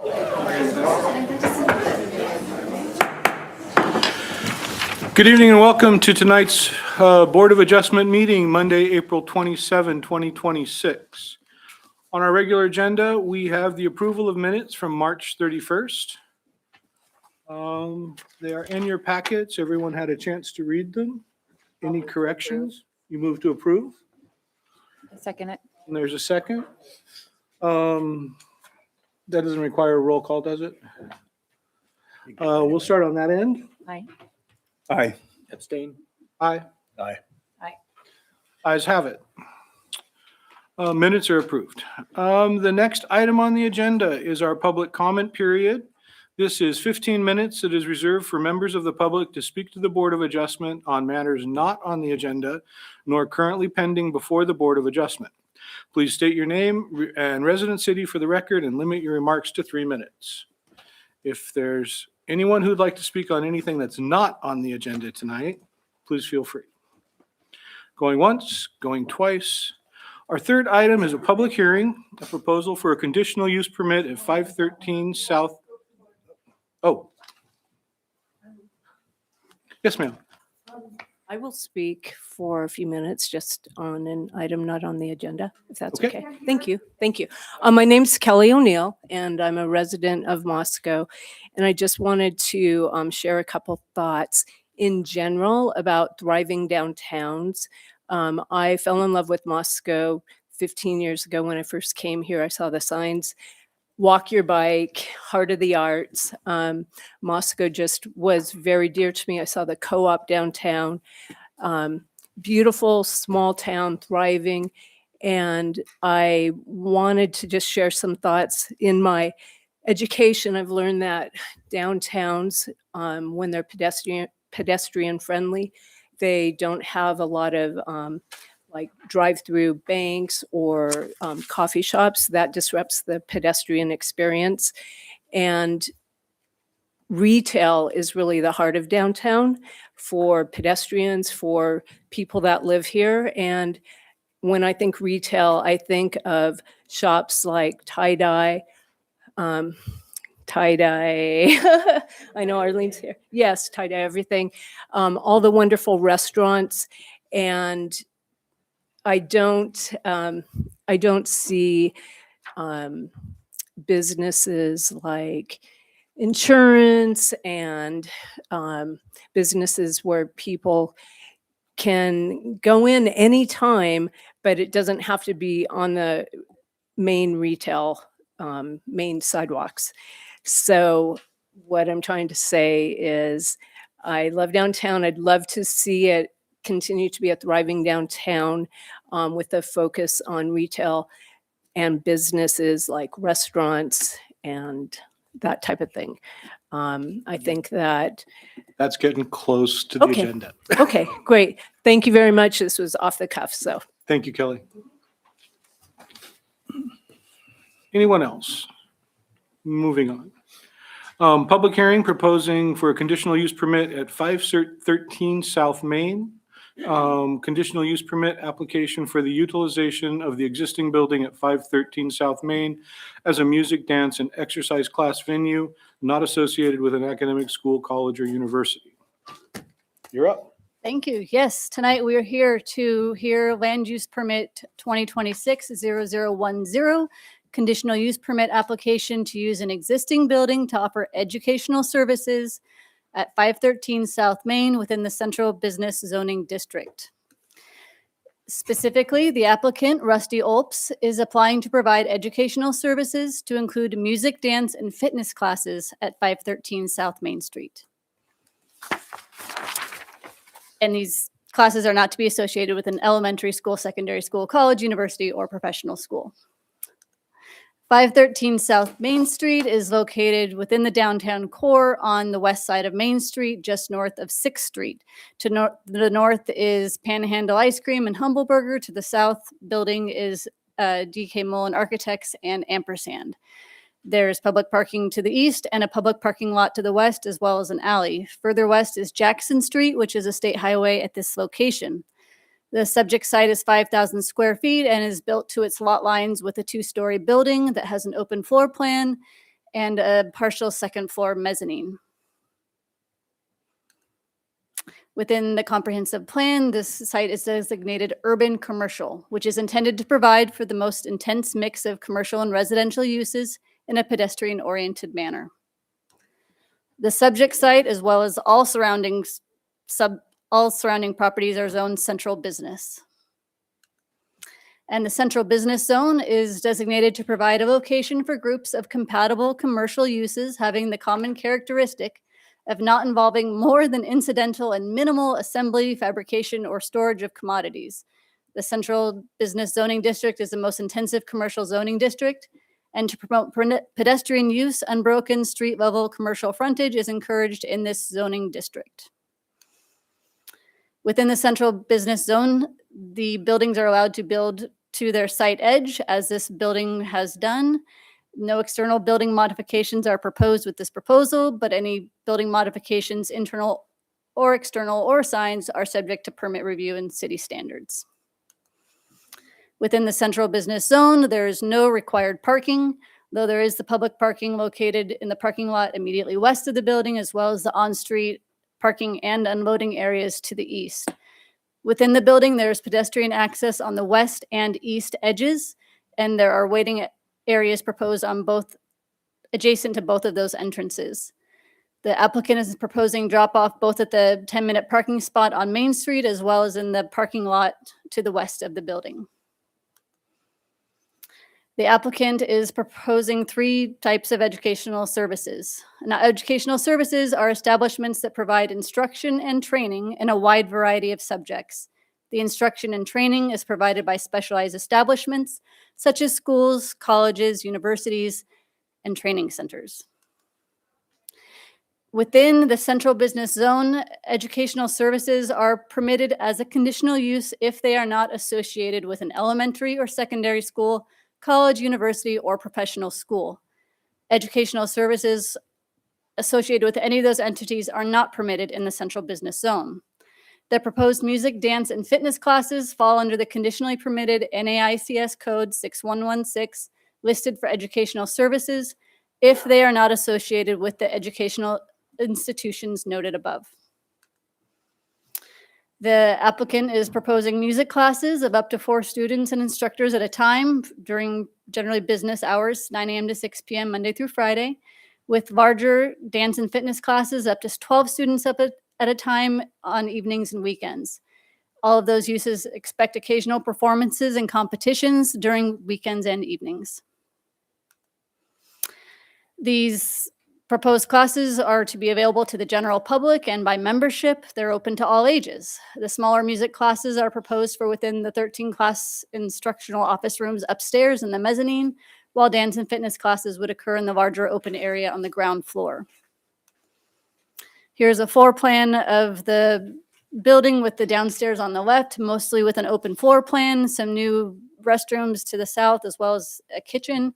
Good evening and welcome to tonight's Board of Adjustment meeting, Monday, April 27, 2026. On our regular agenda, we have the approval of minutes from March 31st. They are in your packets. Everyone had a chance to read them. Any corrections? You move to approve? I second it. And there's a second. That doesn't require a roll call, does it? We'll start on that end. Aye. Aye. Abstain? Aye. Aye. Ayes have it. Minutes are approved. The next item on the agenda is our public comment period. This is 15 minutes that is reserved for members of the public to speak to the Board of Adjustment on matters not on the agenda nor currently pending before the Board of Adjustment. Please state your name and resident city for the record and limit your remarks to 3 minutes. If there's anyone who'd like to speak on anything that's not on the agenda tonight, please feel free. Going once, going twice. Our third item is a public hearing, a proposal for a conditional use permit at 513 South. Oh. Yes, ma'am. I will speak for a few minutes just on an item not on the agenda, if that's Okay. okay. Thank you. Thank you. My name's Kelly O'Neill, and I'm a resident of Moscow. And I just wanted to share a couple thoughts in general about thriving downtowns. I fell in love with Moscow 15 years ago when I first came here. I saw the signs, walk your bike, heart of the arts. Moscow just was very dear to me. I saw the co-op downtown, beautiful small town, thriving. And I wanted to just share some thoughts. In my education, I've learned that downtowns, when they're pedestrian friendly, they don't have a lot of like drive-through banks or coffee shops. That disrupts the pedestrian experience. And retail is really the heart of downtown for pedestrians, for people that live here. And when I think retail, I think of shops like tie-dye. Tie-dye. I know Arlene's here. Yes, tie-dye everything. All the wonderful restaurants. And I don't see businesses like insurance and businesses where people can go in anytime, but it doesn't have to be on the main retail, main sidewalks. So what I'm trying to say is I love downtown. I'd love to see it continue to be a thriving downtown with a focus on retail and businesses like restaurants and that type of thing. I think that. That's getting close to the Okay. agenda. Okay, great. Thank you very much. This was off the cuff, so. Thank you, Kelly. Anyone else? Moving on. Public hearing proposing for a conditional use permit at 513 South Main. Conditional use permit application for the utilization of the existing building at 513 South Main as a music, dance, and exercise class venue not associated with an academic school, college, or university. You're up. Thank you. Yes, tonight we are here to hear land use permit 2026-0010, conditional use permit application to use an existing building to offer educational services at 513 South Main within the Central Business Zoning District. Specifically, the applicant, Rusty Olps, is applying to provide educational services to include music, dance, and fitness classes at 513 South Main Street. And these classes are not to be associated with an elementary school, secondary school, college, university, or professional school. 513 South Main Street is located within the downtown core on the west side of Main Street, just north of 6th Street. To the north is Panhandle Ice Cream and Humble Burger. To the south building is DK Mullen Architects and Ampersand. There's public parking to the east and a public parking lot to the west, as well as an alley. Further west is Jackson Street, which is a state highway at this location. The subject site is 5,000 square feet and is built to its lot lines with a 2-story building that has an open floor plan and a partial second floor mezzanine. Within the comprehensive plan, this site is designated urban commercial, which is intended to provide for the most intense mix of commercial and residential uses in a pedestrian-oriented manner. The subject site, as well as all surrounding properties, are zoned central business. And the central business zone is designated to provide a location for groups of compatible commercial uses having the common characteristic of not involving more than incidental and minimal assembly, fabrication, or storage of commodities. The central business zoning district is the most intensive commercial zoning district, and to promote pedestrian use, unbroken street-level commercial frontage is encouraged in this zoning district. Within the central business zone, the buildings are allowed to build to their site edge, as this building has done. No external building modifications are proposed with this proposal, but any building modifications, internal or external or signs, are subject to permit review and city standards. Within the central business zone, there is no required parking, though there is the public parking located in the parking lot immediately west of the building, as well as the on-street parking and unloading areas to the east. Within the building, there's pedestrian access on the west and east edges, and there are waiting areas proposed on both, adjacent to both of those entrances. The applicant is proposing drop-off both at the 10-minute parking spot on Main Street as well as in the parking lot to the west of the building. The applicant is proposing 3 types of educational services. Now, educational services are establishments that provide instruction and training in a wide variety of subjects. The instruction and training is provided by specialized establishments such as schools, colleges, universities, and training centers. Within the central business zone, educational services are permitted as a conditional use if they are not associated with an elementary or secondary school, college, university, or professional school. Educational services associated with any of those entities are not permitted in the central business zone. The proposed music, dance, and fitness classes fall under the conditionally permitted NAICS code 6116, listed for educational services, if they are not associated with the educational institutions noted above. The applicant is proposing music classes of up to 4 students and instructors at a time during generally business hours, 9 a.m. to 6 p.m. Monday through Friday, with larger dance and fitness classes up to 12 students at a time on evenings and weekends. All of those uses expect occasional performances and competitions during weekends and evenings. These proposed classes are to be available to the general public and by membership. They're open to all ages. The smaller music classes are proposed for within the 13 class instructional office rooms upstairs in the mezzanine, while dance and fitness classes would occur in the larger open area on the ground floor. Here's a floor plan of the building with the downstairs on the left, mostly with an open floor plan, some new restrooms to the south, as well as a kitchen.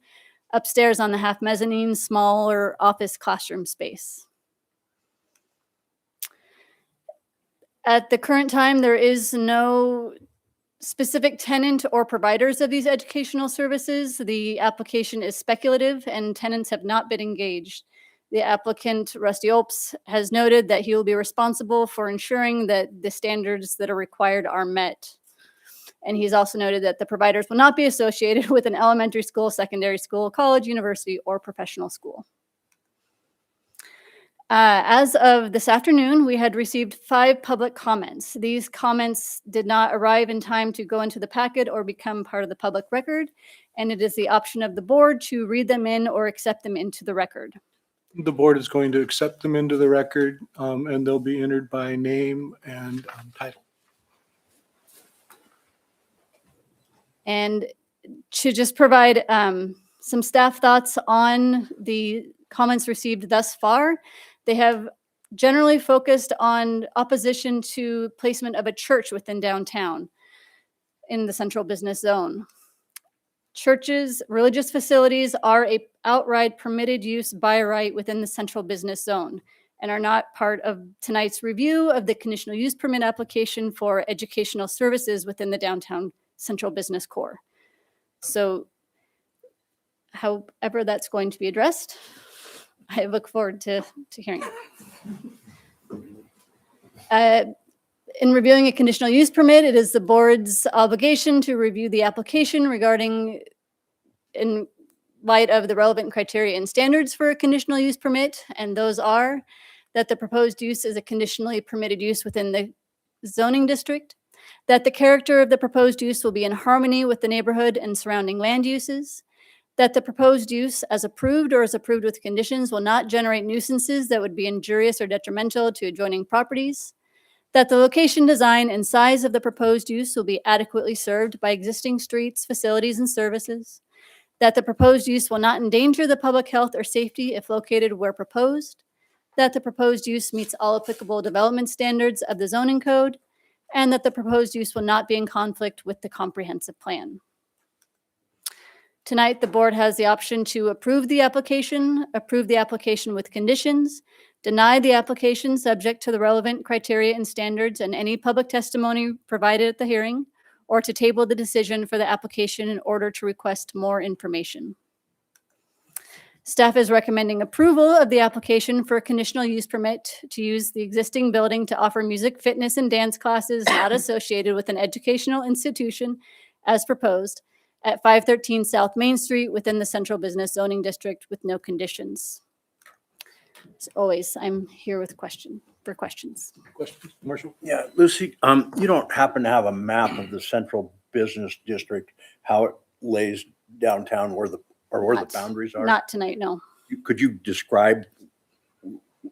Upstairs on the half mezzanine, smaller office classroom space. At the current time, there is no specific tenant or providers of these educational services. The application is speculative and tenants have not been engaged. The applicant, Rusty Olps, has noted that he will be responsible for ensuring that the standards that are required are met. And he's also noted that the providers will not be associated with an elementary school, secondary school, college, university, or professional school. As of this afternoon, we had received 5 public comments. These comments did not arrive in time to go into the packet or become part of the public record, and it is the option of the board to read them in or accept them into the record. The board is going to accept them into the record, and they'll be entered by name and title. And to just provide some staff thoughts on the comments received thus far, they have generally focused on opposition to placement of a church within downtown in the central business zone. Churches, religious facilities are an outright permitted use by right within the central business zone and are not part of tonight's review of the conditional use permit application for educational services within the downtown central business core. So however that's going to be addressed, I look forward to hearing it. In reviewing a conditional use permit, it is the board's obligation to review the application regarding, in light of the relevant criteria and standards for a conditional use permit, and those are that the proposed use is a conditionally permitted use within the zoning district, that the character of the proposed use will be in harmony with the neighborhood and surrounding land uses, that the proposed use as approved or as approved with conditions will not generate nuisances that would be injurious or detrimental to adjoining properties, that the location, design, and size of the proposed use will be adequately served by existing streets, facilities, and services, that the proposed use will not endanger the public health or safety if located where proposed, that the proposed use meets all applicable development standards of the zoning code, and that the proposed use will not be in conflict with the comprehensive plan. Tonight, the board has the option to approve the application with conditions, deny the application subject to the relevant criteria and standards and any public testimony provided at the hearing, or to table the decision for the application in order to request more information. Staff is recommending approval of the application for a conditional use permit to use the existing building to offer music, fitness, and dance classes not associated with an educational institution as proposed at 513 South Main Street within the Central Business Zoning District with no conditions. As always, I'm here with questions. Questions, Marshall? Yeah, Lucy, you don't happen to have a map of the central business district, how it lays downtown, where the boundaries are? Not tonight, no. Could you describe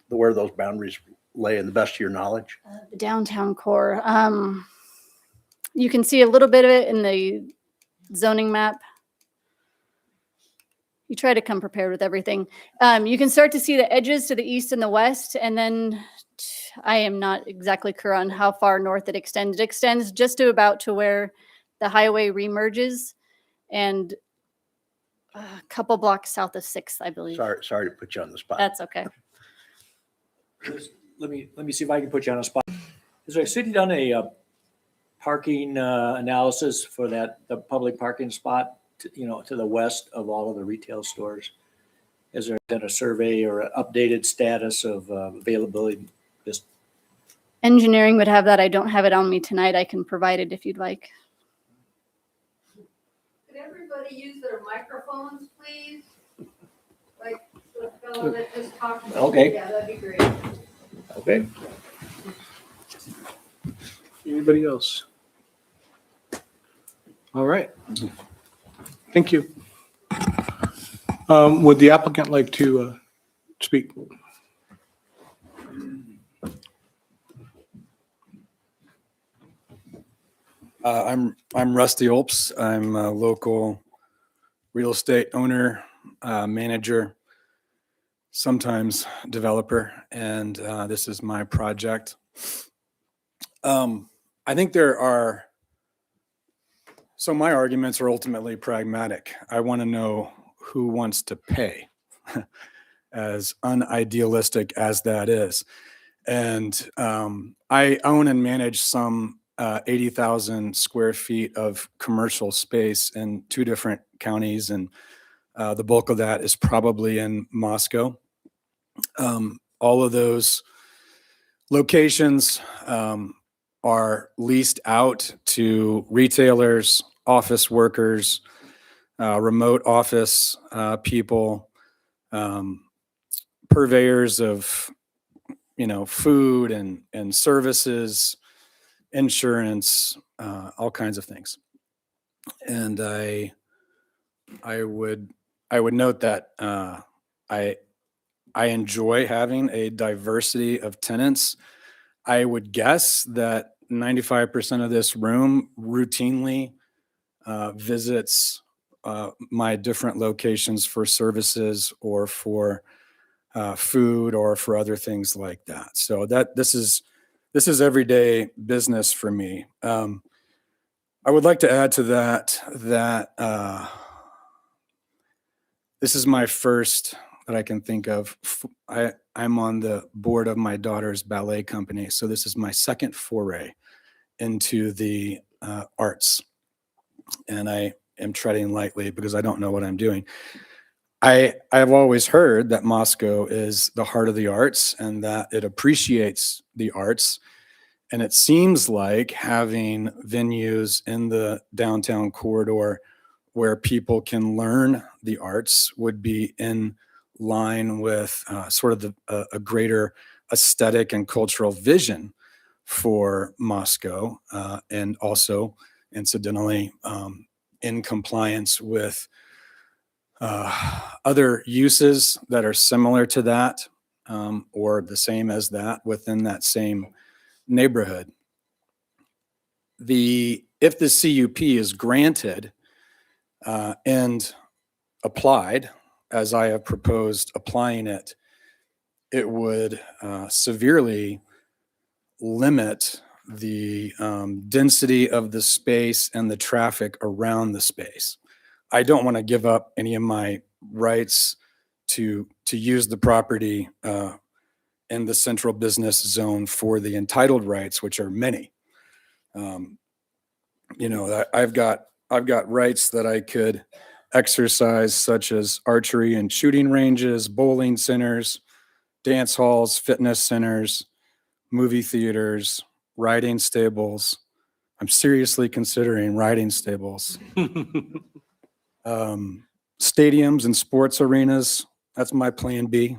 where those boundaries lay in the best of your knowledge? The downtown core. You can see a little bit of it in the zoning map. You try to come prepared with everything. You can start to see the edges to the east and the west, and then I am not exactly clear on how far north it extends. It extends just to about to where the highway remerges, and a couple blocks south of 6th, I believe. Sorry to put you on the spot. That's okay. Let me see if I can put you on a spot. Has our city done a parking analysis for the public parking spot, to the west of all of the retail stores? Has there been a survey or an updated status of availability? Engineering would have that. I don't have it on me tonight. I can provide it if you'd like. Could everybody use their microphones, please? Like the fellow that just talked. Okay. Yeah, that'd be great. Okay. Anybody else? All right. Thank you. Would the applicant like to speak? I'm Rusty Olps. I'm a local real estate owner, manager, sometimes developer, and this is my project. I think so my arguments are ultimately pragmatic. I want to know who wants to pay, as unidealistic as that is. And I own and manage some 80,000 square feet of commercial space in 2 different counties, and the bulk of that is probably in Moscow. All of those locations are leased out to retailers, office workers, remote office people, purveyors of food and services, insurance, all kinds of things. And I would note that I enjoy having a diversity of tenants. I would guess that 95% of this room routinely visits my different locations for services or for food or for other things like that. So this is everyday business for me. I would like to add to that this is my first that I can think of. I'm on the board of my daughter's ballet company, so this is my second foray into the arts, and I am treading lightly because I don't know what I'm doing. I've always heard that Moscow is the heart of the arts and that it appreciates the arts. And it seems like having venues in the downtown corridor where people can learn the arts would be in line with sort of a greater aesthetic and cultural vision for Moscow, and also, incidentally, in compliance with other uses that are similar to that, or the same as that within that same neighborhood. If the CUP is granted and applied, as I have proposed applying it, it would severely limit the density of the space and the traffic around the space. I don't want to give up any of my rights to use the property in the central business zone for the entitled rights, which are many. I've got rights that I could exercise, such as archery and shooting ranges, bowling centers, dance halls, fitness centers, movie theaters, riding stables. I'm seriously considering riding stables. Stadiums and sports arenas. That's my plan B.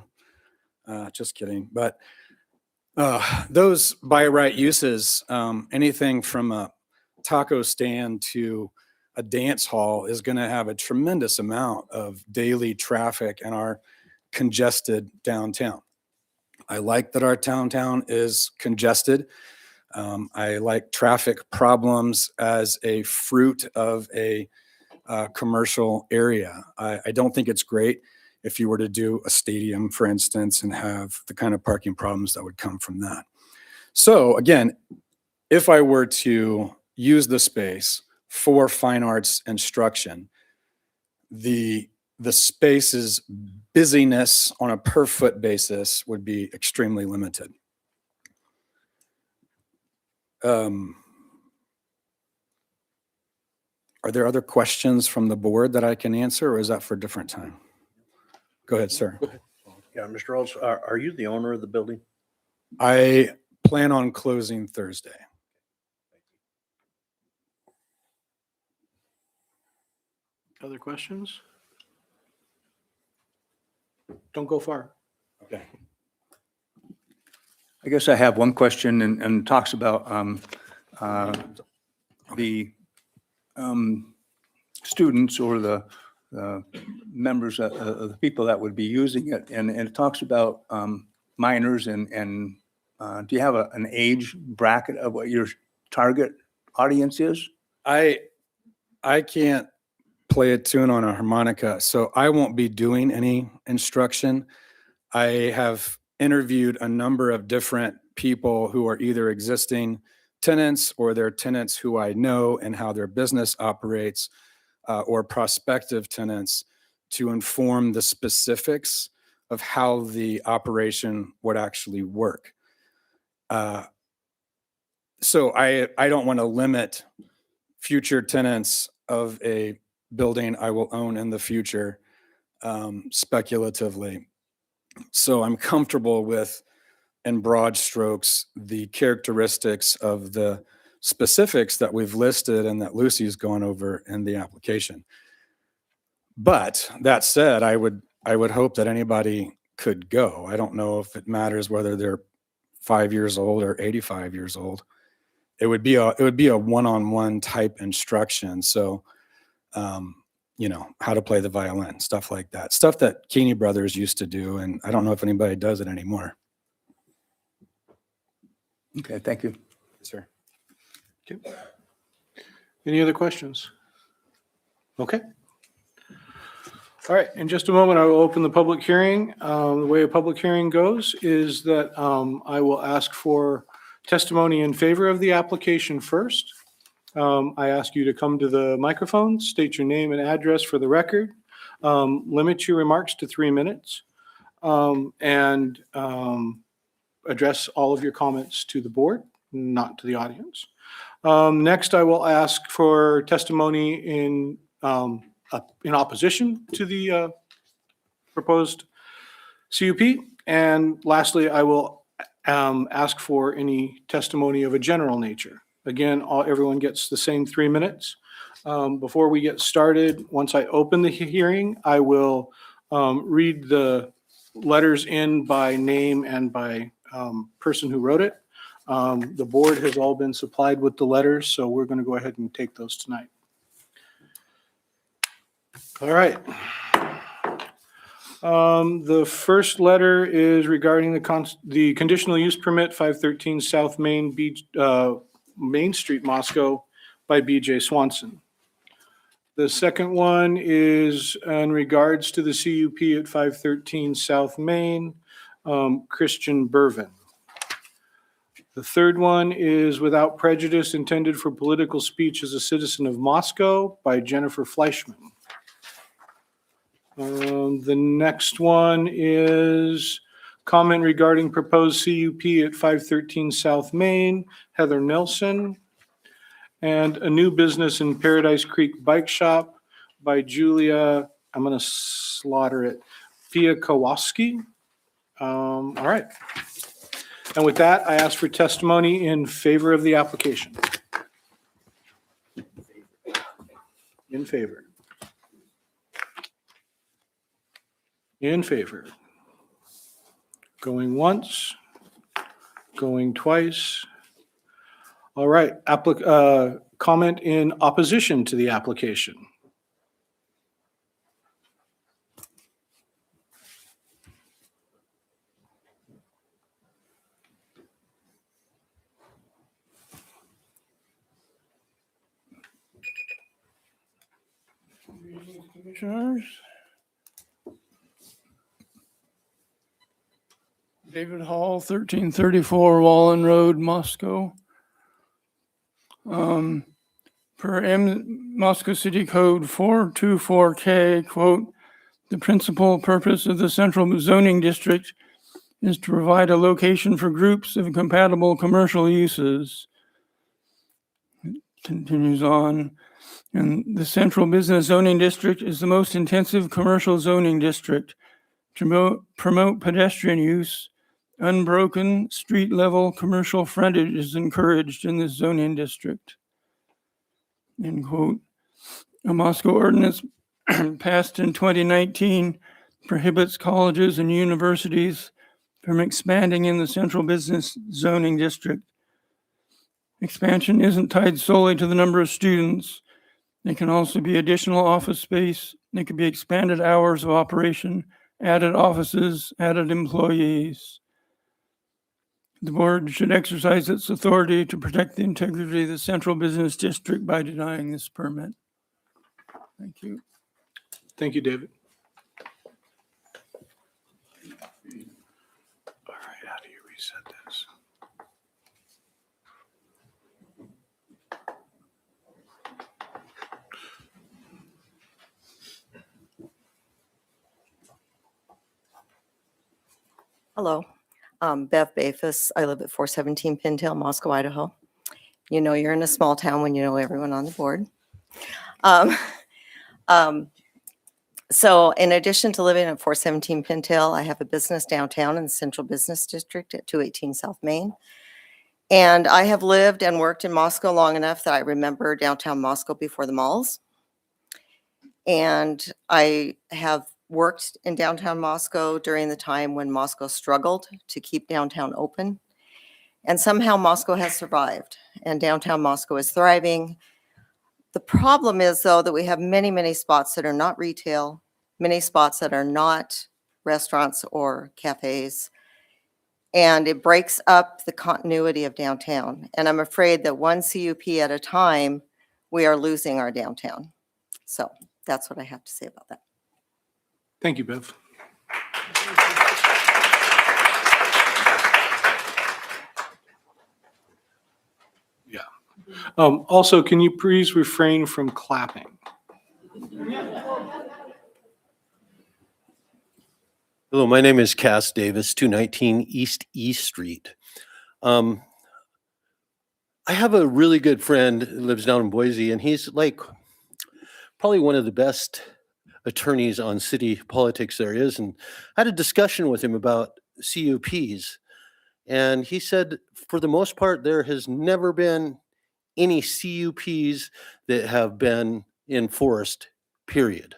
Just kidding. But those by right uses, anything from a taco stand to a dance hall is going to have a tremendous amount of daily traffic in our congested downtown. I like that our downtown is congested. I like traffic problems as a fruit of a commercial area. I don't think it's great if you were to do a stadium, for instance, and have the kind of parking problems that would come from that. So again, if I were to use the space for fine arts instruction, the space's busyness on a per foot basis would be extremely limited. Are there other questions from the board that I can answer, or is that for a different time? Go ahead, sir. Yeah, Mr. Rhodes, are you the owner of the building? I plan on closing Thursday. Other questions? Don't go far. Okay. I guess I have one question and talks about the students or the members of the people that would be using it. And it talks about minors and do you have an age bracket of what your target audience is? I can't play a tune on a harmonica, so I won't be doing any instruction. I have interviewed a number of different people who are either existing tenants or they're tenants who I know and how their business operates, or prospective tenants, to inform the specifics of how the operation would actually work. So I don't want to limit future tenants of a building I will own in the future speculatively. So I'm comfortable with, in broad strokes, the characteristics of the specifics that we've listed and that Lucy's gone over in the application. But that said, I would hope that anybody could go. I don't know if it matters whether they're 5 years old or 85 years old. It would be a one-on-one type instruction. So, how to play the violin, stuff like that. Stuff that Keeney Brothers used to do, and I don't know if anybody does it anymore. Okay, thank you. Sir. Okay. Any other questions? Okay. All right, in just a moment, I will open the public hearing. The way a public hearing goes is that I will ask for testimony in favor of the application first. I ask you to come to the microphone, state your name and address for the record, limit your remarks to 3 minutes, and address all of your comments to the board, not to the audience. Next, I will ask for testimony in opposition to the proposed CUP. And lastly, I will ask for any testimony of a general nature. Again, everyone gets the same 3 minutes. Before we get started, once I open the hearing, I will read the letters in by name and by person who wrote it. The board has all been supplied with the letters, so we're going to go ahead and take those tonight. All right. The first letter is regarding the conditional use permit 513 South Main Main Street, Moscow by BJ Swanson. The second one is in regards to the CUP at 513 South Main, Christian Bervin. The third one is without prejudice intended for political speech as a citizen of Moscow by Jennifer Fleischman. The next one is comment regarding proposed CUP at 513 South Main, Heather Nelson. And a new business in Paradise Creek Bike Shop by Julia, I'm going to slaughter it, Piakowoski. All right. And with that, I ask for testimony in favor of the application. In favor. In favor. Going once, going twice. All right, comment in opposition to the application. Commissioners. David Hall, 1334 Wallen Road, Moscow. Per Moscow City Code 424K, quote, the principal purpose of the central zoning district is to provide a location for groups of compatible commercial uses. It continues on. And the central business zoning district is the most intensive commercial zoning district to promote pedestrian use. Unbroken street level commercial frontage is encouraged in this zoning district. End quote. A Moscow ordinance passed in 2019 prohibits colleges and universities from expanding in the central business zoning district. Expansion isn't tied solely to the number of students. It can also be additional office space. It could be expanded hours of operation, added offices, added employees. The board should exercise its authority to protect the integrity of the central business district by denying this permit. Thank you. Thank you, David. All right, how do you reset this? Hello, Bev Bafus. I live at 417 Pintail, Moscow, Idaho. You know you're in a small town when you know everyone on the board. So in addition to living at 417 Pintail, I have a business downtown in the Central Business District at 218 South Main. And I have lived and worked in Moscow long enough that I remember downtown Moscow before the malls. And I have worked in downtown Moscow during the time when Moscow struggled to keep downtown open. And somehow Moscow has survived and downtown Moscow is thriving. The problem is, though, that we have many, many spots that are not retail, many spots that are not restaurants or cafes. And it breaks up the continuity of downtown. And I'm afraid that one CUP at a time, we are losing our downtown. So that's what I have to say about that. Thank you, Bev. Yeah. Also, can you please refrain from clapping? Hello, my name is Cass Davis, 219 East E Street. I have a really good friend who lives down in Boise, and he's like probably one of the best attorneys on city politics there is. And I had a discussion with him about CUPs. And he said, for the most part, there has never been any CUPs that have been enforced, period.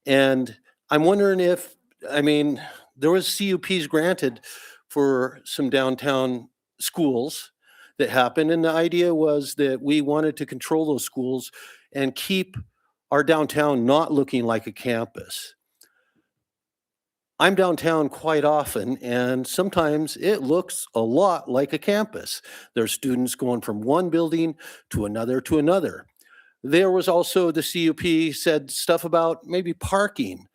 And I'm wondering if, I mean, there was CUPs granted for some downtown schools that happened. And the idea was that we wanted to control those schools and keep our downtown not looking like a campus. I'm downtown quite often, and sometimes it looks a lot like a campus. There's students going from one building to another to another. There was also the CUP said stuff about maybe parking.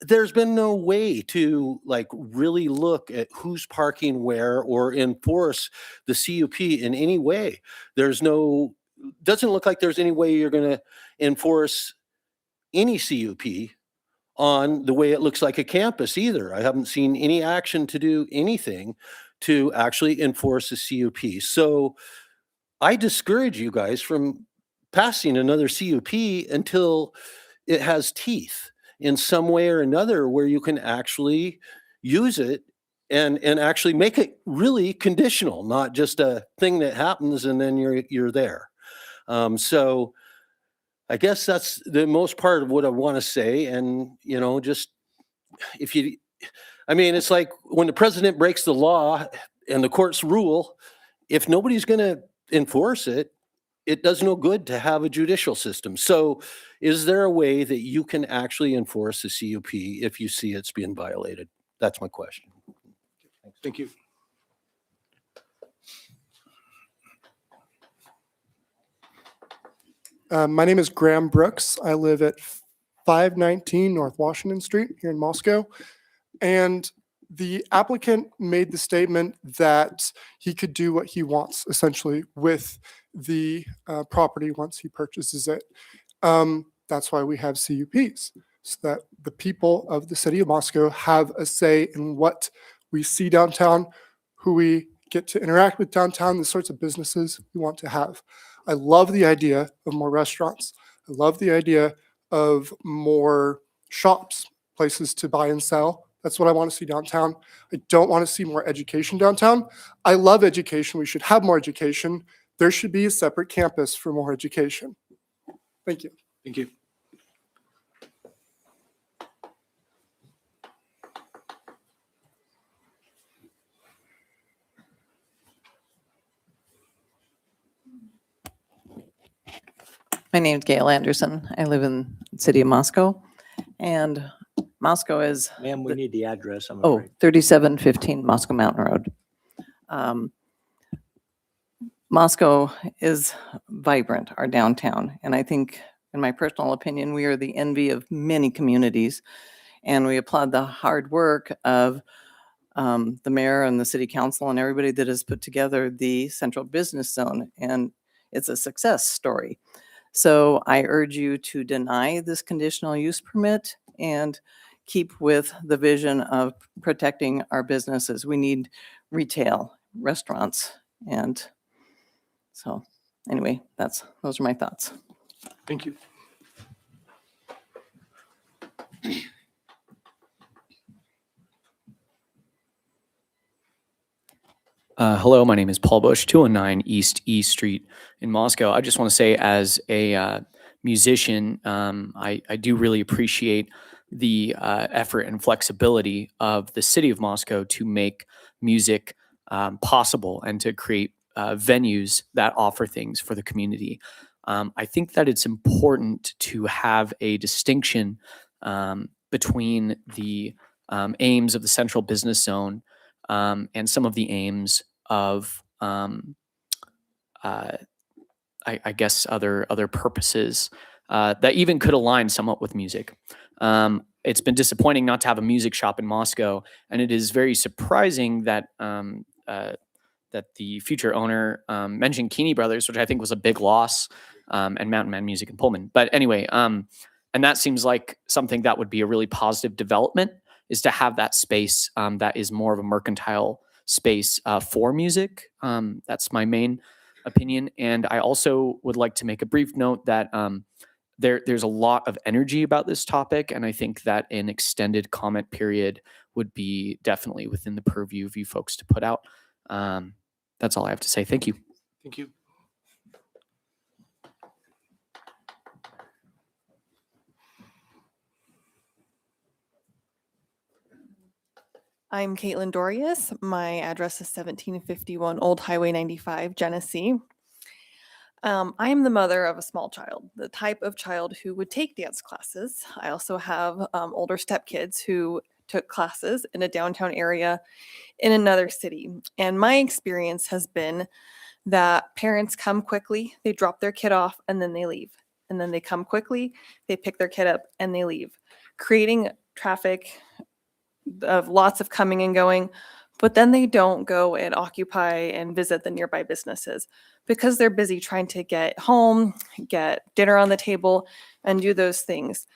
There's been no way to like really look at who's parking where or enforce the CUP in any way. Doesn't look like there's any way you're going to enforce any CUP on the way it looks like a campus either. I haven't seen any action to do anything to actually enforce a CUP. So I discourage you guys from passing another CUP until it has teeth in some way or another where you can actually use it and actually make it really conditional, not just a thing that happens and then you're there. So I guess that's the most part of what I want to say. And, you know, just it's like when the president breaks the law and the courts rule, if nobody's going to enforce it, it does no good to have a judicial system. So is there a way that you can actually enforce the CUP if you see it's being violated? That's my question. Thank you. My name is Graham Brooks. I live at 519 North Washington Street here in Moscow. And the applicant made the statement that he could do what he wants, essentially, with the property once he purchases it. That's why we have CUPs, so that the people of the city of Moscow have a say in what we see downtown, who we get to interact with downtown, the sorts of businesses we want to have. I love the idea of more restaurants. I love the idea of more shops, places to buy and sell. That's what I want to see downtown. I don't want to see more education downtown. I love education. We should have more education. There should be a separate campus for more education. Thank you. Thank you. My name is Gail Anderson. I live in the city of Moscow, and Moscow is, Ma'am, we need the address, I'm oh, afraid. 3715 Moscow Mountain Road. Moscow is vibrant, our downtown, and I think, in my personal opinion, we are the envy of many communities, and we applaud the hard work of the mayor and the city council and everybody that has put together the central business zone, and it's a success story. So I urge you to deny this conditional use permit and keep with the vision of protecting our businesses. We need retail, restaurants, and so anyway, those are my thoughts. Thank you. Hello, my name is Paul Bush, 219 East E Street in Moscow. I just want to say, as a musician, I do really appreciate the effort and flexibility of the city of Moscow to make music possible and to create venues that offer things for the community. I think that it's important to have a distinction between the aims of the central business zone and some of the aims of, I guess, other purposes that even could align somewhat with music. It's been disappointing not to have a music shop in Moscow, and it is very surprising that that the future owner mentioned Keeney Brothers, which I think was a big loss, and Mountain Man Music in Pullman. But anyway, and that seems like something that would be a really positive development, is to have that space that is more of a mercantile space for music. That's my main opinion. And I also would like to make a brief note that there's a lot of energy about this topic, and I think that an extended comment period would be definitely within the purview of you folks to put out. That's all I have to say. Thank you. Thank you. I'm Caitlin Dorius. My address is 1751 Old Highway 95, Genesee. I am the mother of a small child, the type of child who would take dance classes. I also have older stepkids who took classes in a downtown area in another city. And my experience has been that parents come quickly, they drop their kid off, and then they leave. And then they come quickly, they pick their kid up, and they leave, creating traffic of lots of coming and going, but then they don't go and occupy and visit the nearby businesses because they're busy trying to get home, get dinner on the table, and do those things.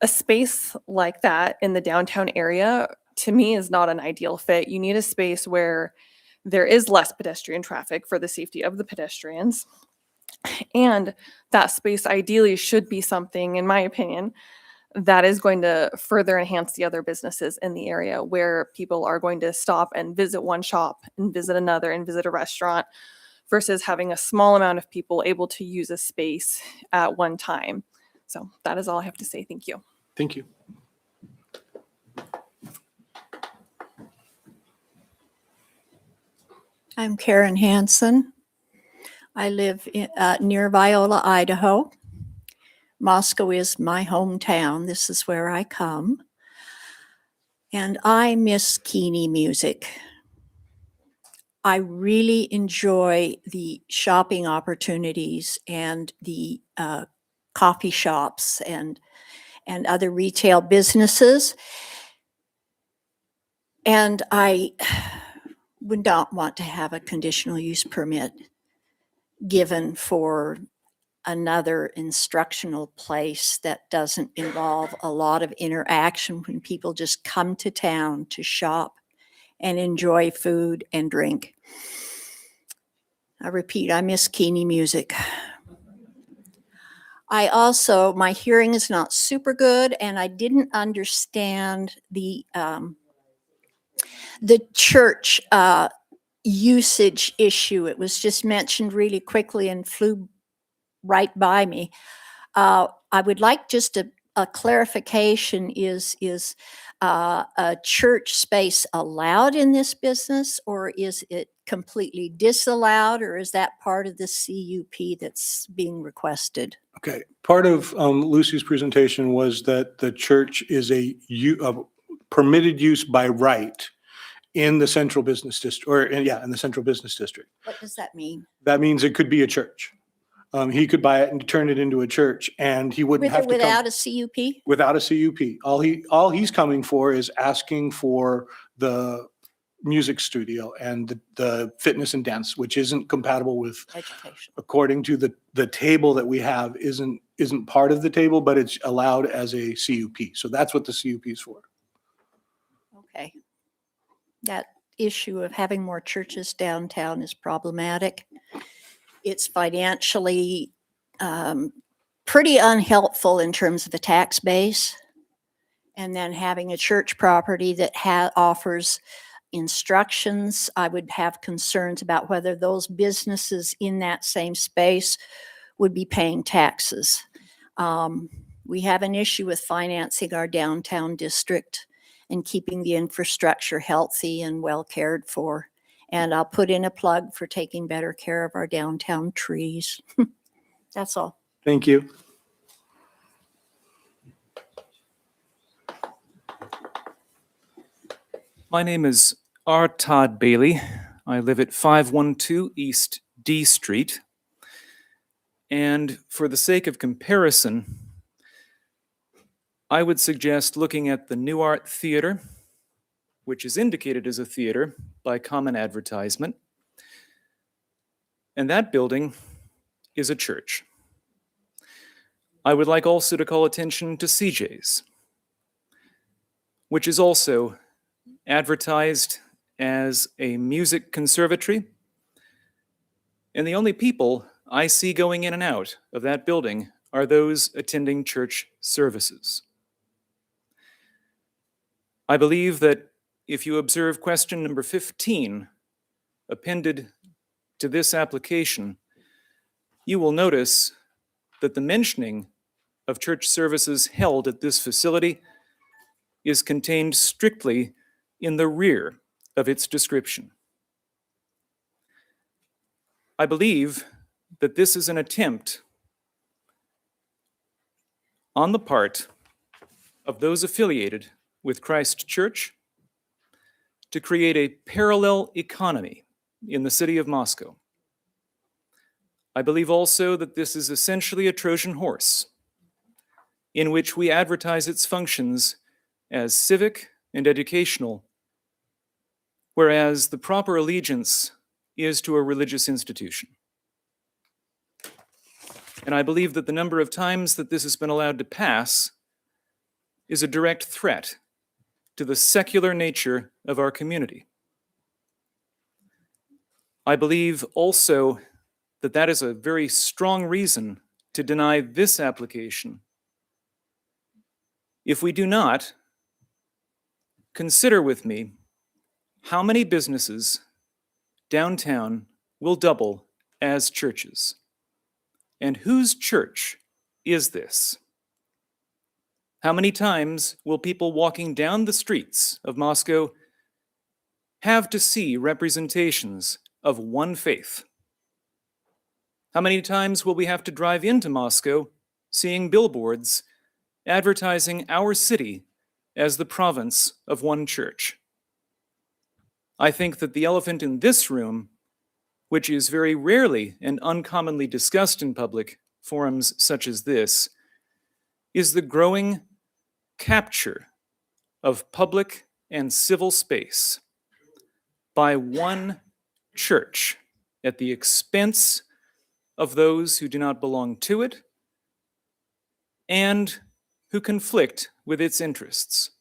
A space like that in the downtown area, to me, is not an ideal fit. You need a space where there is less pedestrian traffic for the safety of the pedestrians. And that space ideally should be something, in my opinion, that is going to further enhance the other businesses in the area, where people are going to stop and visit one shop and visit another and visit a restaurant, versus having a small amount of people able to use a space at one time. So that is all I have to say. Thank you. Thank you. I'm Karen Hansen. I live near Viola, Idaho. Moscow is my hometown. This is where I come. And I miss Keeney music. I really enjoy the shopping opportunities and the coffee shops and other retail businesses. And I would not want to have a conditional use permit given for another instructional place that doesn't involve a lot of interaction, when people just come to town to shop and enjoy food and drink. I repeat, I miss Keeney music. My hearing is not super good, and I didn't understand the church usage issue. It was just mentioned really quickly and flew right by me. I would like just a clarification. Is a church space allowed in this business, or is it completely disallowed, or is that part of the CUP that's being requested? Okay, part of Lucy's presentation was that the church is a permitted use by right in the central business district, in the central business district. What does that mean? That means it could be a church. He could buy it and turn it into a church, and he wouldn't With have or to come without a CUP? without a CUP. All he's coming for is asking for the music studio and the fitness and dance, which isn't compatible with, Education. according to the table that we have, isn't part of the table, but it's allowed as a CUP. So that's what the CUP is for. Okay. That issue of having more churches downtown is problematic. It's financially pretty unhelpful in terms of a tax base. And then having a church property that offers instructions, I would have concerns about whether those businesses in that same space would be paying taxes. We have an issue with financing our downtown district and keeping the infrastructure healthy and well cared for. And I'll put in a plug for taking better care of our downtown trees. That's all. Thank you. My name is R. Todd Bailey. I live at 512 East D Street. And for the sake of comparison, I would suggest looking at the New Art Theater, which is indicated as a theater by common advertisement. And that building is a church. I would like also to call attention to CJ's, which is also advertised as a music conservatory. And the only people I see going in and out of that building are those attending church services. I believe that if you observe question number 15 appended to this application, you will notice that the mentioning of church services held at this facility is contained strictly in the rear of its description. I believe that this is an attempt on the part of those affiliated with Christ Church to create a parallel economy in the city of Moscow. I believe also that this is essentially a Trojan horse in which we advertise its functions as civic and educational, whereas the proper allegiance is to a religious institution. And I believe that the number of times that this has been allowed to pass is a direct threat to the secular nature of our community. I believe also that that is a very strong reason to deny this application. If we do not, consider with me how many businesses downtown will double as churches. And whose church is this? How many times will people walking down the streets of Moscow have to see representations of one faith? How many times will we have to drive into Moscow seeing billboards advertising our city as the province of one church? I think that the elephant in this room, which is very rarely and uncommonly discussed in public forums such as this, is the growing capture of public and civil space by one church at the expense of those who do not belong to it and who conflict with its interests.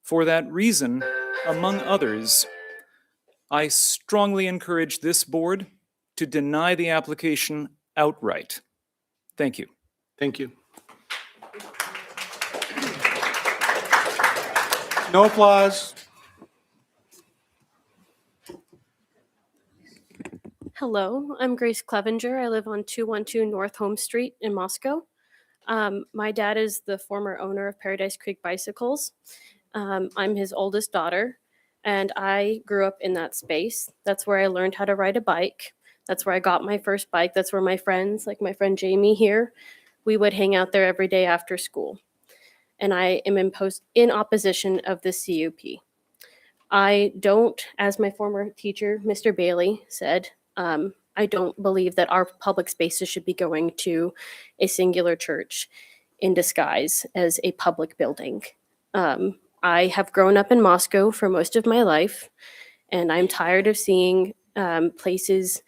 For that reason, among others, I strongly encourage this board to deny the application outright. Thank you. Thank you. No applause. Hello, I'm Grace Clevenger. I live on 212 North Home Street in Moscow. My dad is the former owner of Paradise Creek Bicycles. I'm his oldest daughter, and I grew up in that space. That's where I learned how to ride a bike. That's where I got my first bike. That's where my friends, like my friend Jamie here, we would hang out there every day after school. And I am in opposition of the CUP. I don't, as my former teacher, Mr. Bailey, said, I don't believe that our public spaces should be going to a singular church in disguise as a public building. I have grown up in Moscow for most of my life, and I'm tired of seeing places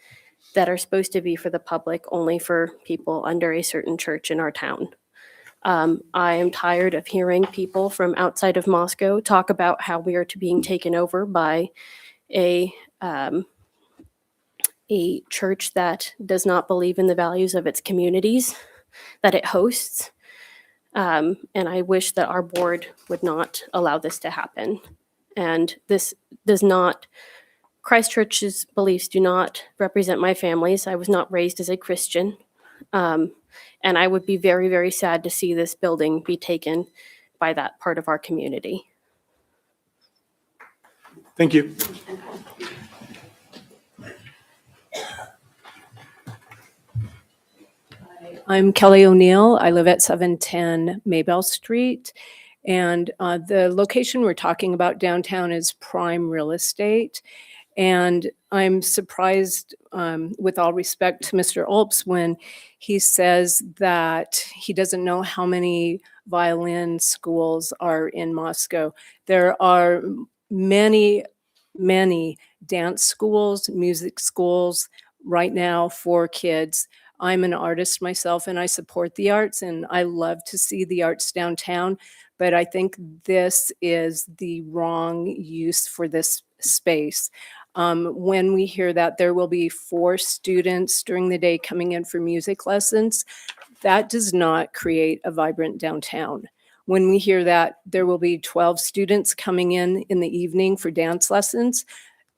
that are supposed to be for the public only for people under a certain church in our town. I am tired of hearing people from outside of Moscow talk about how we are being taken over by a church that does not believe in the values of its communities that it hosts. And I wish that our board would not allow this to happen. And this does not, Christ Church's beliefs do not represent my family's. I was not raised as a Christian. And I would be very, very sad to see this building be taken by that part of our community. Thank you. I'm Kelly O'Neill. I live at 710 Maybell Street. And the location we're talking about downtown is prime real estate. And I'm surprised, with all respect to Mr. Olps, when he says that he doesn't know how many violin schools are in Moscow. There are many, many dance schools, music schools right now for kids. I'm an artist myself, and I support the arts, and I love to see the arts downtown, but I think this is the wrong use for this space. When we hear that there will be 4 students during the day coming in for music lessons, that does not create a vibrant downtown. When we hear that there will be 12 students coming in the evening for dance lessons,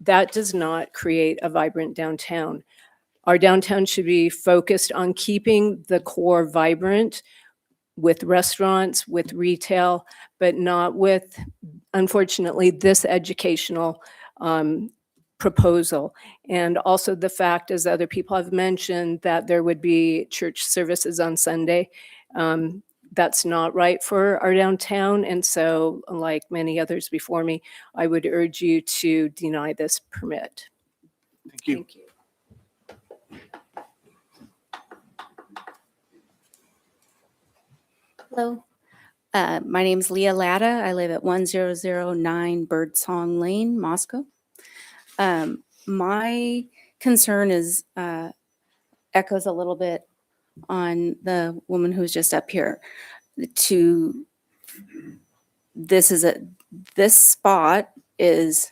that does not create a vibrant downtown. Our downtown should be focused on keeping the core vibrant with restaurants, with retail, but not with, unfortunately, this educational proposal. And also the fact, as other people have mentioned, that there would be church services on Sunday. That's not right for our downtown. And so, like many others before me, I would urge you to deny this permit. Thank you. Thank you. Hello, my name is Leah Latta. I live at 1009 Birdsong Lane, Moscow. My concern is echoes a little bit on the woman who's just up here. This spot is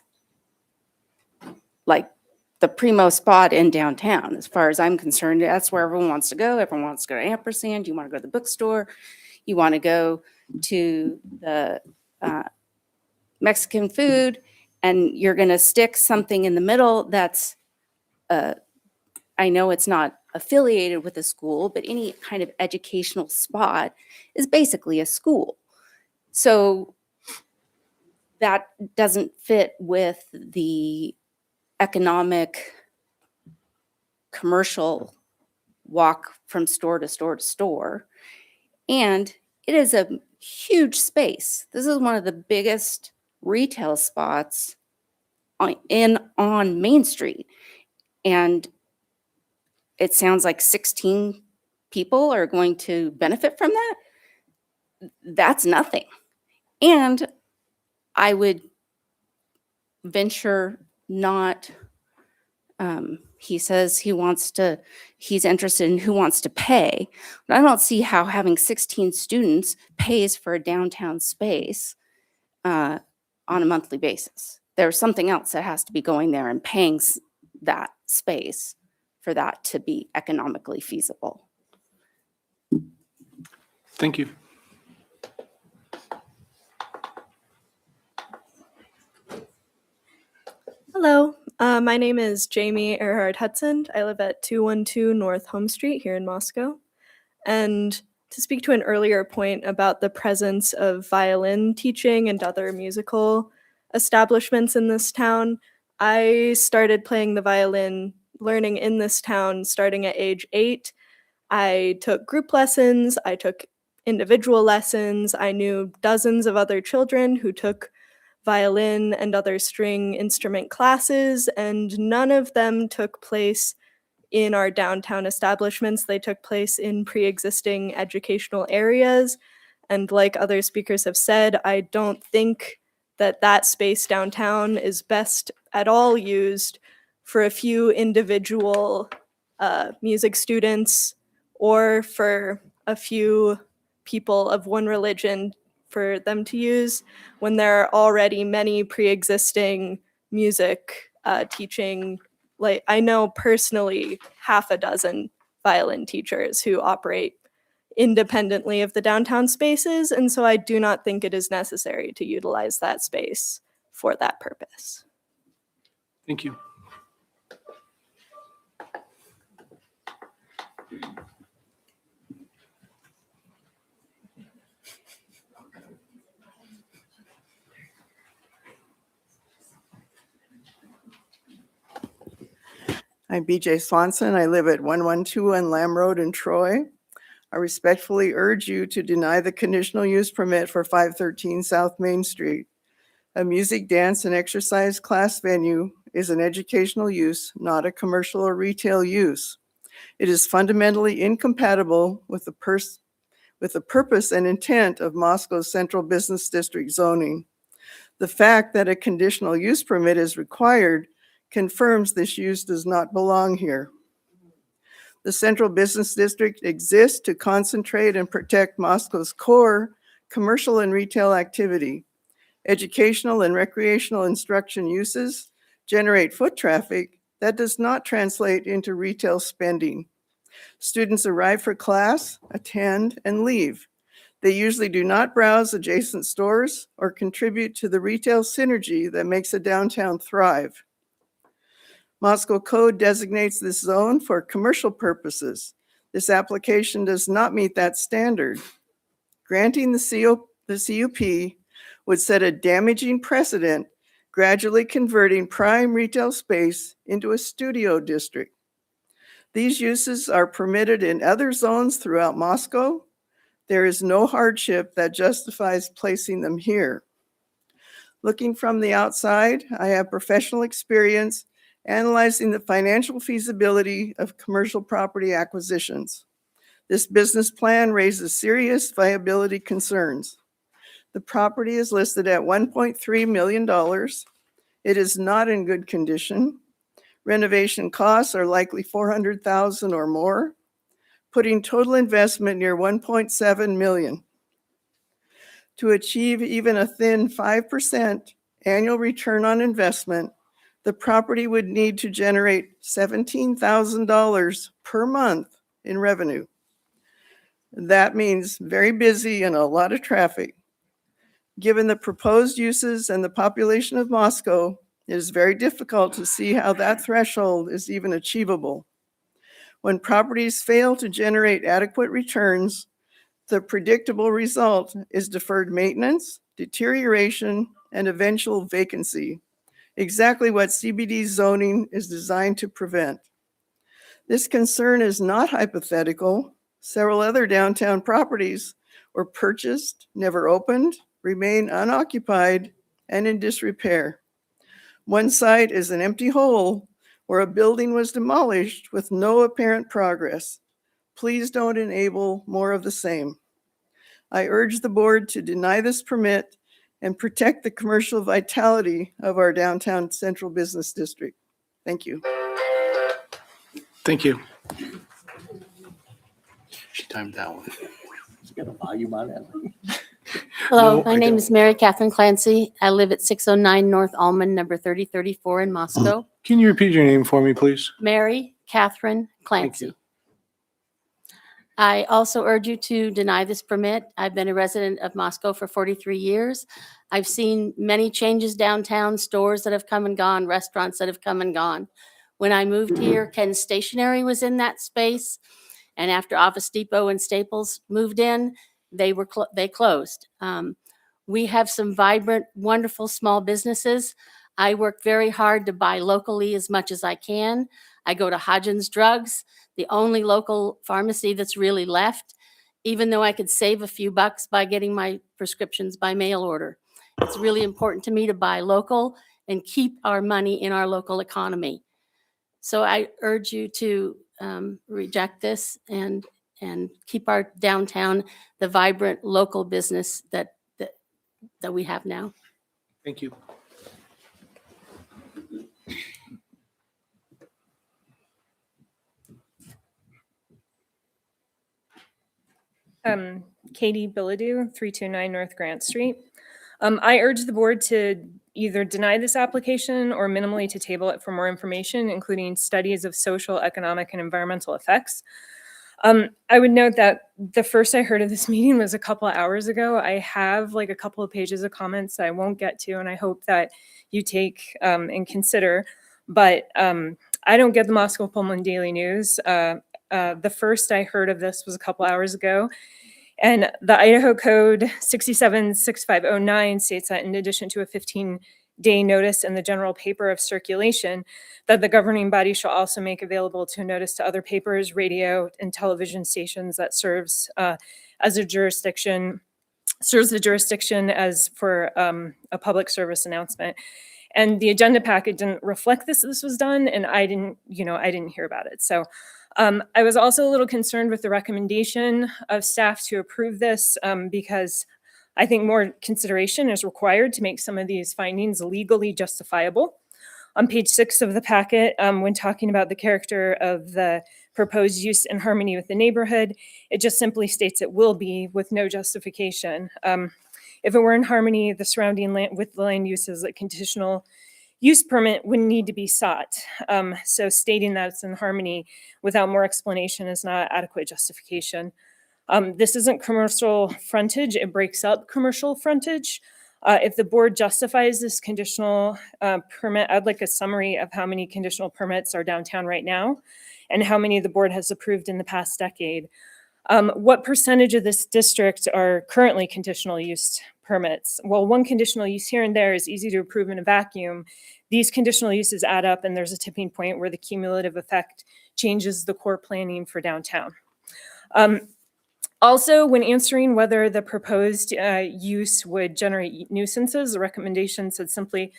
like the primo spot in downtown, as far as I'm concerned. That's where everyone wants to go. Everyone wants to go to Ampersand. You want to go to the bookstore. You want to go to the Mexican food, and you're going to stick something in the middle that's, I know it's not affiliated with a school, but any kind of educational spot is basically a school. So that doesn't fit with the economic, commercial walk from store to store to store. And it is a huge space. This is one of the biggest retail spots on Main Street. And it sounds like 16 people are going to benefit from that. That's nothing. And I would venture not, he says he's interested in who wants to pay, but I don't see how having 16 students pays for a downtown space on a monthly basis. There's something else that has to be going there and paying that space for that to be economically feasible. Thank you. Hello, my name is Jamie Earhart Hudson. I live at 212 North Home Street here in Moscow. And to speak to an earlier point about the presence of violin teaching and other musical establishments in this town, I started playing the violin, learning in this town starting at age 8. I took group lessons, I took individual lessons, I knew dozens of other children who took violin and other string instrument classes, and none of them took place in our downtown establishments. They took place in pre-existing educational areas. And like other speakers have said, I don't think that space downtown is best at all used for a few individual music students or for a few people of one religion for them to use when there are already many pre-existing music teaching. Like, I know personally half a dozen violin teachers who operate independently of the downtown spaces, and so I do not think it is necessary to utilize that space for that purpose. Thank you. I'm BJ Swanson. I live at 112 on Lamb Road in Troy. I respectfully urge you to deny the conditional use permit for 513 South Main Street. A music, dance, and exercise class venue is an educational use, not a commercial or retail use. It is fundamentally incompatible with the purpose and intent of Moscow's Central Business District zoning. The fact that a conditional use permit is required confirms this use does not belong here. The Central Business District exists to concentrate and protect Moscow's core commercial and retail activity. Educational and recreational instruction uses generate foot traffic, that does not translate into retail spending. Students arrive for class, attend, and leave. They usually do not browse adjacent stores or contribute to the retail synergy that makes a downtown thrive. Moscow Code designates this zone for commercial purposes. This application does not meet that standard. Granting the CUP would set a damaging precedent, gradually converting prime retail space into a studio district. These uses are permitted in other zones throughout Moscow. There is no hardship that justifies placing them here. Looking from the outside, I have professional experience analyzing the financial feasibility of commercial property acquisitions. This business plan raises serious viability concerns. The property is listed at $1.3 million. It is not in good condition. Renovation costs are likely $400,000 or more, putting total investment near $1.7 million. To achieve even a thin 5% annual return on investment, the property would need to generate $17,000 per month in revenue. That means very busy and a lot of traffic. Given the proposed uses and the population of Moscow, it is very difficult to see how that threshold is even achievable. When properties fail to generate adequate returns, the predictable result is deferred maintenance, deterioration, and eventual vacancy, exactly what CBD zoning is designed to prevent. This concern is not hypothetical. Several other downtown properties were purchased, never opened, remain unoccupied, and in disrepair. One site is an empty hole where a building was demolished with no apparent progress. Please don't enable more of the same. I urge the board to deny this permit and protect the commercial vitality of our downtown central business district. Thank you. Thank you. She timed that one. Is it got a volume on it? Hello, No, my I name don't. is Mary Catherine Clancy. I live at 609 North Almond, number 3034 in Moscow. Can you repeat your name for me, please? Mary Catherine Clancy. I also urge you to deny this permit. I've been a resident of Moscow for 43 years. I've seen many changes downtown, stores that have come and gone, restaurants that have come and gone. When I moved here, Ken Stationery was in that space. And after Office Depot and Staples moved in, they closed. We have some vibrant, wonderful small businesses. I work very hard to buy locally as much as I can. I go to Hodgins Drugs, the only local pharmacy that's really left, even though I could save a few bucks by getting my prescriptions by mail order. It's really important to me to buy local and keep our money in our local economy. So I urge you to reject this and keep our downtown the vibrant local business that we have now. Thank you. Katie Billadu, 329 North Grant Street. I urge the board to either deny this application or minimally to table it for more information, including studies of social, economic, and environmental effects. I would note that the first I heard of this meeting was a couple of hours ago. I have like a couple of pages of comments that I won't get to, and I hope that you take and consider. But I don't get the Moscow Pullman Daily News. The first I heard of this was a couple hours ago. And the Idaho Code 676509 states that in addition to a 15-day notice in the general paper of circulation, that the governing body shall also make available to notice to other papers, radio, and television stations that serves the jurisdiction as for a public service announcement. And the agenda packet didn't reflect this was done, and I didn't hear about it. So I was also a little concerned with the recommendation of staff to approve this because I think more consideration is required to make some of these findings legally justifiable. On page 6 of the packet, when talking about the character of the proposed use in harmony with the neighborhood, it just simply states it will be with no justification. If it were in harmony, the surrounding land with the land uses, like conditional use permit wouldn't need to be sought. So stating that it's in harmony without more explanation is not adequate justification. This isn't commercial frontage, it breaks up commercial frontage. If the board justifies this conditional permit, I'd like a summary of how many conditional permits are downtown right now and how many the board has approved in the past decade. What percentage of this district are currently conditional use permits? Well, one conditional use here and there is easy to approve in a vacuum. These conditional uses add up and there's a tipping point where the cumulative effect changes the core planning for downtown. Also, when answering whether the proposed use would generate nuisances, the recommendation said simply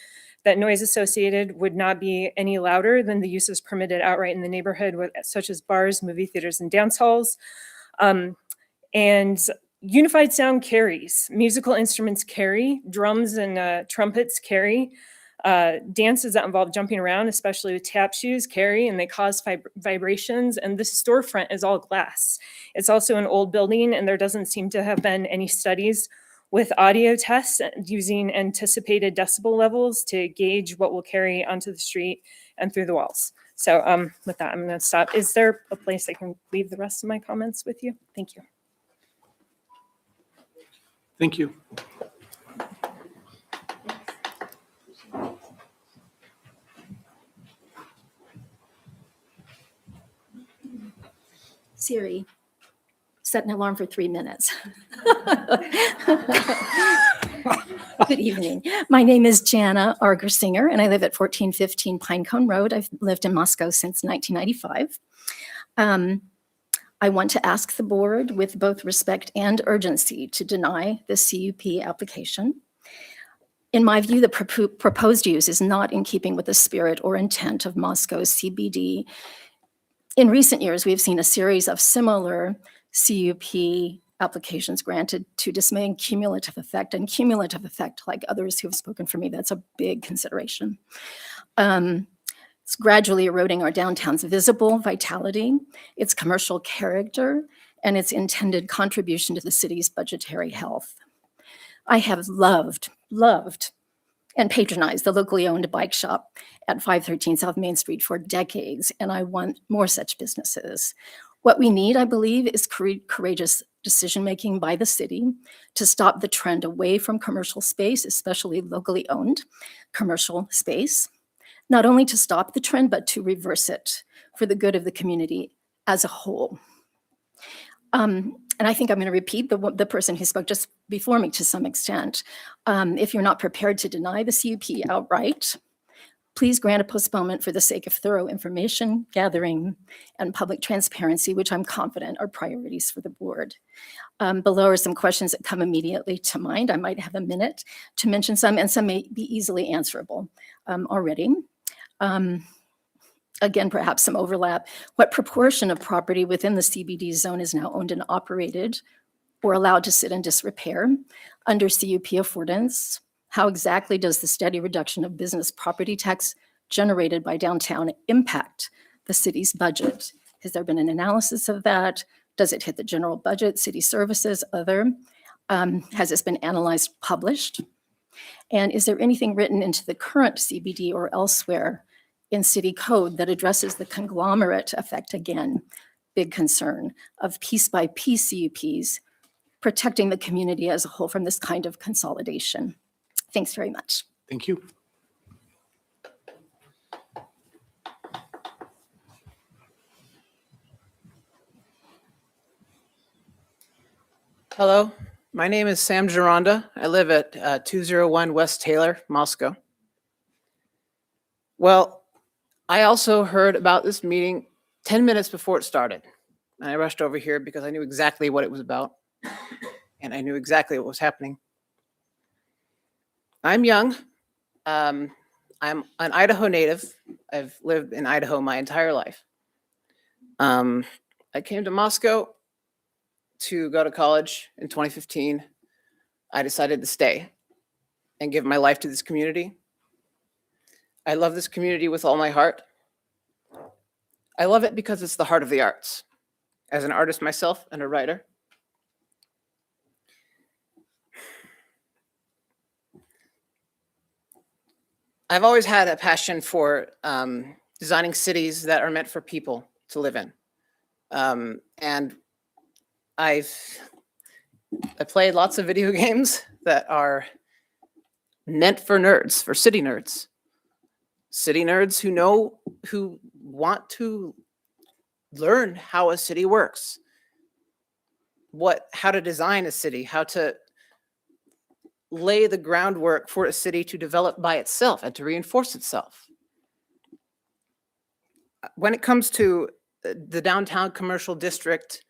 that noise associated would not be any louder than the uses permitted outright in the neighborhood, such as bars, movie theaters, and dance halls. And unified sound carries. Musical instruments carry. Drums and trumpets carry. Dances that involve jumping around, especially with tap shoes, carry, and they cause vibrations. And this storefront is all glass. It's also an old building, and there doesn't seem to have been any studies with audio tests using anticipated decibel levels to gauge what will carry onto the street and through the walls. So with that, I'm going to stop. Is there a place I can leave the rest of my comments with you? Thank you. Thank you. Siri, set an alarm for 3 minutes. Good evening. My name is Jana Argersinger, and I live at 1415 Pinecone Road. I've lived in Moscow since 1995. I want to ask the board with both respect and urgency to deny the CUP application. In my view, the proposed use is not in keeping with the spirit or intent of Moscow's CBD. In recent years, we've seen a series of similar CUP applications granted to dismaying cumulative effect, and cumulative effect, like others who have spoken for me, that's a big consideration. It's gradually eroding our downtown's visible vitality, its commercial character, and its intended contribution to the city's budgetary health. I have loved, and patronized the locally owned bike shop at 513 South Main Street for decades, and I want more such businesses. What we need, I believe, is courageous decision-making by the city to stop the trend away from commercial space, especially locally owned commercial space. Not only to stop the trend, but to reverse it for the good of the community as a whole. And I think I'm going to repeat the person who spoke just before me to some extent. If you're not prepared to deny the CUP outright, please grant a postponement for the sake of thorough information gathering and public transparency, which I'm confident are priorities for the board. Below are some questions that come immediately to mind. I might have a minute to mention some, and some may be easily answerable already. Again, perhaps some overlap. What proportion of property within the CBD zone is now owned and operated or allowed to sit in disrepair under CUP affordance? How exactly does the steady reduction of business property tax generated by downtown impact the city's budget? Has there been an analysis of that? Does it hit the general budget, city services, other? Has this been analyzed, published? And is there anything written into the current CBD or elsewhere in city code that addresses the conglomerate effect, again, big concern, of piece by piece CUPs, protecting the community as a whole from this kind of consolidation? Thanks very much. Thank you. Hello, my name is Sam Gironda. I live at 201 West Taylor, Moscow. Well, I also heard about this meeting 10 minutes before it started. And I rushed over here because I knew exactly what it was about. And I knew exactly what was happening. I'm young. I'm an Idaho native. I've lived in Idaho my entire life. I came to Moscow to go to college in 2015. I decided to stay and give my life to this community. I love this community with all my heart. I love it because it's the heart of the arts. As an artist myself and a writer, I've always had a passion for designing cities that are meant for people to live in. And I played lots of video games that are meant for nerds, for city nerds who want to learn how a city works, how to design a city, how to lay the groundwork for a city to develop by itself and to reinforce itself. When it comes to the downtown commercial district,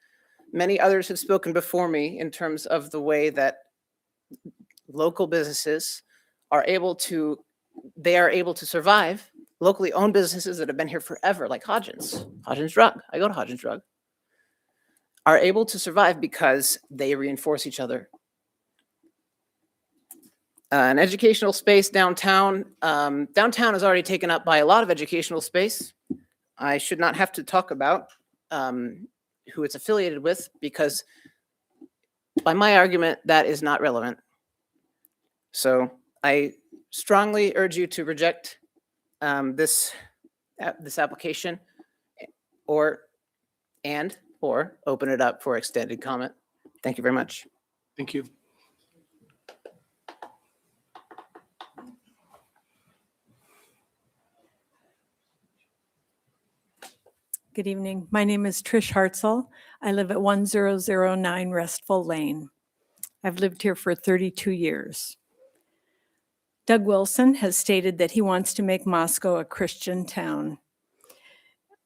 many others have spoken before me in terms of the way that local businesses are able to survive. Locally owned businesses that have been here forever, like Hodgins Drug. I go to Hodgins Drug. Are able to survive because they reinforce each other. An educational space downtown. Downtown is already taken up by a lot of educational space. I should not have to talk about who it's affiliated with, because by my argument, that is not relevant. So I strongly urge you to reject this application or open it up for extended comment. Thank you very much. Thank you. Good evening. My name is Trish Hartzell. I live at 1009 Restful Lane. I've lived here for 32 years. Doug Wilson has stated that he wants to make Moscow a Christian town.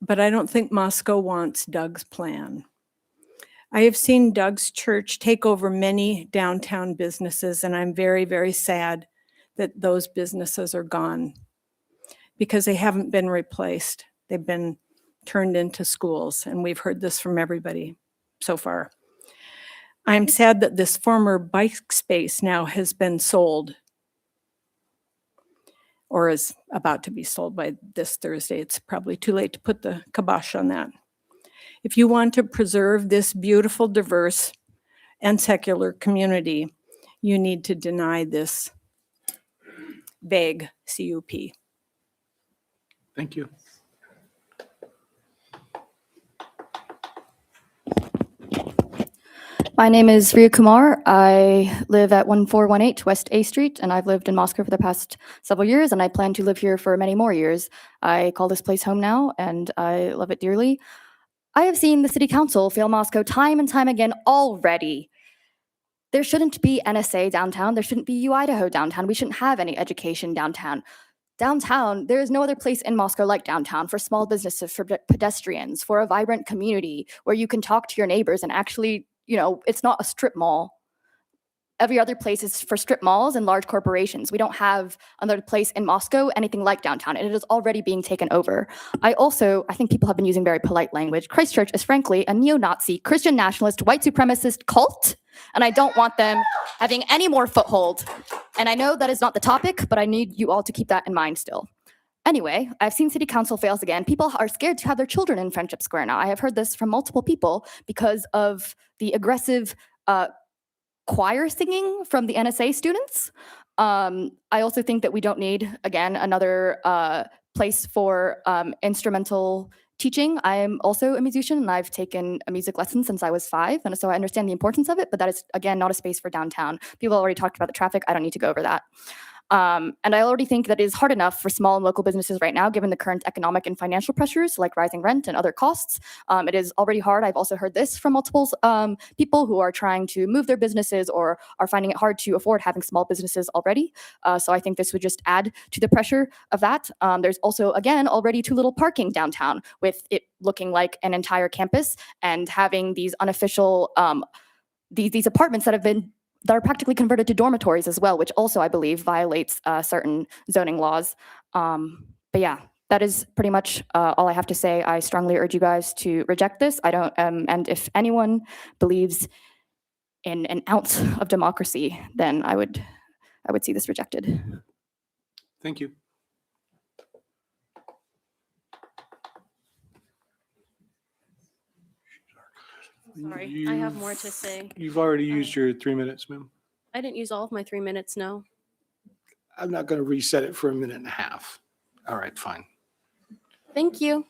But I don't think Moscow wants Doug's plan. I have seen Doug's church take over many downtown businesses, and I'm very, very sad that those businesses are gone because they haven't been replaced. They've been turned into schools, and we've heard this from everybody so far. I'm sad that this former bike space now has been sold or is about to be sold by this Thursday. It's probably too late to put the kibosh on that. If you want to preserve this beautiful, diverse, and secular community, you need to deny this vague CUP. Thank you. My name is Ria Kumar. I live at 1418 West A Street, and I've lived in Moscow for the past several years, and I plan to live here for many more years. I call this place home now, and I love it dearly. I have seen the city council fail Moscow time and time again already. There shouldn't be NSA downtown. There shouldn't be U Idaho downtown. We shouldn't have any education downtown. Downtown, there is no other place in Moscow like downtown for small businesses, for pedestrians, for a vibrant community where you can talk to your neighbors and actually, it's not a strip mall. Every other place is for strip malls and large corporations. We don't have another place in Moscow, anything like downtown, and it is already being taken over. I think people have been using very polite language. Christchurch is frankly a neo-Nazi, Christian nationalist, white supremacist cult, and I don't want them having any more foothold. And I know that is not the topic, but I need you all to keep that in mind still. Anyway, I've seen city council fails again. People are scared to have their children in Friendship Square now. I have heard this from multiple people because of the aggressive choir singing from the NSA students. I also think that we don't need, again, another place for instrumental teaching. I am also a musician, and I've taken a music lesson since I was 5, and so I understand the importance of it, but that is, again, not a space for downtown. People already talked about the traffic. I don't need to go over that. And I already think that it is hard enough for small and local businesses right now, given the current economic and financial pressures like rising rent and other costs. It is already hard. I've also heard this from multiple people who are trying to move their businesses or are finding it hard to afford having small businesses already. So I think this would just add to the pressure of that. There's also, again, already too little parking downtown, with it looking like an entire campus and having these unofficial, these apartments that are practically converted to dormitories as well, which also, I believe, violates certain zoning laws. But yeah, that is pretty much all I have to say. I strongly urge you guys to reject this. I don't, and if anyone believes in an ounce of democracy, then I would see this rejected. Thank you. Sorry, I have more to say. You've already used your 3 minutes, ma'am. I didn't use all of my 3 minutes, no. I'm not going to reset it for a minute and a half. All right, fine. Thank you.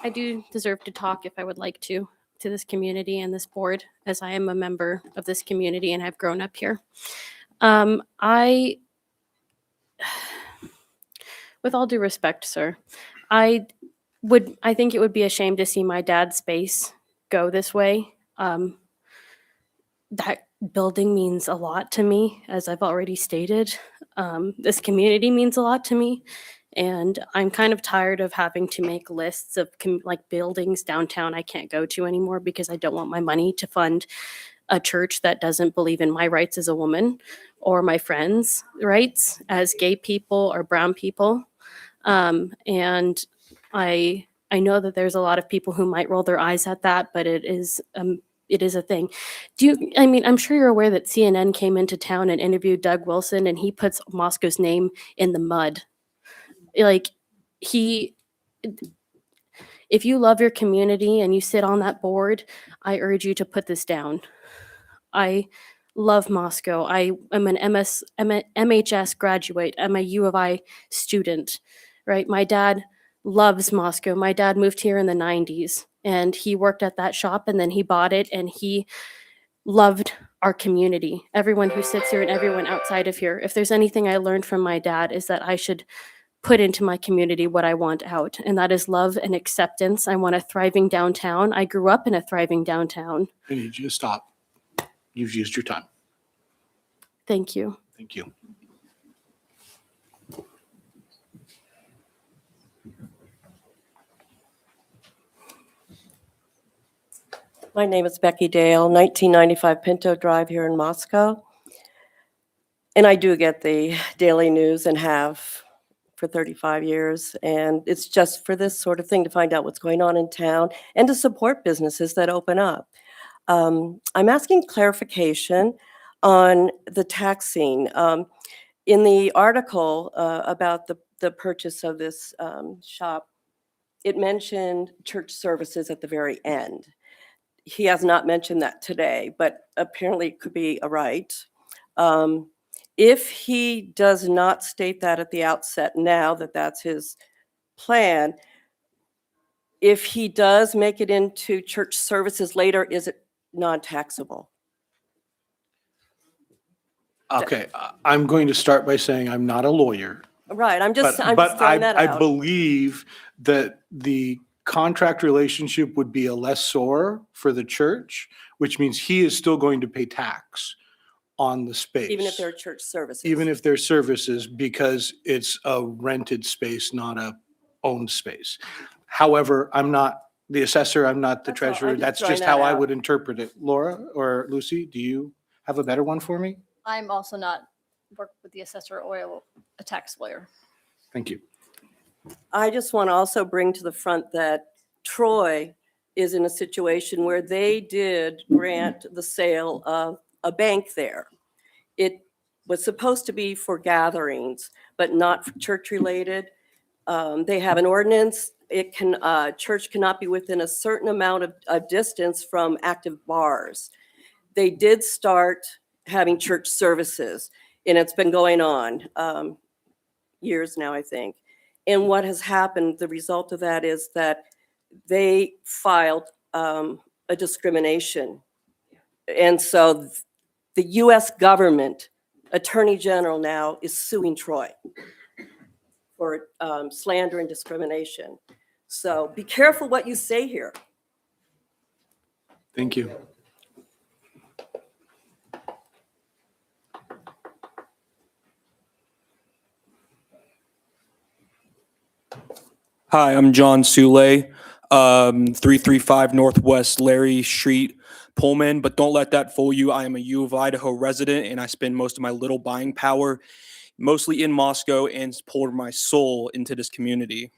I do deserve to talk if I would like to this community and this board, as I am a member of this community and I've grown up here. With all due respect, sir, I think it would be a shame to see my dad's space go this way. That building means a lot to me, as I've already stated. This community means a lot to me. And I'm kind of tired of having to make lists of like buildings downtown I can't go to anymore because I don't want my money to fund a church that doesn't believe in my rights as a woman or my friends' rights as gay people or brown people. And I know that there's a lot of people who might roll their eyes at that, but it is a thing. I'm sure you're aware that CNN came into town and interviewed Doug Wilson, and he puts Moscow's name in the mud. Like, if you love your community and you sit on that board, I urge you to put this down. I love Moscow. I am an MHS graduate. I'm a U of I student, right? My dad loves Moscow. My dad moved here in the 90s and he worked at that shop and then he bought it and he loved our community. Everyone who sits here and everyone outside of here. If there's anything I learned from my dad is that I should put into my community what I want out, and that is love and acceptance. I want a thriving downtown. I grew up in a thriving downtown. I need you to stop. You've used your time. Thank you. Thank you. My name is Becky Dale, 1995 Pinto Drive here in Moscow. And I do get the daily news and have for 35 years. And it's just for this sort of thing to find out what's going on in town and to support businesses that open up. I'm asking clarification on the taxing. In the article about the purchase of this shop, it mentioned church services at the very end. He has not mentioned that today, but apparently it could be a right. If he does not state that at the outset now that that's his plan, if he does make it into church services later, is it non-taxable? Okay, I'm going to start by saying I'm not a lawyer. Right, I'm just throwing that I out. believe that the contract relationship would be a lessor for the church, which means he is still going to pay tax on the space. Even if they're church services? Even if they're services, because it's a rented space, not a owned space. However, I'm not the assessor, I'm not the That's all, I'm treasurer. just That's throwing just that how I out. would interpret it. Laura or Lucy, do you have a better one for me? I'm also not work with the assessor or a tax lawyer. Thank you. I just want to also bring to the front that Troy is in a situation where they did grant the sale of a bank there. It was supposed to be for gatherings, but not church related. They have an ordinance. It can, church cannot be within a certain amount of distance from active bars. They did start having church services, and it's been going on years now, I think. And what has happened, the result of that is that they filed a discrimination. And so the US government attorney general now is suing Troy for slander and discrimination. So be careful what you say here. Thank you. Hi, I'm John Sule, 335 Northwest Larry Street, Pullman. But don't let that fool you. I am a U of Idaho resident, and I spend most of my little buying power mostly in Moscow and poured my soul into this community.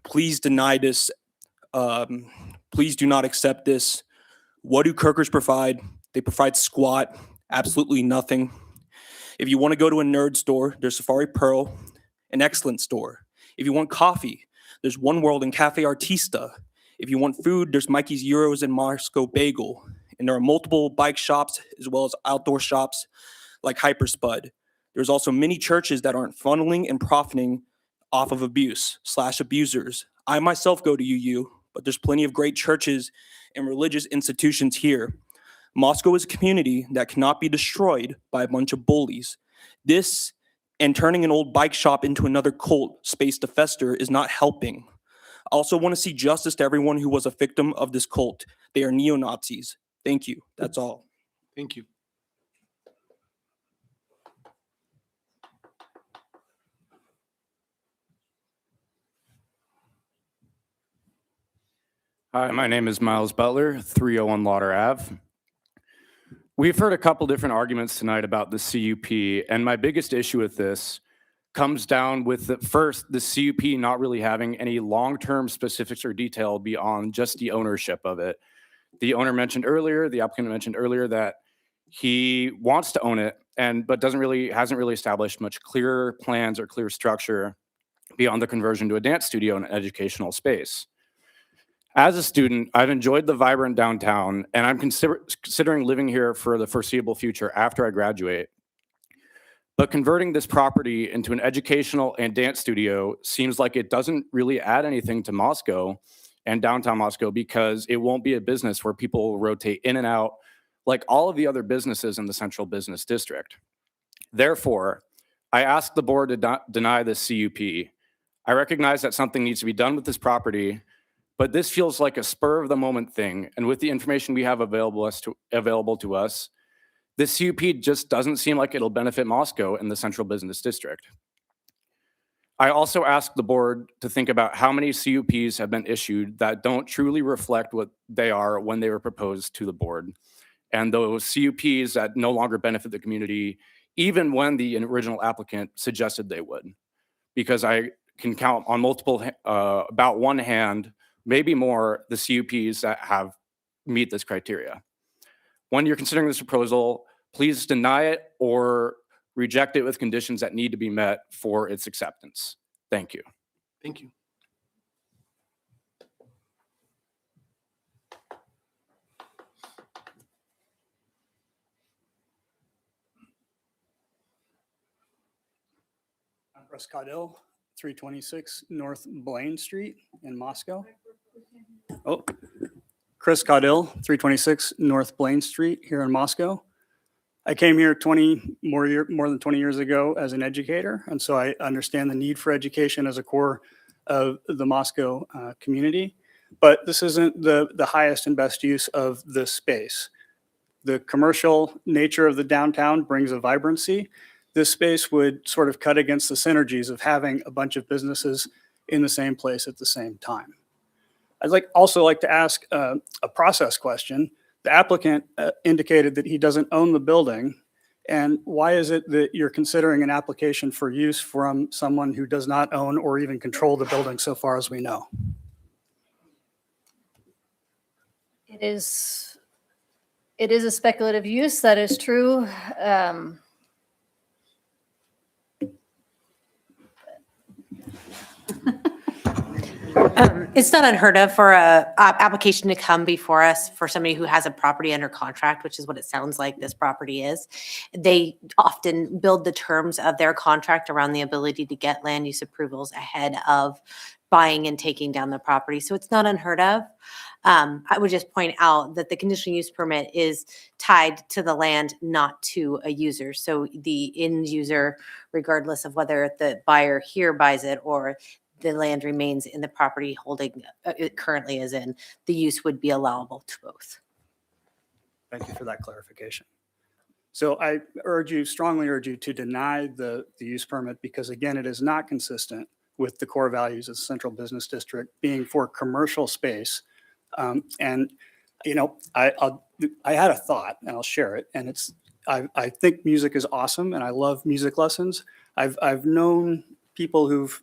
Please deny this. Please do not accept this. What do Kirkers provide? They provide squat, absolutely nothing. If you want to go to a nerd store, there's Safari Pearl, an excellent store. If you want coffee, there's One World and Cafe Artista. If you want food, there's Mikey's Euros and Moscow Bagel. And there are multiple bike shops as well as outdoor shops like Hyperspud. There's also many churches that aren't funneling and profiting off of abuse/abusers. I myself go to UU, but there's plenty of great churches and religious institutions here. Moscow is a community that cannot be destroyed by a bunch of bullies. This and turning an old bike shop into another cult space to fester is not helping. I also want to see justice to everyone who was a victim of this cult. They are neo-Nazis. Thank you. That's all. Thank you. Hi, my name is Miles Butler, 301 Lauder Ave. We've heard a couple different arguments tonight about the CUP, and my biggest issue with this comes down with the CUP not really having any long-term specifics or detail beyond just the ownership of it. The owner mentioned earlier, the applicant mentioned earlier that he wants to own it, but hasn't really established much clearer plans or clear structure beyond the conversion to a dance studio and an educational space. As a student, I've enjoyed the vibrant downtown, and I'm considering living here for the foreseeable future after I graduate. But converting this property into an educational and dance studio seems like it doesn't really add anything to Moscow and downtown Moscow, because it won't be a business where people will rotate in and out like all of the other businesses in the central business district. Therefore, I ask the board to deny this CUP. I recognize that something needs to be done with this property, but this feels like a spur of the moment thing. And with the information we have available to us, this CUP just doesn't seem like it'll benefit Moscow and the central business district. I also ask the board to think about how many CUPs have been issued that don't truly reflect what they are when they were proposed to the board, and those CUPs that no longer benefit the community, even when the original applicant suggested they would. Because I can count on about one hand, maybe more, the CUPs that meet this criteria. When you're considering this proposal, please deny it or reject it with conditions that need to be met for its acceptance. Thank you. Thank you. I'm Russ Caudill, 326 North Blaine Street in Moscow. Oh, Chris Caudill, 326 North Blaine Street here in Moscow. I came here more than 20 years ago as an educator, and so I understand the need for education as a core of the Moscow community. But this isn't the highest and best use of this space. The commercial nature of the downtown brings a vibrancy. This space would sort of cut against the synergies of having a bunch of businesses in the same place at the same time. I'd also like to ask a process question. The applicant indicated that he doesn't own the building. And why is it that you're considering an application for use from someone who does not own or even control the building so far as we know? It is a speculative use, that is true. It's not unheard of for a application to come before us for somebody who has a property under contract, which is what it sounds like this property is. They often build the terms of their contract around the ability to get land use approvals ahead of buying and taking down the property. So it's not unheard of. I would just point out that the conditional use permit is tied to the land, not to a user. So the end user, regardless of whether the buyer here buys it or the land remains in the property holding it currently is in, the use would be allowable to both. Thank you for that clarification. So I strongly urge you to deny the use permit, because again, it is not consistent with the core values of the Central Business District being for commercial space. And you know, I had a thought, and I'll share it. And I think music is awesome, and I love music lessons. I've known people who've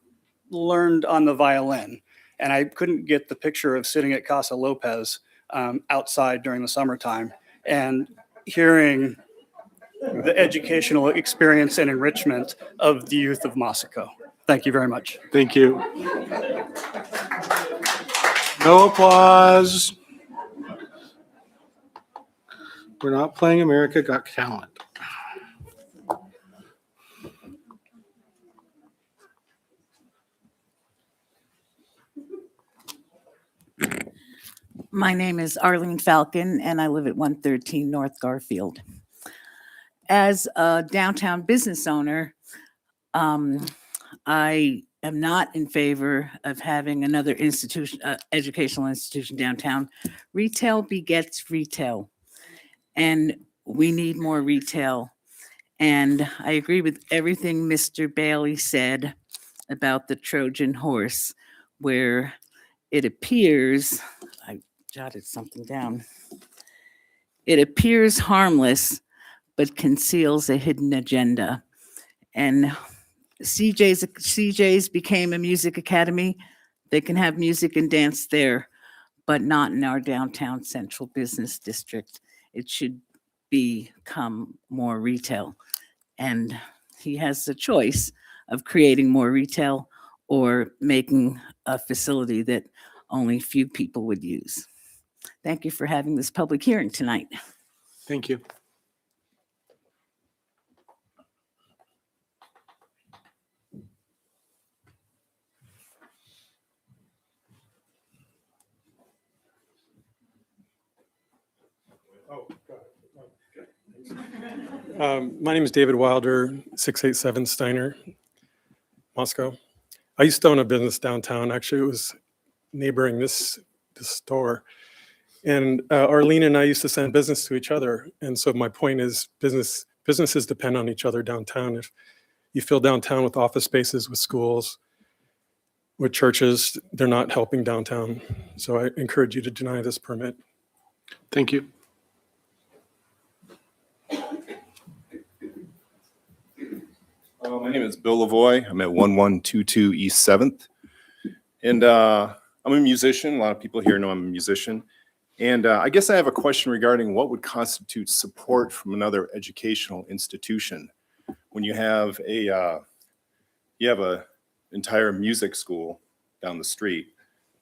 learned on the violin, and I couldn't get the picture of sitting at Casa Lopez outside during the summertime and hearing the educational experience and enrichment of the youth of Moscow. Thank you very much. Thank you. No applause. We're not playing America Got Talent. My name is Arlene Falcon, and I live at 113 North Garfield. As a downtown business owner, I am not in favor of having another institution, educational institution downtown. Retail begets retail, and we need more retail. And I agree with everything Mr. Bailey said about the Trojan horse, where it appears, I jotted something down. It appears harmless, but conceals a hidden agenda. And CJ's became a music academy. They can have music and dance there, but not in our downtown central business district. It should become more retail. And he has the choice of creating more retail or making a facility that only few people would use. Thank you for having this public hearing tonight. Thank you. My name is David Wilder, 687 Steiner, Moscow. I used to own a business downtown. Actually, it was neighboring this store. And Arlene and I used to send business to each other. And so my point is businesses depend on each other downtown. If you fill downtown with office spaces, with schools, with churches, they're not helping downtown. So I encourage you to deny this permit. Thank you. My name is Bill Lavoie. I'm at 1122 East 7th. And I'm a musician. A lot of people here know I'm a musician. And I guess I have a question regarding what would constitute support from another educational institution when you have an entire music school down the street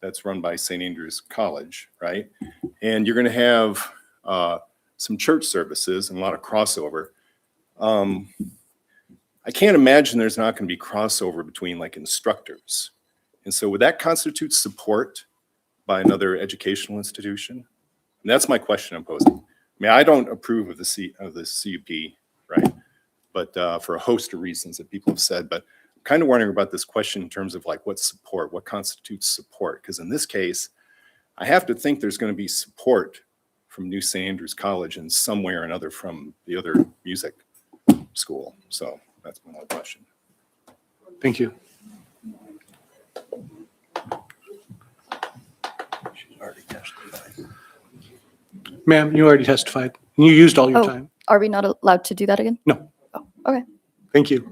that's run by St. Andrews College, right? And you're going to have some church services and a lot of crossover. I can't imagine there's not going to be crossover between like instructors. And so would that constitute support by another educational institution? And that's my question I'm posing. I mean, I don't approve of the CUP, right? But for a host of reasons that people have said, but I'm kind of wondering about this question in terms of like what support, what constitutes support? Because in this case, I have to think there's going to be support from New St. Andrews College and some way or another from the other music school. So that's my only question. Thank you. Ma'am, you already testified. You used all your time. Are we not allowed to do that again? No. Oh, okay. Thank you.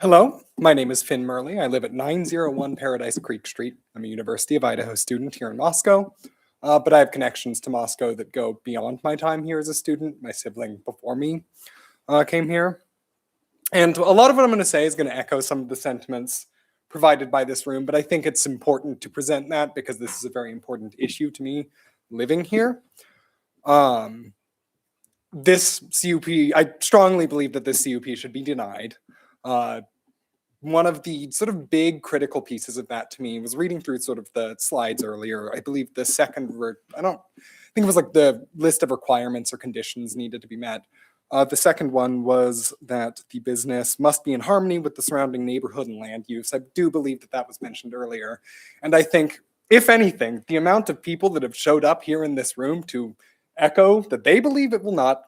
Hello, my name is Finn Murley. I live at 901 Paradise Creek Street. I'm a University of Idaho student here in Moscow, but I have connections to Moscow that go beyond my time here as a student. My sibling before me came here. And a lot of what I'm going to say is going to echo some of the sentiments provided by this room, but I think it's important to present that because this is a very important issue to me living here. This CUP, I strongly believe that this CUP should be denied. One of the sort of big critical pieces of that to me was reading through sort of the slides earlier. I believe the second, I think it was like the list of requirements or conditions needed to be met. The second one was that the business must be in harmony with the surrounding neighborhood and land use. I do believe that that was mentioned earlier. And I think, if anything, the amount of people that have showed up here in this room to echo that they believe it will not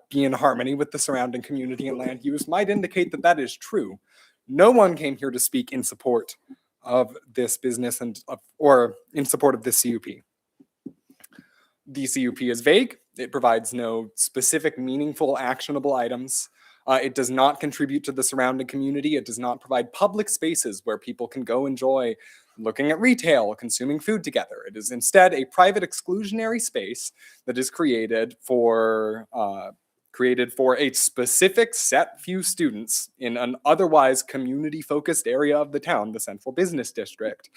be in harmony with the surrounding community and land use might indicate that that is true. No one came here to speak in support of this business or in support of this CUP. The CUP is vague. It provides no specific, meaningful, actionable items. It does not contribute to the surrounding community. It does not provide public spaces where people can go enjoy looking at retail, consuming food together. It is instead a private exclusionary space that is created for a specific set few students in an otherwise community-focused area of the town, the central business district.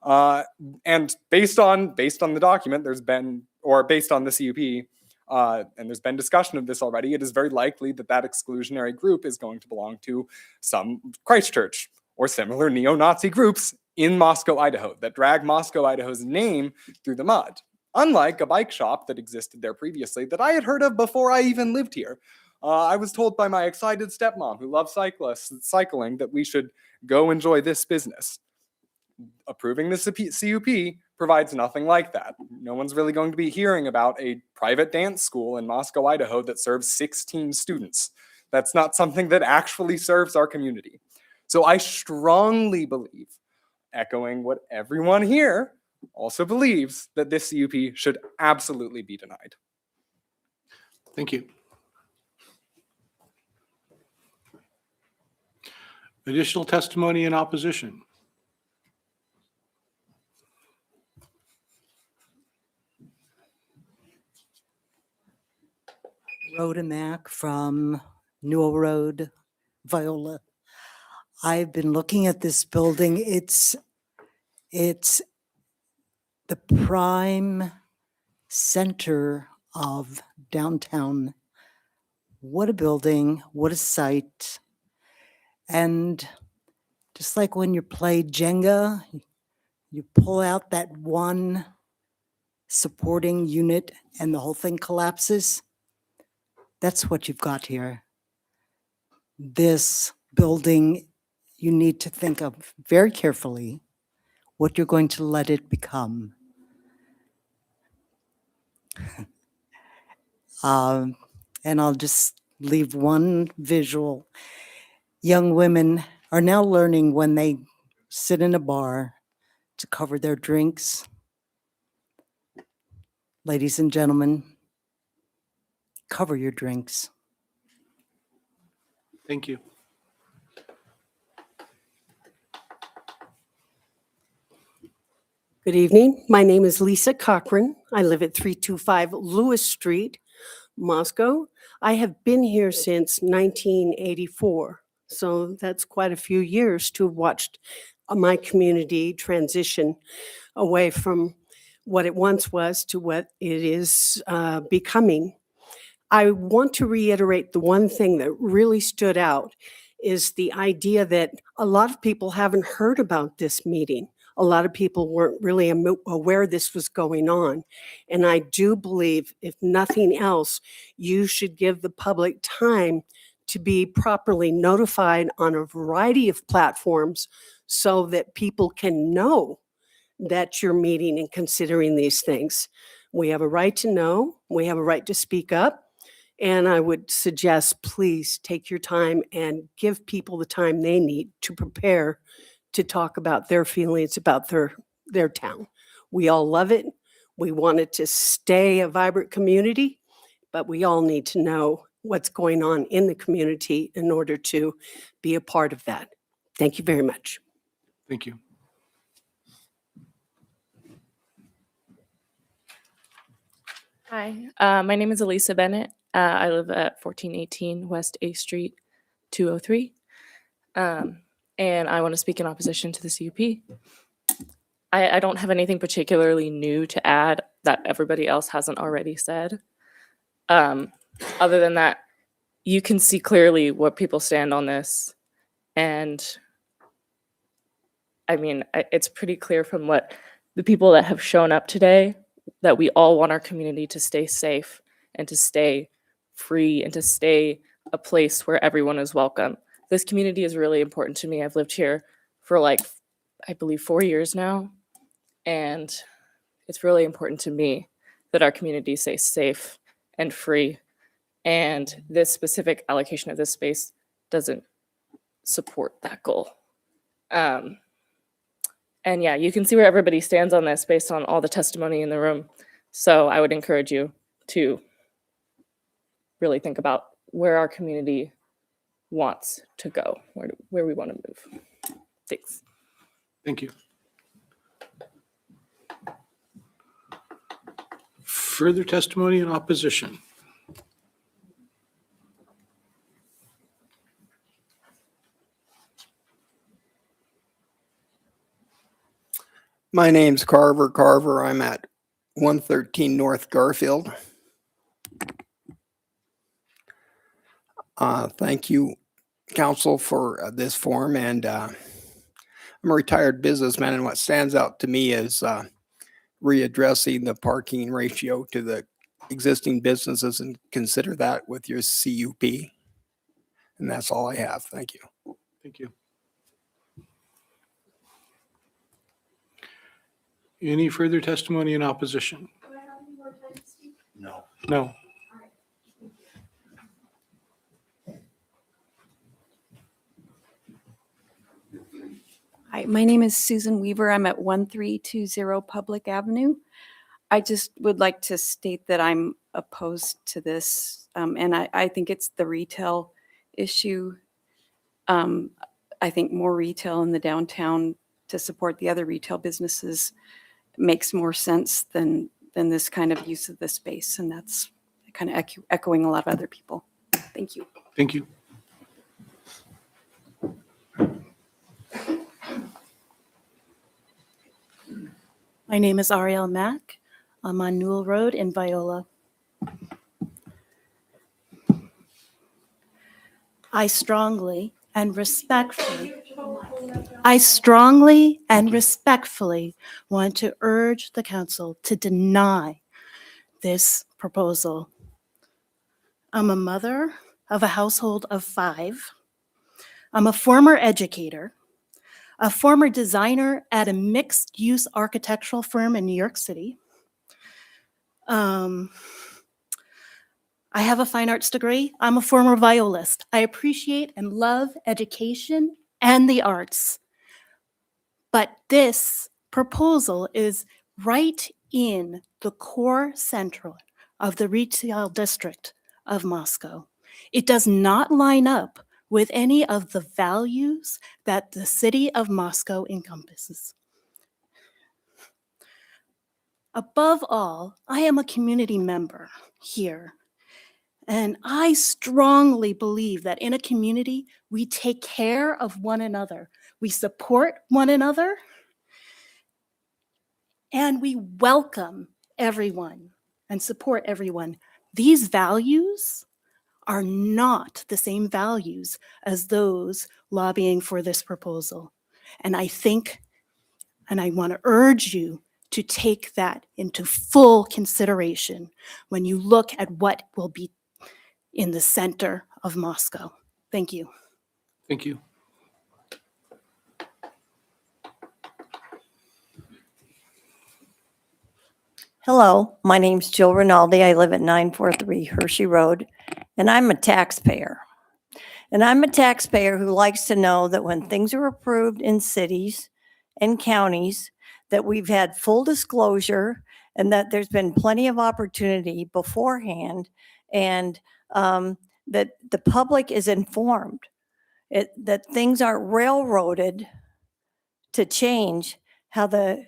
And based on the document, there's been, or based on the CUP, and there's been discussion of this already, it is very likely that that exclusionary group is going to belong to some Christchurch or similar neo-Nazi groups in Moscow, Idaho, that drag Moscow, Idaho's name through the mud. Unlike a bike shop that existed there previously that I had heard of before I even lived here. I was told by my excited stepmom who loves cycling that we should go enjoy this business. Approving this CUP provides nothing like that. No one's really going to be hearing about a private dance school in Moscow, Idaho that serves 16 students. That's not something that actually serves our community. So I strongly believe, echoing what everyone here also believes, that this CUP should absolutely be denied. Thank you. Additional testimony in opposition. Rhoda Mack from Newell Road, Viola. I've been looking at this building. It's the prime center of downtown. What a building, what a site. And just like when you play Jenga, you pull out that one supporting unit and the whole thing collapses. That's what you've got here. This building, you need to think of very carefully what you're going to let it become. And I'll just leave one visual. Young women are now learning when they sit in a bar to cover their drinks. Ladies and gentlemen, cover your drinks. Thank you. Good evening. My name is Lisa Cochran. I live at 325 Lewis Street, Moscow. I have been here since 1984, so that's quite a few years to have watched my community transition away from what it once was to what it is becoming. I want to reiterate the one thing that really stood out is the idea that a lot of people haven't heard about this meeting. A lot of people weren't really aware this was going on. And I do believe, if nothing else, you should give the public time to be properly notified on a variety of platforms so that people can know that you're meeting and considering these things. We have a right to know, we have a right to speak up, and I would suggest please take your time and give people the time they need to prepare to talk about their feelings about their town. We all love it. We want it to stay a vibrant community, but we all need to know what's going on in the community in order to be a part of that. Thank you very much. Thank you. Hi, my name is Elisa Bennett. I live at 1418 West A Street, 203. And I want to speak in opposition to the CUP. I don't have anything particularly new to add that everybody else hasn't already said. Other than that, you can see clearly what people stand on this. And I mean, it's pretty clear from what the people that have shown up today that we all want our community to stay safe and to stay free and to stay a place where everyone is welcome. This community is really important to me. I've lived here for like, I believe 4 years now. And it's really important to me that our community stays safe and free. And this specific allocation of this space doesn't support that goal. And yeah, you can see where everybody stands on this based on all the testimony in the room. So I would encourage you to really think about where our community wants to go, where we want to move. Thanks. Thank you. Further testimony in opposition. My name's Carver. I'm at 113 North Garfield. Thank you, council, for this forum. And I'm a retired businessman, and what stands out to me is readdressing the parking ratio to the existing businesses and consider that with your CUP. And that's all I have. Thank you. Thank you. Any further testimony in opposition? No. No. Hi, my name is Susan Weaver. I'm at 1320 Public Avenue. I just would like to state that I'm opposed to this, and I think it's the retail issue. I think more retail in the downtown to support the other retail businesses makes more sense than this kind of use of the space, and that's kind of echoing a lot of other people. Thank you. Thank you. My name is Ariel Mack. I'm on Newell Road in Viola. I strongly and respectfully want to urge the council to deny this proposal. I'm a mother of a household of 5. I'm a former educator, a former designer at a mixed-use architectural firm in New York City. I have a fine arts degree. I'm a former violist. I appreciate and love education and the arts. But this proposal is right in the core center of the retail district of Moscow. It does not line up with any of the values that the city of Moscow encompasses. Above all, I am a community member here. And I strongly believe that in a community, we take care of one another. We support one another. And we welcome everyone and support everyone. These values are not the same values as those lobbying for this proposal. And I think, and I want to urge you to take that into full consideration when you look at what will be in the center of Moscow. Thank you. Thank you. Hello, my name's Jill Rinaldi. I live at 943 Hershey Road, and I'm a taxpayer. And I'm a taxpayer who likes to know that when things are approved in cities and counties, that we've had full disclosure and that there's been plenty of opportunity beforehand, and that the public is informed, that things aren't railroaded to change how the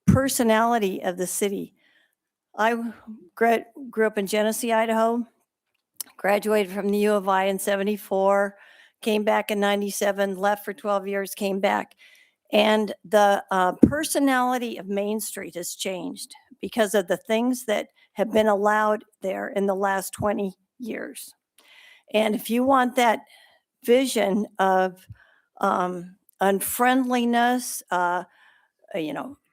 personality of the city. I grew up in Genesee, Idaho, graduated from the U of I in 74, came back in 97, left for 12 years, came back. And the personality of Main Street has changed because of the things that have been allowed there in the last 20 years. And if you want that vision of unfriendliness,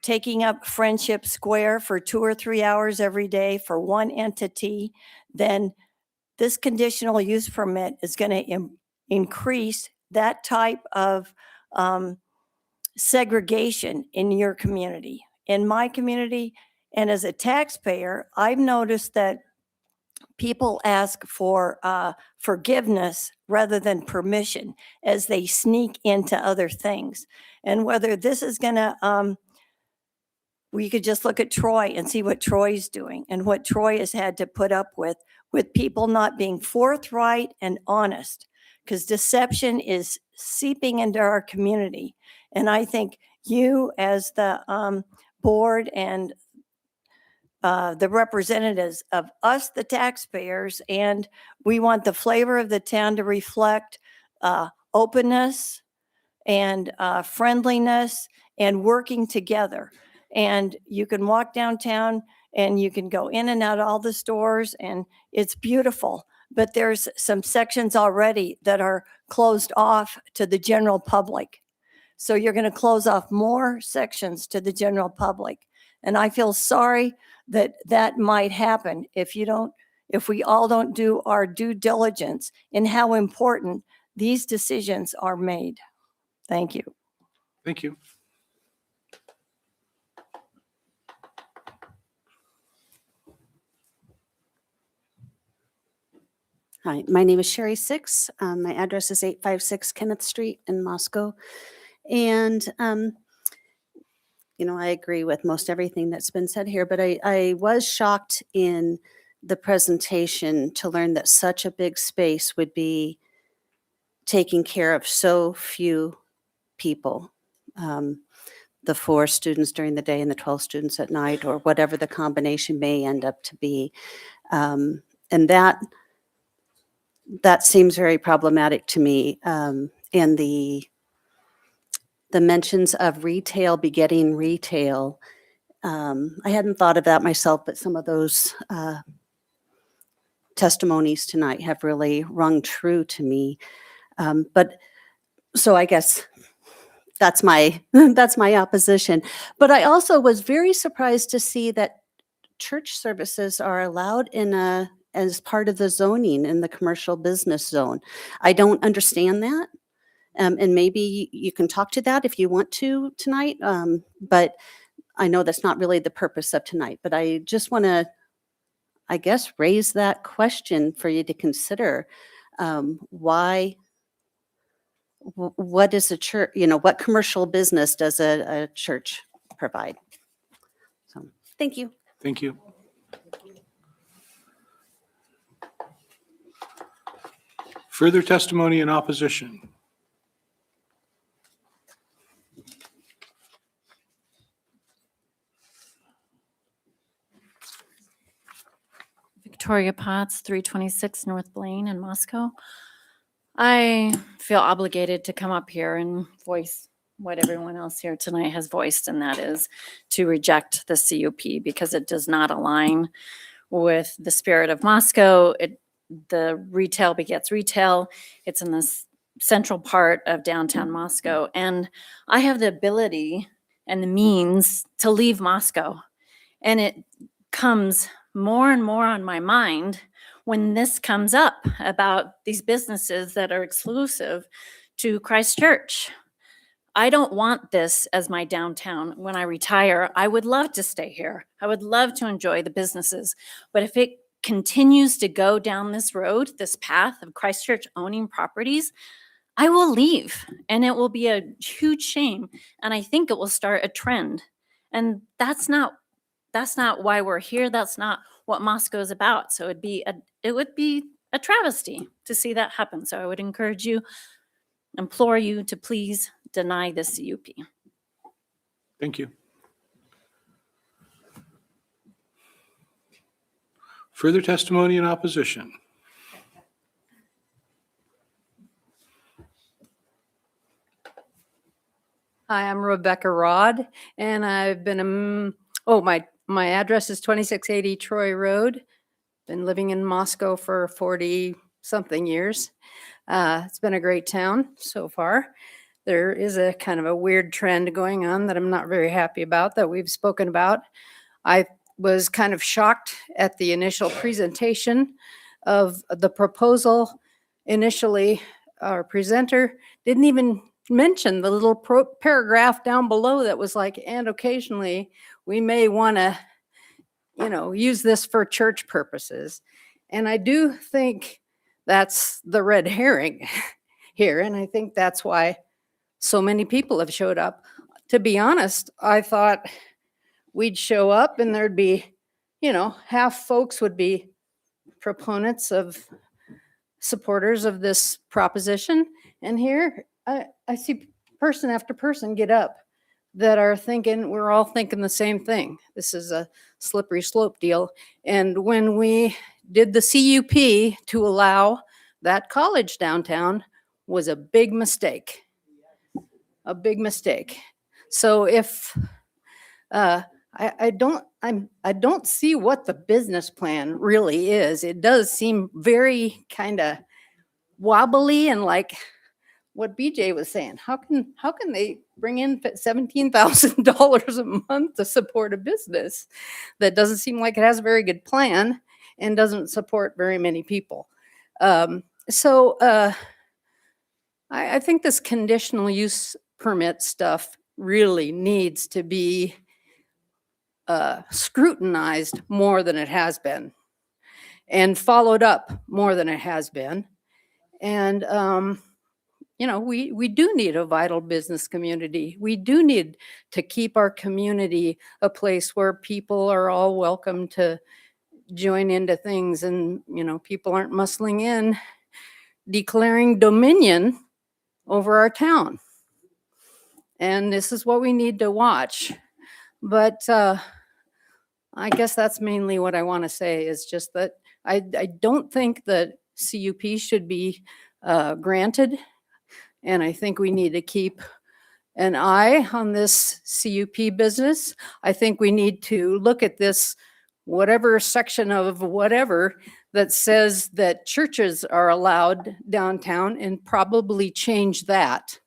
taking up Friendship Square for 2 or 3 hours every day for one entity, then this conditional use permit is going to increase that type of segregation in your community. In my community, and as a taxpayer, I've noticed that people ask for forgiveness rather than permission as they sneak into other things. And whether this is going to, we could just look at Troy and see what Troy's doing and what Troy has had to put up with people not being forthright and honest, because deception is seeping into our community. And I think you as the board and the representatives of us, the taxpayers, and we want the flavor of the town to reflect openness and friendliness and working together. And you can walk downtown and you can go in and out of all the stores and it's beautiful. but there's some sections already that are closed off to the general public. So you're going to close off more sections to the general public. And I feel sorry that that might happen if we all don't do our due diligence in how important these decisions are made. Thank you. Thank you. Hi, my name is Sherry Six. My address is 856 Kenneth Street in Moscow. And, I agree with most everything that's been said here, but I was shocked in the presentation to learn that such a big space would be taking care of so few people. The 4 students during the day and the 12 students at night, or whatever the combination may end up to be. And that seems very problematic to me. And the mentions of retail begetting retail, I hadn't thought of that myself, but some of those testimonies tonight have really rung true to me. But so I guess that's my opposition. But I also was very surprised to see that church services are allowed as part of the zoning in the commercial business zone. I don't understand that. And maybe you can talk to that if you want to tonight. But I know that's not really the purpose of tonight. But I just want to, I guess, raise that question for you to consider. What is a church, what commercial business does a church provide? So, thank you. Thank you. Further testimony in opposition. Victoria Potts, 326 North Blaine in Moscow. I feel obligated to come up here and voice what everyone else here tonight has voiced, and that is to reject the CUP because it does not align with the spirit of Moscow. The retail begets retail. It's in the central part of downtown Moscow, and I have the ability and the means to leave Moscow, and it comes more and more on my mind when this comes up about these businesses that are exclusive to Christ Church. I don't want this as my downtown. When I retire, I would love to stay here. I would love to enjoy the businesses. But if it continues to go down this road, this path of Christ Church owning properties, I will leave, and it will be a huge shame. And I think it will start a trend. And that's not why we're here. That's not what Moscow is about. So it would be a travesty to see that happen. So I would implore you to please deny the CUP. Thank you. Further testimony in opposition. Hi, I'm Rebecca Rod, and I've been, my address is 2680 Troy Road. Been living in Moscow for 40-something years. It's been a great town so far. There is a kind of a weird trend going on that I'm not very happy about, that we've spoken about. I was kind of shocked at the initial presentation of the proposal. Initially, our presenter didn't even mention the little paragraph down below that was like, and occasionally we may want to, use this for church purposes. And I do think that's the red herring here. And I think that's why so many people have showed up. To be honest, I thought we'd show up and there'd be, half folks would be proponents of supporters of this proposition. And here I see person after person get up that are thinking, we're all thinking the same thing. This is a slippery slope deal. And when we did the CUP to allow that college downtown was a big mistake. A big mistake. So if I don't see what the business plan really is. It does seem very kind of wobbly and like what BJ was saying. How can they bring in $17,000 a month to support a business that doesn't seem like it has a very good plan and doesn't support very many people? So I think this conditional use permit stuff really needs to be scrutinized more than it has been and followed up more than it has been. And, you know, we do need a vital business community. We do need to keep our community a place where people are all welcome to join into things, and, you know, people aren't muscling in, declaring dominion over our town. And this is what we need to watch. But I guess that's mainly what I want to say, is just that I don't think that CUP should be granted. And I think we need to keep an eye on this CUP business. I think we need to look at this, whatever section of whatever that says that churches are allowed downtown, and probably change that.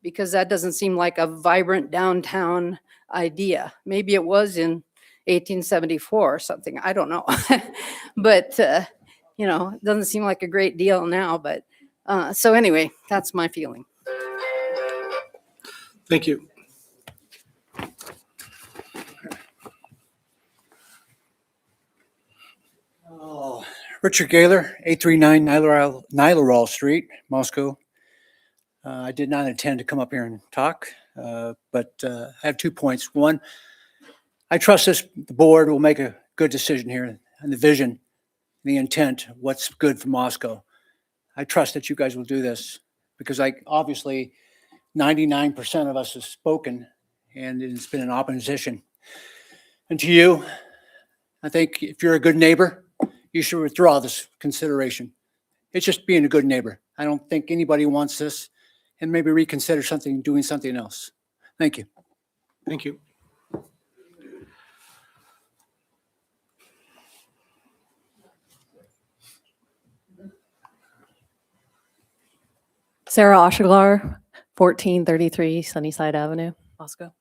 Because that doesn't seem like a vibrant downtown idea. Maybe it was in 1874 or something. I don't know. But, you know, it doesn't seem like a great deal now. But so anyway, that's my feeling. Thank you. Oh, Richard Gaylor, 839 Nilerol Street, Moscow. I did not intend to come up here and talk, but I have 2 points. One, I trust the board will make a good decision here, and the vision, the intent, what's good for Moscow. I trust that you guys will do this, because obviously 99% of us have spoken, and it's been an opposition. And to you, I think if you're a good neighbor, you should withdraw this consideration. It's just being a good neighbor. I don't think anybody wants this, and maybe reconsider doing something else. Thank you. Thank you. Sarah Oshaglar, 1433 Sunnyside Avenue, Moscow.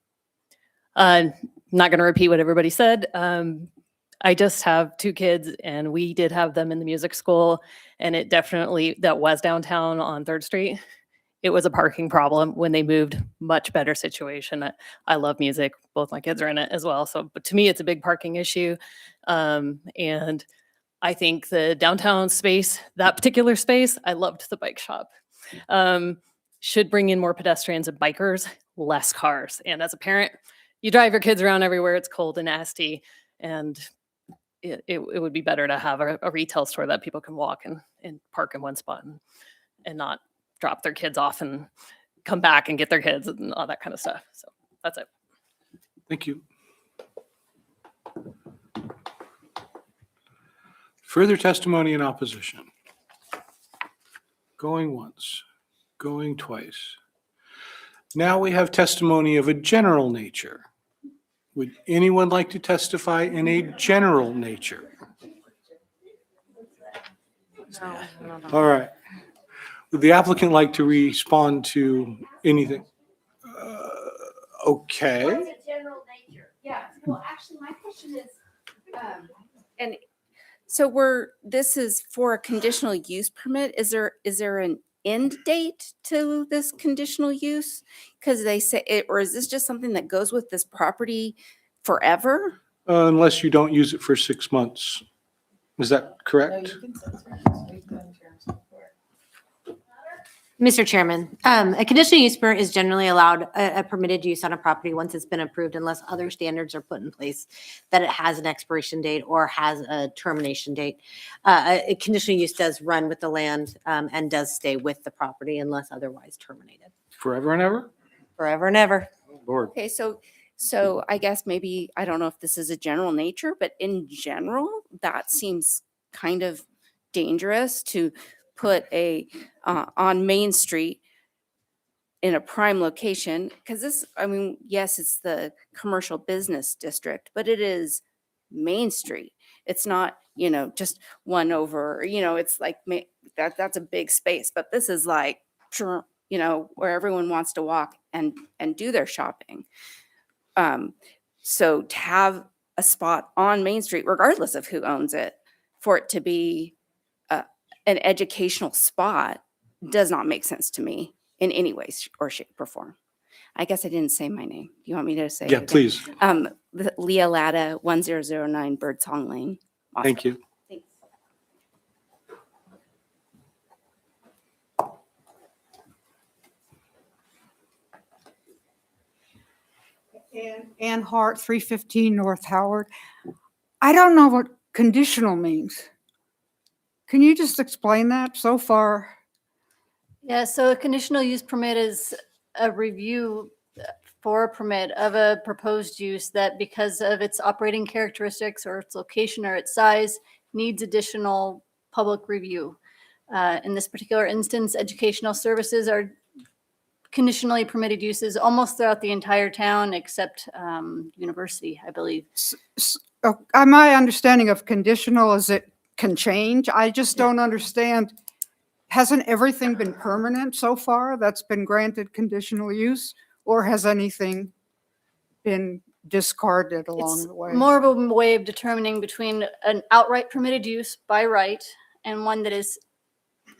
Not going to repeat what everybody said. I just have 2 kids, and we did have them in the music school, and it definitely, that was downtown on 3rd Street. It was a parking problem. When they moved, much better situation. I love music. Both my kids are in it as well. So, but to me, it's a big parking issue. And I think the downtown space, that particular space, I loved the bike shop. Should bring in more pedestrians and bikers, less cars. And as a parent, you drive your kids around everywhere. It's cold and nasty. And it would be better to have a retail store that people can walk and park in one spot and not drop their kids off and come back and get their kids and all that kind of stuff. So that's it. Thank you. Further testimony in opposition? Going once, going twice. Now we have testimony of a general nature. Would anyone like to testify in a general nature? All right. Would the applicant like to respond to anything? Okay. Yeah, well, actually, my question is, and so this is for a conditional use permit. Is there an end date to this conditional use? Because they say it, or is this just something that goes with this property forever? Unless you don't use it for 6 months. Is that correct? Mr. Chairman, a conditional use permit is generally allowed a permitted use on a property once it's been approved, unless other standards are put in place that it has an expiration date or has a termination date. A conditional use does run with the land and does stay with the property unless otherwise terminated. Forever and ever? Forever and ever. Lord. Okay, so I guess maybe, I don't know if this is a general nature, but in general, that seems kind of dangerous to put on Main Street in a prime location, because this, I mean, yes, it's the commercial business district, but it is Main Street. It's not, you know, just one over, you know, it's like that's a big space, but this is like, you know, where everyone wants to walk and do their shopping. So to have a spot on Main Street, regardless of who owns it, for it to be an educational spot does not make sense to me in any way or shape or form. I guess I didn't say my name. Do you want me to say it Yeah, again? please. Leah Latta, 1009 Birdsong Lane. Thank you. Thanks. Ann Hart, 315 North Howard. I don't know what conditional means. Can you just explain that so far? Yeah, so a conditional use permit is a review for a permit of a proposed use that, because of its operating characteristics or its location or its size, needs additional public review. In this particular instance, educational services are conditionally permitted uses almost throughout the entire town except university, I believe. My understanding of conditional is it can change. I just don't understand. Hasn't everything been permanent so far that's been granted conditional use, or has anything been discarded along It's the way? more of a way of determining between an outright permitted use by right and one that is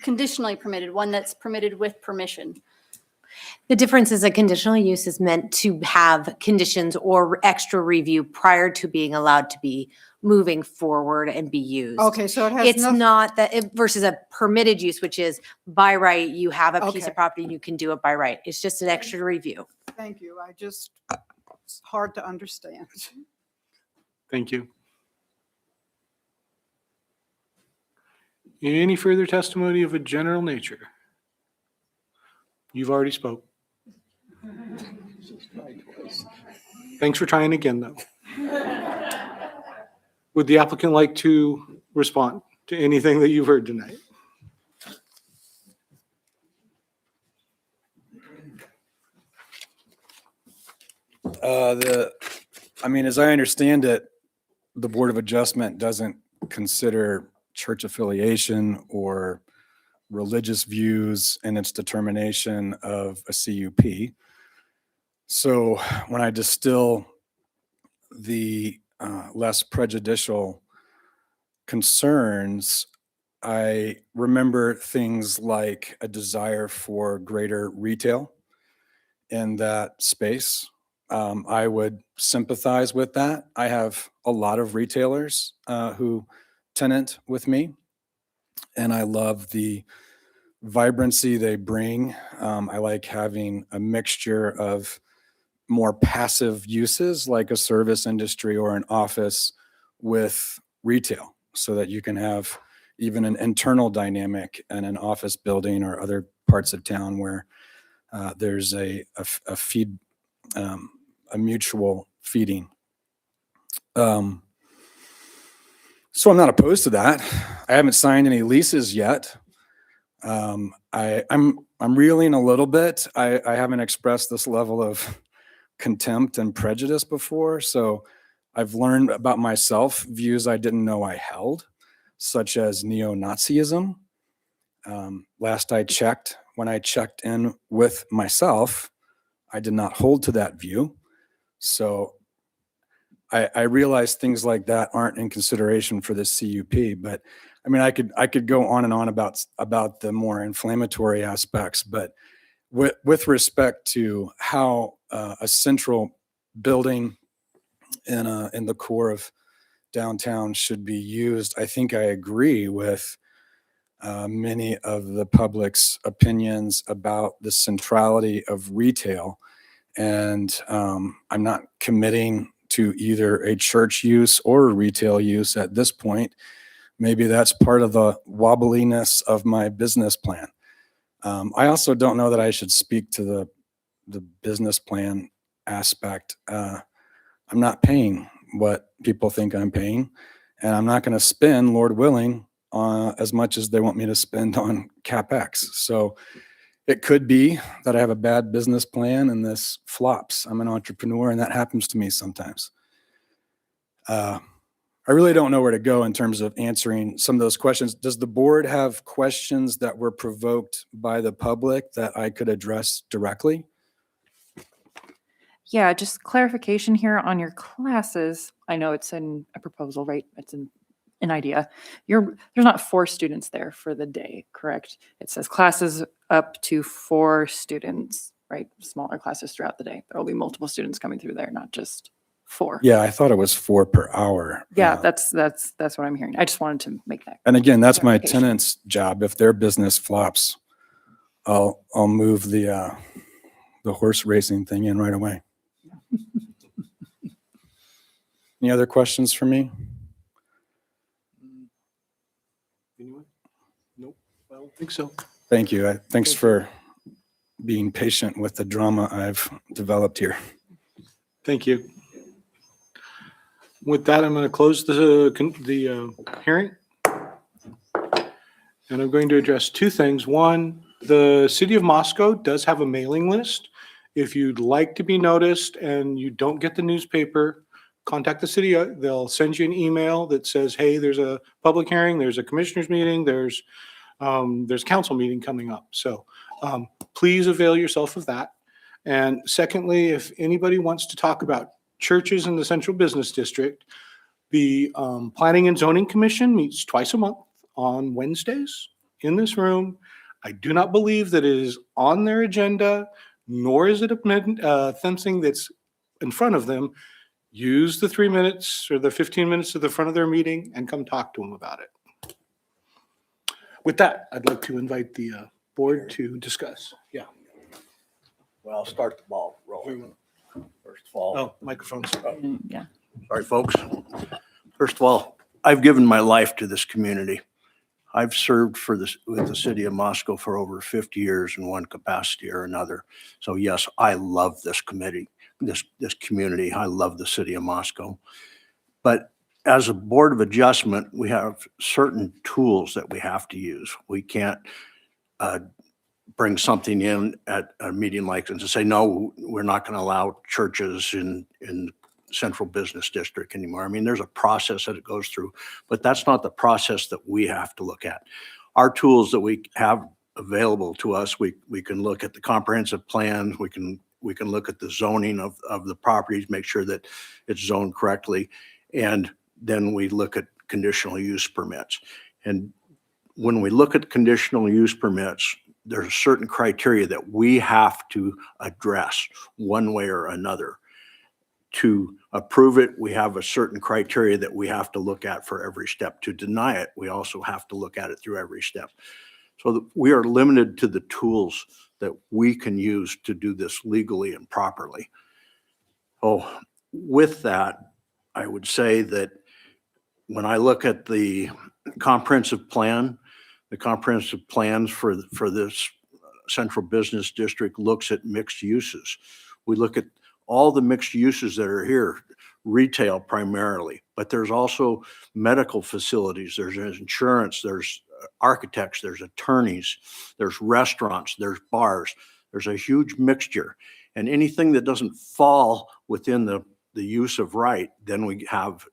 conditionally permitted, one that's permitted with permission. The difference is a conditional use is meant to have conditions or extra review prior to being allowed to be moving forward and be used. Okay, so it has It's not that versus a permitted use, which is by right, you have a piece Okay. of property and you can do it by right. It's just an extra review. Thank you. It's hard to understand. Thank you. Any further testimony of a general nature? You've already spoke. Thanks for trying again, though. Would the applicant like to respond to anything that you've heard tonight? I mean, as I understand it, the Board of Adjustment doesn't consider church affiliation or religious views in its determination of a CUP. So when I distill the less prejudicial concerns, I remember things like a desire for greater retail in that space. I would sympathize with that. I have a lot of retailers who tenant with me, and I love the vibrancy they bring. I like having a mixture of more passive uses like a service industry or an office with retail, so that you can have even an internal dynamic in an office building or other parts of town where there's a feed, a mutual feeding. So I'm not opposed to that. I haven't signed any leases yet. I'm reeling a little bit. I haven't expressed this level of contempt and prejudice before. So I've learned about myself views I didn't know I held, such as neo-Nazism. Last I checked, when I checked in with myself, I did not hold to that view. So I realize things like that aren't in consideration for this CUP, but I mean, I could go on and on about the more inflammatory aspects, but with respect to how a central building in the core of downtown should be used, I think I agree with many of the public's opinions about the centrality of retail. And I'm not committing to either a church use or a retail use at this point. Maybe that's part of the wobbliness of my business plan. I also don't know that I should speak to the business plan aspect. I'm not paying what people think I'm paying, and I'm not going to spend, Lord willing, as much as they want me to spend on CapEx. So It could be that I have a bad business plan and this flops. I'm an entrepreneur and that happens to me sometimes. I really don't know where to go in terms of answering some of those questions. Does the board have questions that were provoked by the public that I could address directly? Yeah, just clarification here on your classes. I know it's in a proposal, right? It's an idea. There's not 4 students there for the day, correct? It says classes up to 4 students, right? Smaller classes throughout the day. There will be multiple students coming through there, not just 4. Yeah, I thought it was 4 per hour. Yeah, that's what I'm hearing. I just wanted to make that. And again, that's my clarification. tenant's job. If their business flops, I'll move the horse racing thing in right away. Any other questions for me? Anyone? Nope, I don't think so. Thank you. Thanks for being patient with the drama I've developed here. Thank you. With that, I'm going to close the hearing. And I'm going to address 2 things. One, the city of Moscow does have a mailing list. If you'd like to be noticed and you don't get the newspaper, contact the city. They'll send you an email that says, hey, there's a public hearing, there's a commissioners meeting, there's a council meeting coming up. So please avail yourself of that. And secondly, if anybody wants to talk about churches in the Central Business District, the Planning and Zoning Commission meets twice a month on Wednesdays in this room. I do not believe that it is on their agenda, nor is it something that's in front of them. Use the 3 minutes or the 15 minutes at the front of their meeting and come talk to them about it. With that, I'd like to invite the board to discuss. Yeah. Well, I'll start the ball rolling. First of all. Oh, microphones. Yeah. Sorry, folks. First of all, I've given my life to this community. I've served with the city of Moscow for over 50 years in one capacity or another. So yes, I love this committee, this community. I love the city of Moscow. But as a board of adjustment, we have certain tools that we have to use. We can't bring something in at a meeting like this and say, no, we're not going to allow churches in Central Business District anymore. I mean, there's a process that it goes through, but that's not the process that we have to look at. Our tools that we have available to us, we can look at the comprehensive plan, we can look at the zoning of the properties, make sure that it's zoned correctly, and then we look at conditional use permits. And when we look at conditional use permits, there's certain criteria that we have to address one way or another. To approve it, we have a certain criteria that we have to look at for every step. To deny it, we also have to look at it through every step. So we are limited to the tools that we can use to do this legally and properly. Oh, with that, I would say that when I look at the comprehensive plan, the comprehensive plans for this Central Business District looks at mixed uses. We look at all the mixed uses that are here, retail primarily, but there's also medical facilities, there's insurance, there's architects, there's attorneys, there's restaurants, there's bars. There's a huge mixture. And anything that doesn't fall within the use of right, then we have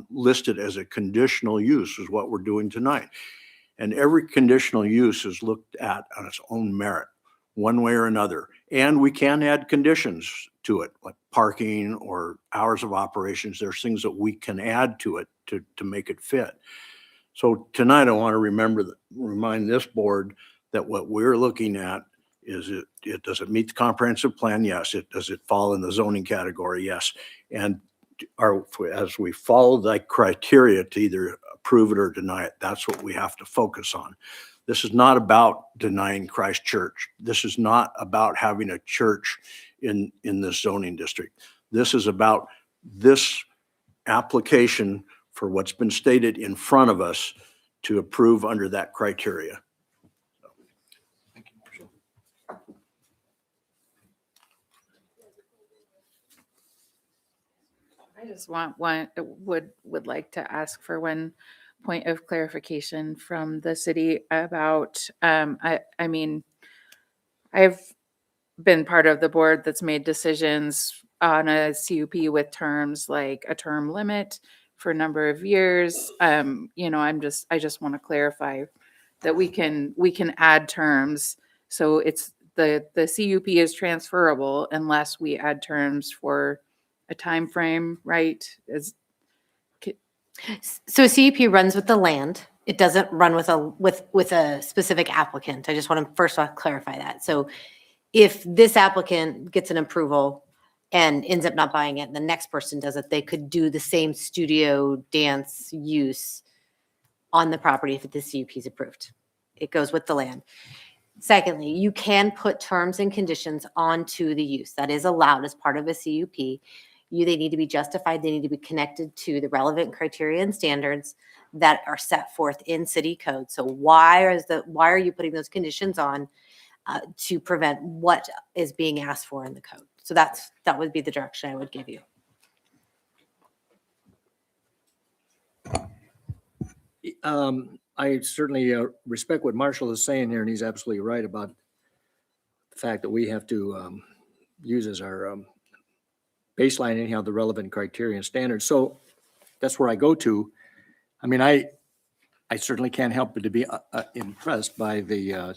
listed as a conditional use is what we're doing tonight. And every conditional use is looked at on its own merit, one way or another. And we can add conditions to it, like parking or hours of operations. There's things that we can add to it to make it fit. So tonight I want to remind this board that what we're looking at is does it meet the comprehensive plan? Yes. Does it fall in the zoning category? Yes. And as we follow that criteria to either approve it or deny it, that's what we have to focus on. This is not about denying Christ Church. This is not about having a church in this zoning district. This is about this application for what's been stated in front of us to approve under that criteria. I just would like to ask for one point of clarification from the city about, I mean, I've been part of the board that's made decisions on a CUP with terms like a term limit for a number of years. You know, I just want to clarify that we can add terms. So it's the CUP is transferable unless we add terms for a time frame, right? So a CUP runs with the land. It doesn't run with a specific applicant. I just want to first off clarify that. So if this applicant gets an approval and ends up not buying it, and the next person does it, they could do the same studio dance use on the property if the CUP is approved. It goes with the land. Secondly, you can put terms and conditions onto the use. That is allowed as part of a CUP. They need to be justified. They need to be connected to the relevant criteria and standards that are set forth in city code. So why are you putting those conditions on to prevent what is being asked for in the code? So that would be the direction I would give you. I certainly respect what Marshall is saying here, and he's absolutely right about the fact that we have to use as our baseline anyhow the relevant criteria and standards. So that's where I go to. I mean, I certainly can't help but to be impressed by the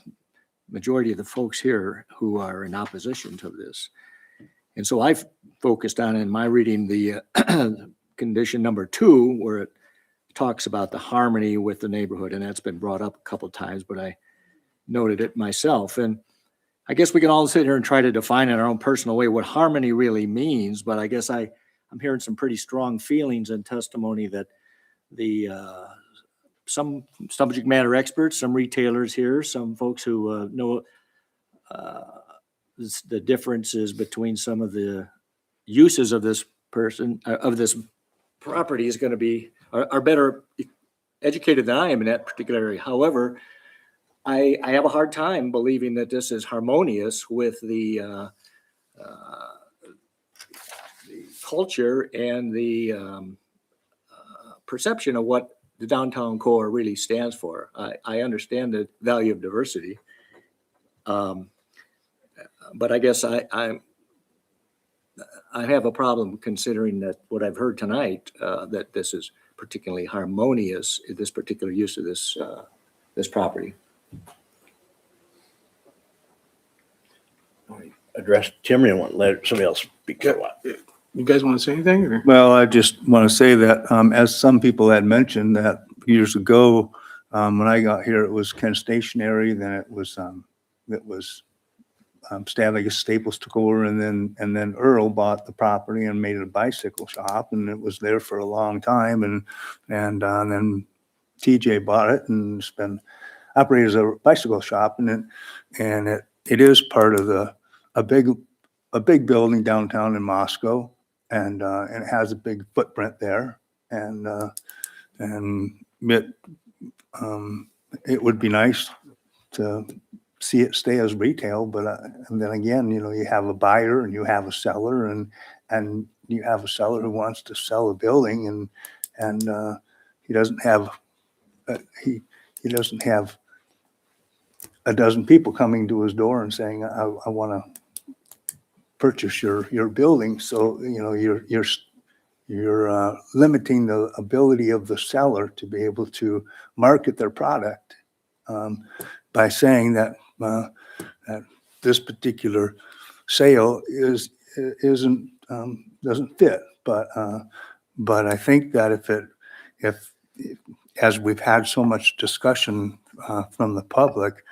majority of the folks here who are in opposition to this. And so I've focused on, in my reading, the condition number 2, where it talks about the harmony with the neighborhood, and that's been brought up a couple of times, but I noted it myself. And I guess we can all sit here and try to define in our own personal way what harmony really means, but I guess I'm hearing some pretty strong feelings and testimony that some subject matter experts, some retailers here, some folks who know the differences between some of the uses of this property is going to be are better educated than I am in that particular area. However, I have a hard time believing that this is harmonious with the culture and the perception of what the downtown core really stands for. I understand the value of diversity, but I guess I have a problem considering that what I've heard tonight, that this is particularly harmonious, this particular use of this property. Address Timmy and want to let somebody else speak for a while. You guys want to say anything? Or? Well, I just want to say that, as some people had mentioned, that years ago, when I got here, it was Kent Stationery, then it was Stanley Staples took over, and then Earl bought the property and made it a bicycle shop, and it was there for a long time, and then TJ bought it, and it's been operated as a bicycle shop, and it is part of a big building downtown in Moscow, and it has a big footprint there, and it would be nice to see it stay as retail, but and then again, you have a buyer and you have a seller, and you have a seller who wants to sell a building, and he doesn't have a dozen people coming to his door and saying, I want to purchase your building. So you're limiting the ability of the seller to be able to market their product by saying that this particular sale doesn't fit. But I think that if as we've had so much discussion from the public,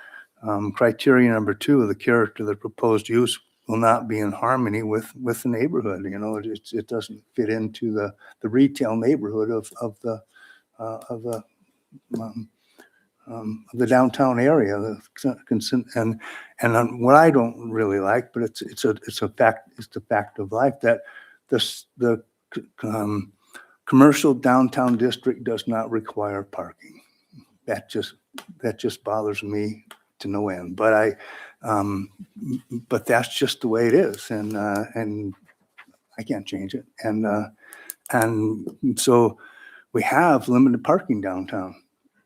criteria number 2, the character of the proposed use will not be in harmony with the neighborhood. It doesn't fit into the retail neighborhood of the downtown area. And what I don't really like, but it's a fact of life, that the commercial downtown district does not require parking. That just bothers me to no end. But but that's just the way it is, and I can't change it. And so we have limited parking downtown,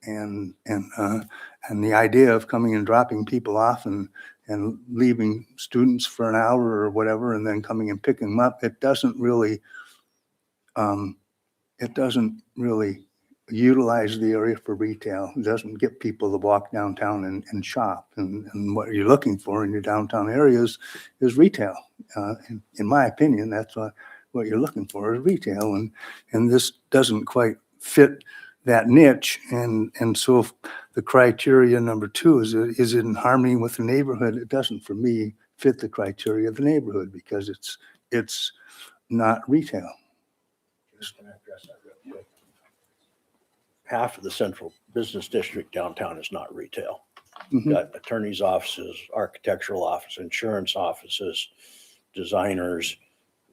and the idea of coming and dropping people off and and leaving students for an hour or whatever, and then coming and picking them up. It doesn't really utilize the area for retail. It doesn't get people to walk downtown and shop. And what you're looking for in your downtown areas is retail. In my opinion, that's what you're looking for is retail. And this doesn't quite fit that niche. And so if the criteria number 2 is it in harmony with the neighborhood? It doesn't, for me, fit the criteria of the neighborhood because it's not retail. Just gonna address that real quick. Half of the central business district downtown is not retail. Mhm. Got attorneys' offices, architectural office, insurance offices, designers,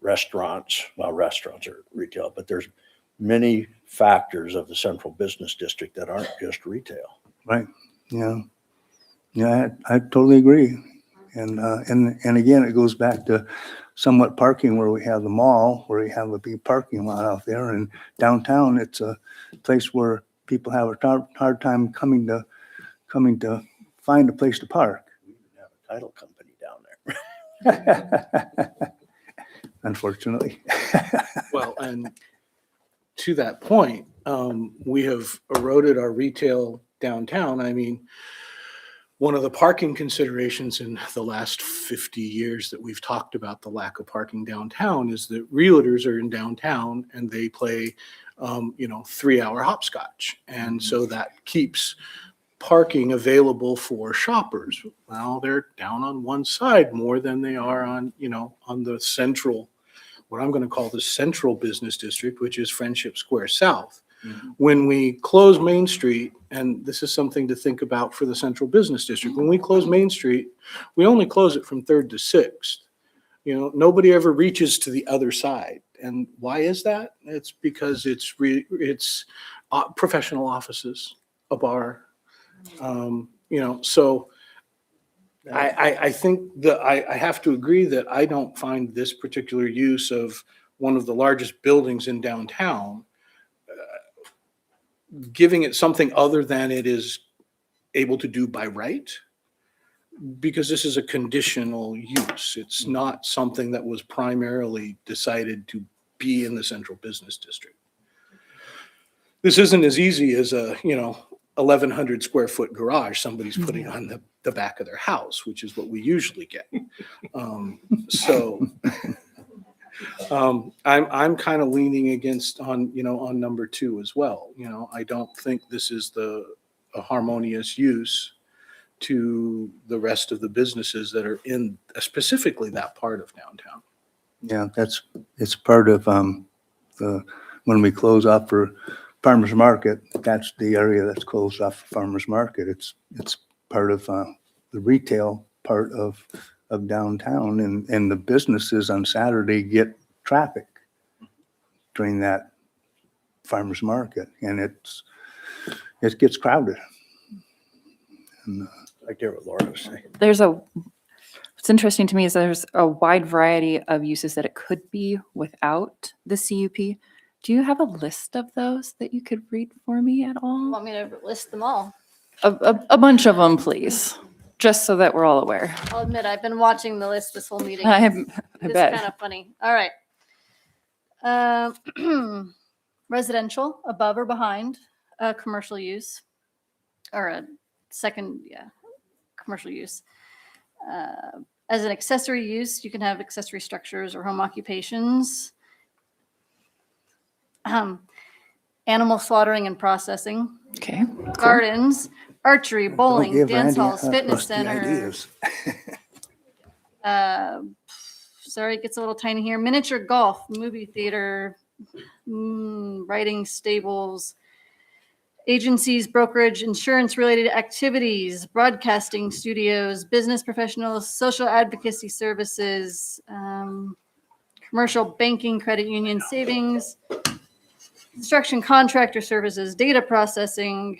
restaurants. Well, restaurants are retail, but there's many factors of the central business district that aren't just retail. Right. Yeah. Yeah, I totally agree. And again, it goes back to somewhat parking where we have the mall, where we have a big parking lot out there. And downtown, it's a place where people have a hard time coming to find a place to park. We even have a title company down there. Unfortunately. Well, and to that point, we have eroded our retail downtown. I mean, one of the parking considerations in the last 50 years that we've talked about the lack of parking downtown is that realtors are in downtown and they play, 3-hour hopscotch. And so that keeps parking available for shoppers. Well, they're down on one side more than they are on the central, what I'm going to call the central business district, which is Friendship Square South. When we close Main Street, and this is something to think about for the central business district, when we close Main Street, we only close it from 3rd to 6th. Nobody ever reaches to the other side. And why is that? It's because it's professional offices, a bar, so I think that I have to agree that I don't find this particular use of one of the largest buildings in downtown giving it something other than it is able to do by right, because this is a conditional use. It's not something that was primarily decided to be in the central business district. This isn't as easy as a 1,100 square foot garage somebody's putting on the back of their house, which is what we usually get. I'm kind of leaning against on number 2 as well. I don't think this is a harmonious use to the rest of the businesses that are in specifically that part of downtown. Yeah, it's part of when we close off for Farmers Market, that's the area that's closed off for Farmers Market. It's part of the retail part of downtown, and the businesses on Saturday get traffic during that Farmers Market, and it gets crowded. And, I get what Laura was saying. What's interesting to me is there's a wide variety of uses that it could be without the CUP. Do you have a list of those that you could read for me at all? Want me to list them all? A bunch of them, please, just so that we're all aware. I'll admit, I've been watching the list this whole meeting. I It's bet. kind of funny. All right. Residential, above or behind, commercial use, or a second, commercial use. As an accessory use, you can have accessory structures or home occupations. Animal slaughtering and processing. Okay. Gardens, archery, bowling, give dance Randy halls, fitness rusty centers. ideas. Sorry, it gets a little tiny here. Miniature golf, movie theater, writing stables, agencies, brokerage, insurance-related activities, broadcasting studios, business professionals, social advocacy services, commercial banking, credit union, savings, construction contractor services, data processing,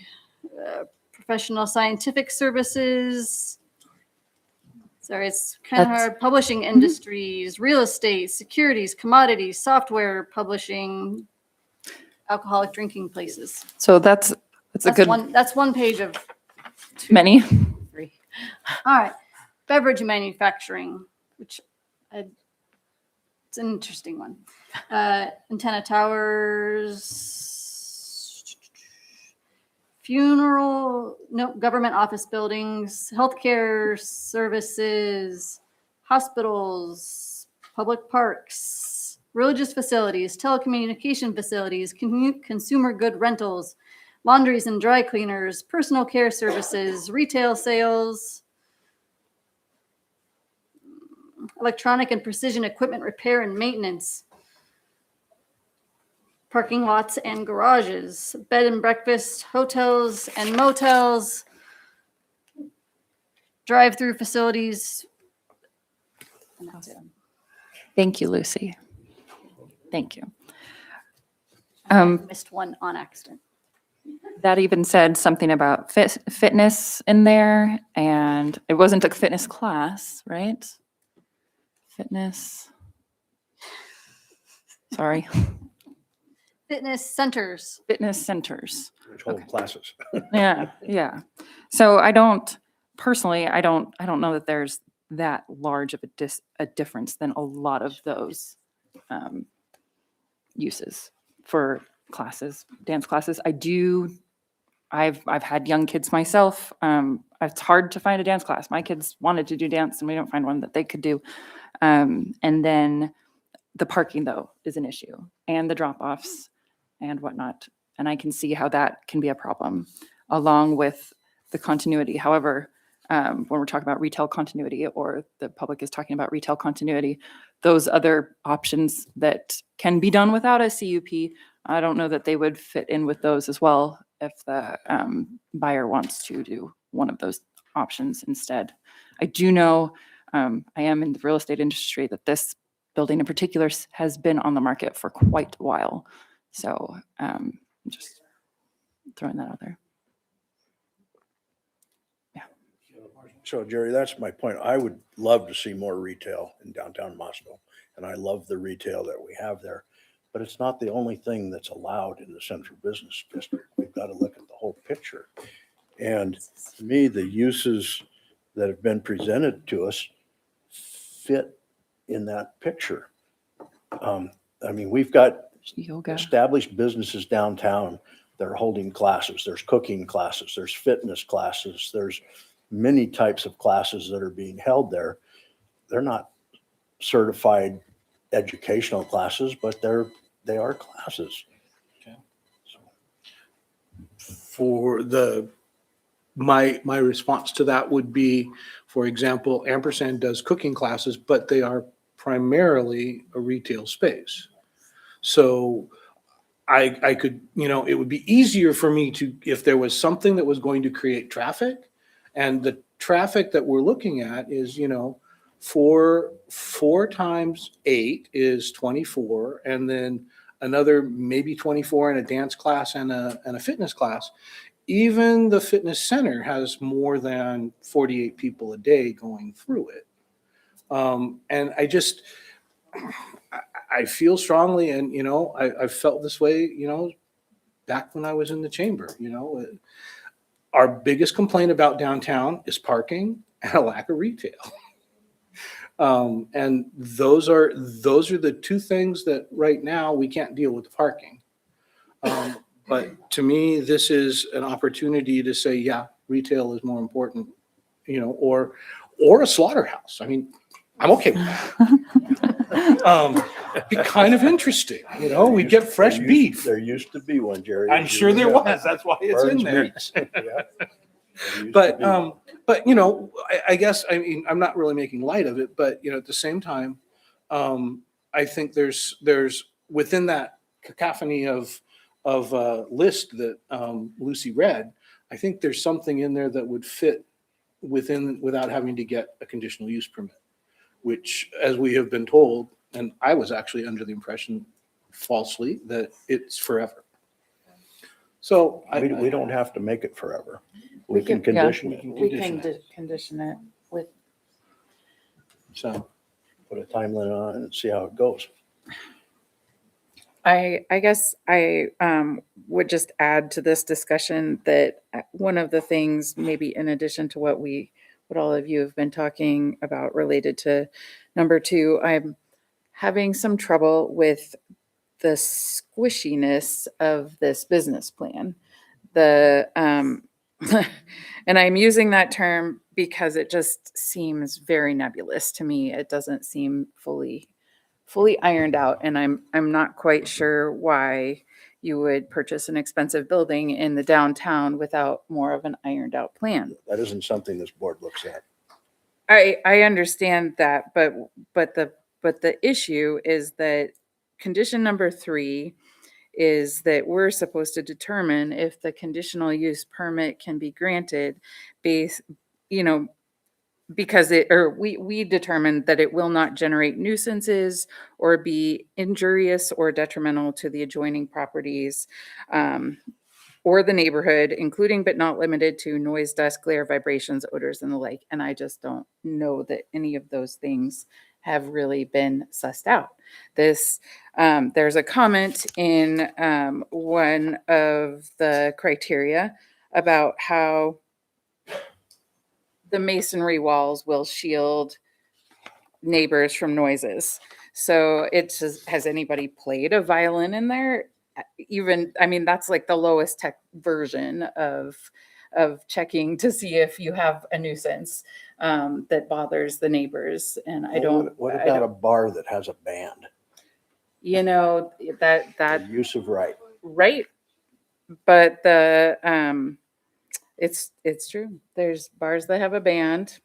professional scientific services. Sorry, it's kind of That's- hard. Publishing industries, real estate, securities, commodities, software publishing, alcoholic drinking places. So that's a good That's one page of many. three. All right. beverage manufacturing, which it's an interesting one. Antenna towers, government office buildings, healthcare services, hospitals, public parks, religious facilities, telecommunication facilities, consumer good rentals, laundries and dry cleaners, personal care services, retail sales, electronic and precision equipment repair and maintenance, parking lots and garages, bed and breakfast, hotels and motels, drive-through facilities. And that's it. Thank you, Lucy. Thank you. I missed one on accident. That even said something about fitness in there, and it wasn't a fitness class, right? Fitness. Sorry. Fitness centers. Fitness centers. Which hold classes. Yeah, yeah. So I don't know that there's that large of a difference than a lot of those uses for classes, dance classes. I've had young kids myself. It's hard to find a dance class. My kids wanted to do dance and we don't find one that they could do. And then the parking though is an issue, and the drop-offs and whatnot. And I can see how that can be a problem along with the continuity. However, when we're talking about retail continuity, or the public is talking about retail continuity, those other options that can be done without a CUP, I don't know that they would fit in with those as well if the buyer wants to do one of those options instead. I do know, I am in the real estate industry, that this building in particular has been on the market for quite a while. So just throwing that out there. So Jerry, that's my point. I would love to see more retail in downtown Moscow, and I love the retail that we have there. But it's not the only thing that's allowed in the central business district. We've got to look at the whole picture. And to me, the uses that have been presented to us fit in that picture. I mean, we've got yoga, established businesses downtown that are holding classes. There's cooking classes, there's fitness classes, there's many types of classes that are being held there. They're not certified educational classes, but they are classes. Okay. So for my response to that would be, for example, Ampersand does cooking classes, but they are primarily a retail space. So I could, it would be easier for me to, if there was something that was going to create traffic, and the traffic that we're looking at is, 4 times 8 is 24, and then another maybe 24 in a dance class and a fitness class. Even the fitness center has more than 48 people a day going through it. And I feel strongly, and, I felt this way, back when I was in the chamber, our biggest complaint about downtown is parking and a lack of retail. And those are the two things that right now we can't deal with the parking. But to me, this is an opportunity to say, yeah, retail is more important, or a slaughterhouse. I mean, I'm okay with that. Be kind of interesting, we get fresh beef. There used to be one, Jerry. I'm sure there was. That's why it's in there. But I guess, I mean, I'm not really making light of it, but at the same time, I think there's within that cacophony of list that Lucy read, I think there's something in there that would fit without having to get a conditional use permit, which, as we have been told, and I was actually under the impression falsely that it's forever. So we don't have to make it forever. We can condition it. We can condition it with. So put a time limit on it and see how it goes. I guess I would just add to this discussion that one of the things, maybe in addition to what we what all of you have been talking about related to number 2. I'm having some trouble with the squishiness of this business plan. And I'm using that term because it just seems very nebulous to me. It doesn't seem fully ironed out, and I'm not quite sure why you would purchase an expensive building in the downtown without more of an ironed out plan. That isn't something this board looks at. I understand that, but the issue is that condition number 3 is that we're supposed to determine if the conditional use permit can be granted based, because we determined that it will not generate nuisances or be injurious or detrimental to the adjoining properties, or the neighborhood, including but not limited to noise, dust, glare, vibrations, odors, and the like. And I just don't know that any of those things have really been sussed out. There's a comment in one of the criteria about how the masonry walls will shield neighbors from noises. So it says, has anybody played a violin in there? That's like the lowest tech version of checking to see if you have a nuisance that bothers the neighbors. And What about a bar that has a band? That Use of right. Right. But it's true. There's bars that have a band,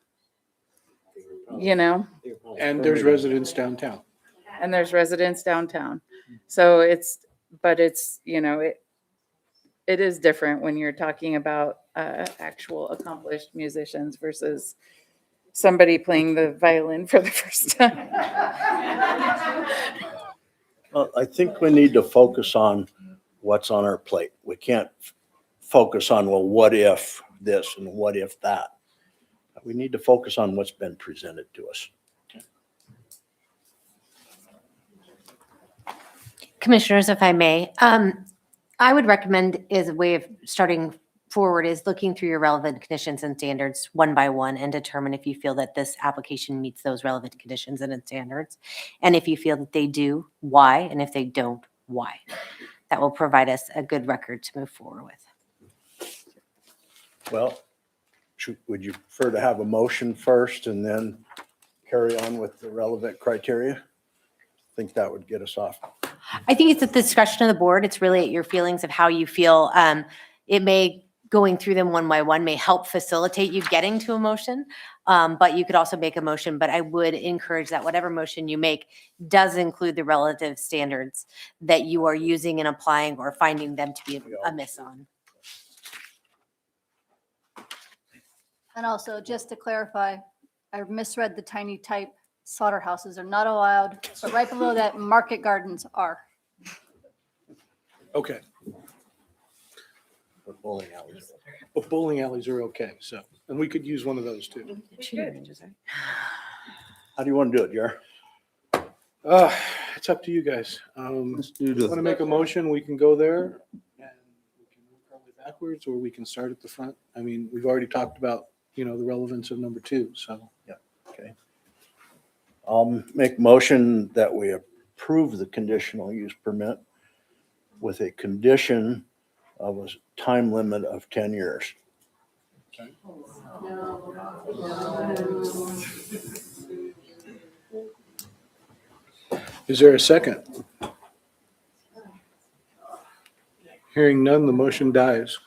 And there's residents downtown. and there's residents downtown. So it is different when you're talking about actual accomplished musicians versus somebody playing the violin for the first time. Well, I think we need to focus on what's on our plate. We can't focus on, well, what if this and what if that? We need to focus on what's been presented to us. Commissioners, if I may, I would recommend as a way of starting forward is looking through your relevant conditions and standards one by one and determine if you feel that this application meets those relevant conditions and standards. And if you feel that they do, why? And if they don't, why? That will provide us a good record to move forward with. Well, would you prefer to have a motion first and then carry on with the relevant criteria? I think that would get us off. I think it's at the discretion of the board. It's really at your feelings of how you feel. It may, going through them one by one may help facilitate you getting to a motion, but you could also make a motion. But I would encourage that whatever motion you make does include the relative standards that you are using and applying or finding them to be amiss on. And also, just to clarify, I misread the tiny type. Slaughterhouses are not allowed, but right below that, market gardens are. Okay. But bowling alleys. But bowling alleys are okay, so, and we could use one of those too. How do you want to do it, Jer? It's up to you guys. Let's do Want to make a motion, we can go there and we can move probably backwards, or we can start at the front. I mean, we've already talked about, the relevance of number 2, so. Yeah, okay. I'll make motion that we approve the conditional use permit with a condition of a time limit of 10 years. Is there a second? Hearing none, the motion dies.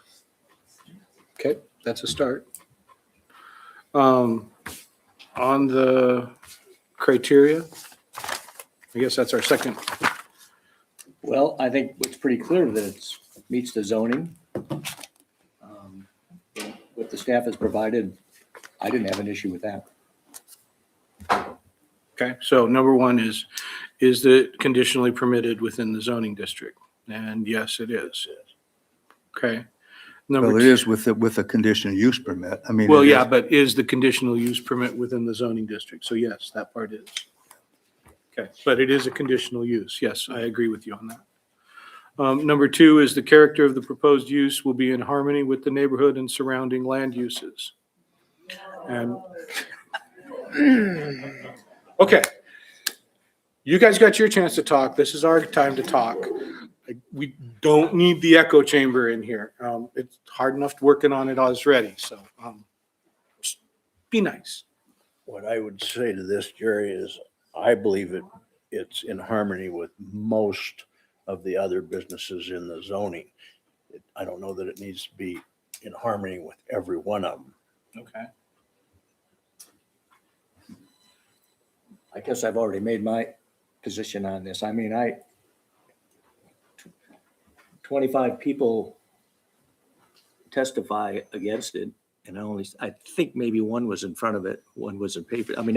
Okay, that's a start. On the criteria, I guess that's our second. Well, I think it's pretty clear that it meets the zoning. What the staff has provided, I didn't have an issue with that. Okay, so number 1 is it conditionally permitted within the zoning district? And yes, it is. Okay. Number Well, it 2 is with a conditional use permit. I mean. Well, it yeah, is- but is the conditional use permit within the zoning district? So yes, that part is. Okay, but it is a conditional use. Yes, I agree with you on that. Number 2 is the character of the proposed use will be in harmony with the neighborhood and surrounding land uses. And okay, you guys got your chance to talk. This is our time to talk. We don't need the echo chamber in here. It's hard enough working on it already. So just be nice. What I would say to this, Jerry, is I believe it's in harmony with most of the other businesses in the zoning. I don't know that it needs to be in harmony with every one of them. Okay. I guess I've already made my position on this. I mean, 25 people testify against it, and I think maybe one was in front of it, one was in paper. I mean,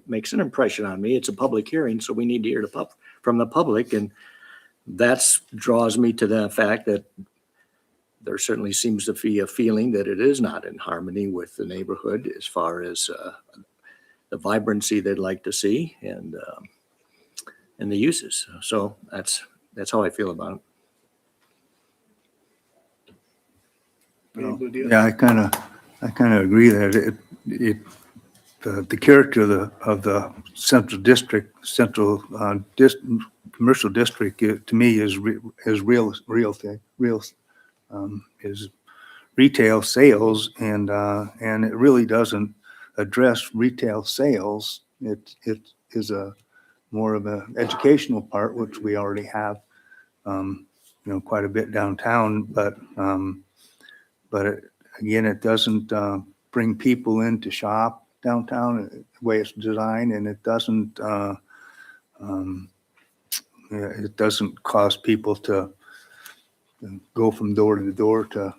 makes an impression on me. It's a public hearing, so we need to hear from the public, and that's draws me to the fact that there certainly seems to be a feeling that it is not in harmony with the neighborhood as far as the vibrancy they'd like to see and the uses. So that's how I feel about it. Yeah, I kind of agree that the character of the central district, commercial district, to me is real is retail sales, and it really doesn't address retail sales. It is a more of an educational part, which we already have, quite a bit downtown, but again, it doesn't bring people in to shop downtown the way it's designed, and it doesn't cause people to go from door to door to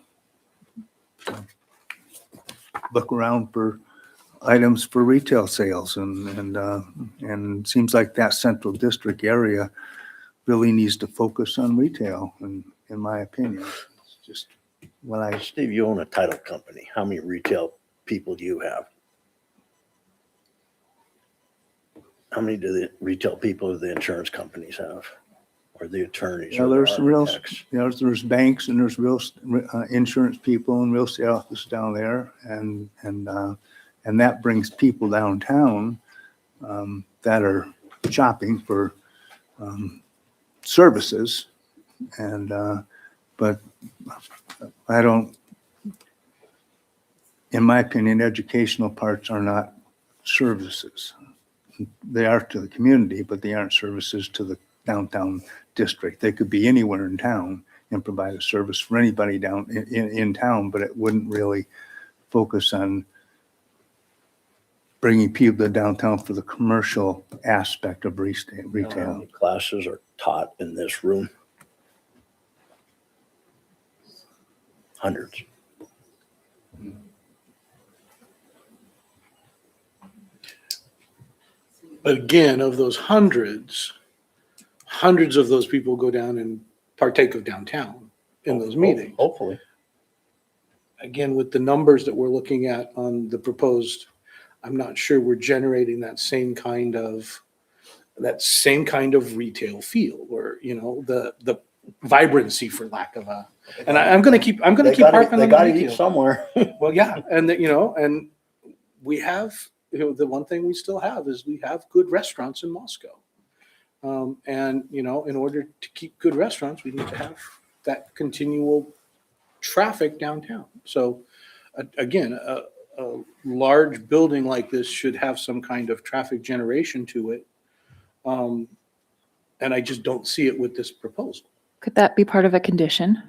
look around for items for retail sales, and it seems like that central district area really needs to focus on retail, in my opinion. It's just Steve, you own a title company. How many retail people do you have? How many do the retail people of the insurance companies have, or the attorneys? Yeah, there's there's banks, and there's real insurance people and real estate offices down there, and that brings people downtown that are shopping for services, but I don't, in my opinion, educational parts are not services. They are to the community, but they aren't services to the downtown district. They could be anywhere in town and provide a service for anybody down in town, but it wouldn't really focus on bringing people to downtown for the commercial aspect of How retail. many classes are taught in this room? Hundreds. But again, of those hundreds of those people go down and partake of downtown in those meetings. Hopefully. Again, with the numbers that we're looking at on the proposed, I'm not sure we're generating that same kind of retail feel, or, the vibrancy, for lack of a, and I'm going to keep harping on They the gotta retail. eat somewhere. Well, yeah, and and we have, the one thing we still have is we have good restaurants in Moscow. And, in order to keep good restaurants, we need to have that continual traffic downtown. So again, a large building like this should have some kind of traffic generation to it. And I just don't see it with this proposal. Could that be part of a condition?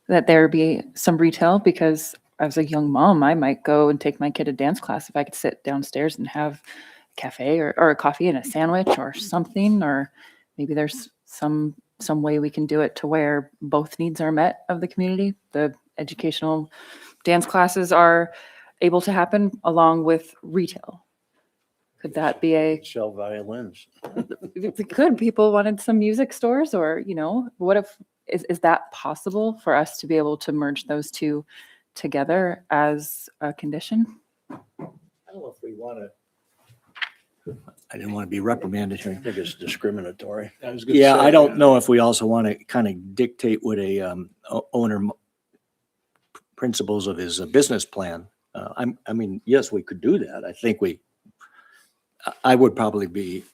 That there be some retail? Because as a young mom, I might go and take my kid to dance class if I could sit downstairs and have a cafe or a coffee and a sandwich or something, or maybe there's some way we can do it to where both needs are met of the community. The educational dance classes are able to happen along with retail. Could that be sell violins? Could people wanted some music stores, or what if is that possible for us to be able to merge those two together as a condition? I don't know if we want to. I didn't want to be reprimanded here. I think it's discriminatory. Yeah, I don't know if we also want to kind of dictate what a owner principles of his business plan I mean, yes, we could do that. I think I would probably be,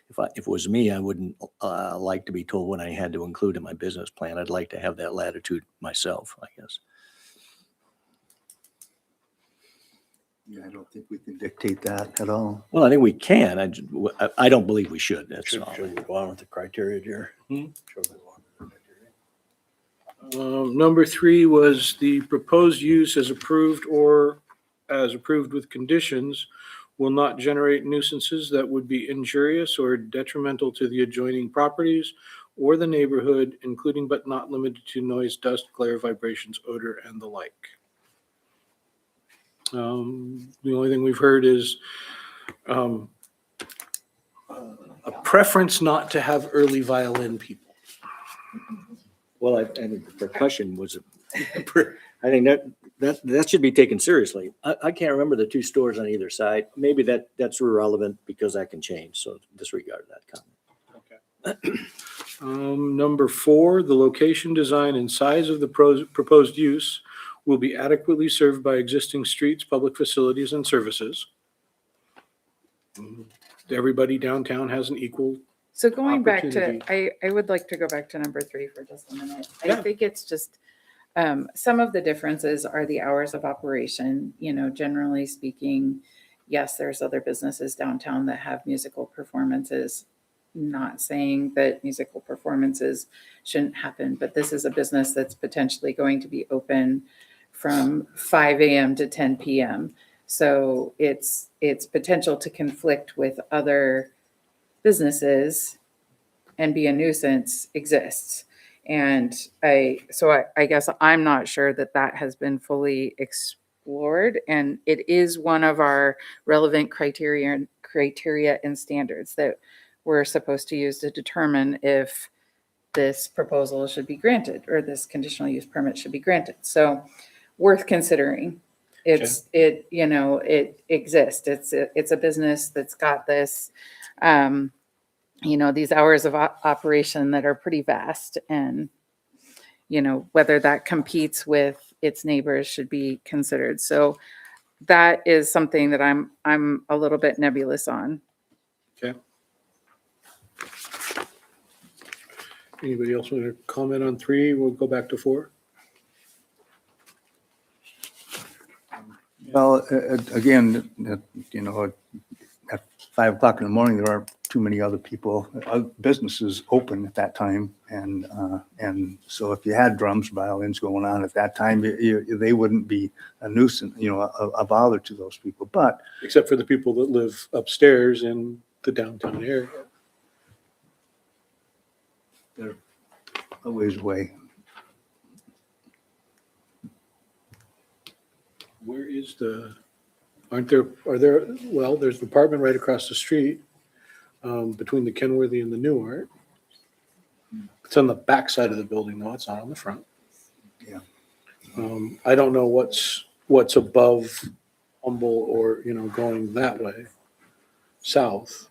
if it was me, I wouldn't like to be told what I had to include in my business plan. I'd like to have that latitude myself, I guess. Yeah, I don't think we can dictate that at all. Well, I think we can. I don't believe we should. That's all. Should we go on with the criteria, Jerry? Number 3 was the proposed use as approved or as approved with conditions will not generate nuisances that would be injurious or detrimental to the adjoining properties or the neighborhood, including but not limited to noise, dust, glare, vibrations, odor, and the like. The only thing we've heard is a preference not to have early violin people. Well, I think the percussion was, I think that should be taken seriously. I can't remember the 2 stores on either side. Maybe that's irrelevant because that can change. So disregard that comment. Number 4, the location, design, and size of the proposed use will be adequately served by existing streets, public facilities, and services. Everybody downtown has an equal. So going back to, opportunity. I would like to go back to number 3 for just a minute. I Yeah. think it's just, some of the differences are the hours of operation. You know, generally speaking, yes, there's other businesses downtown that have musical performances. Not saying that musical performances shouldn't happen, but this is a business that's potentially going to be open from 5 a.m. to 10 p.m. So its potential to conflict with other businesses and be a nuisance exists. And I guess I'm not sure that has been fully explored. And it is one of our relevant criteria and standards that we're supposed to use to determine if this proposal should be granted or this conditional use permit should be granted. So worth considering. It exists. It's a business that's got this, these hours of operation that are pretty vast, and, whether that competes with its neighbors should be considered. So that is something that I'm a little bit nebulous on. Okay. Anybody else want to comment on 3? We'll go back to 4. Well, again, at 5 o'clock in the morning, there aren't too many other people, businesses open at that time. And so if you had drums, violins going on at that time, they wouldn't be a nuisance, a bother to those people. But Except for the people that live upstairs in the downtown area. they're a ways away. Where is there's the apartment right across the street, between the Kenworthy and the Newark. It's on the back side of the building, though. It's not on the front. Yeah. I don't know what's above Humble or, going that way, south.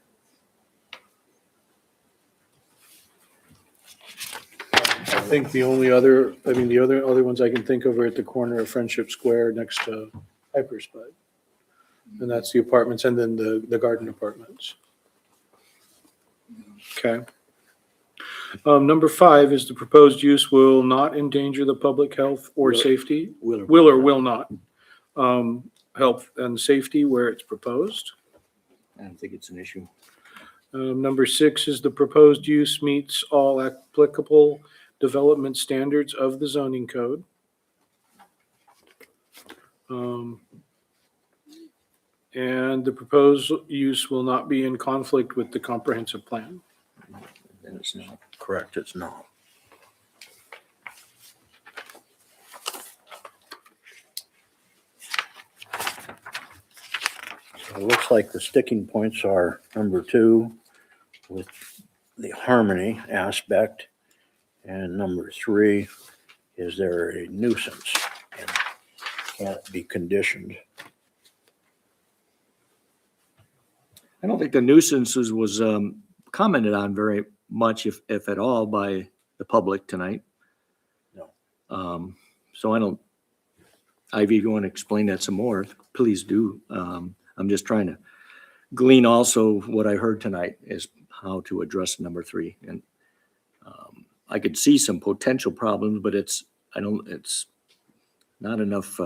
I think the other ones I can think of are at the corner of Friendship Square next to Hyper Spud. And that's the apartments and then the garden apartments. Okay. Number 5 is the proposed use will not endanger the public health or safety. Will or will not. Health and safety where it's proposed. I don't think it's an issue. Number 6 is the proposed use meets all applicable development standards of the zoning code. And the proposed use will not be in conflict with the comprehensive plan. And it's not. Correct, it's not. So it looks like the sticking points are number 2 with the harmony aspect, and number 3, is there a nuisance and can it be conditioned? I don't think the nuisances was commented on very much, if at all, by the public tonight. No. So I don't Ivy, if you want to explain that some more, please do. I'm just trying to glean also what I heard tonight is how to address number 3. And I could see some potential problems, but it's not enough,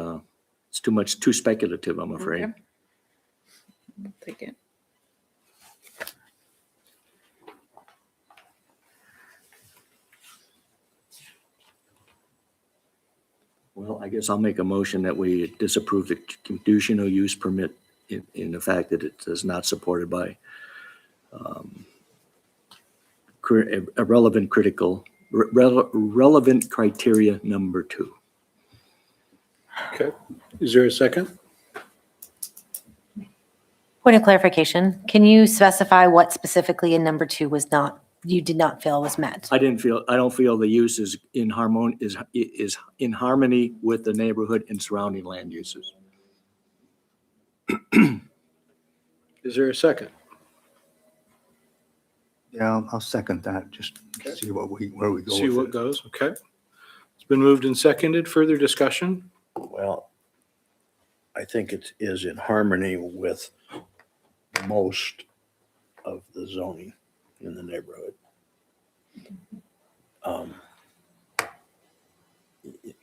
it's too speculative, I'm afraid. Okay. I'll take it. Well, I guess I'll make a motion that we disapprove the conditional use permit in the fact that it is not supported by a relevant criteria number 2. Okay. Is there a second? Point of clarification, can you specify what specifically in number 2 you did not feel was met? I don't feel the use is in harmony with the neighborhood and surrounding land uses. Is there a second? Yeah, I'll second that, just to see where we go See with what it. goes. Okay. It's been moved and seconded. Further discussion? Well, I think it is in harmony with most of the zoning in the neighborhood.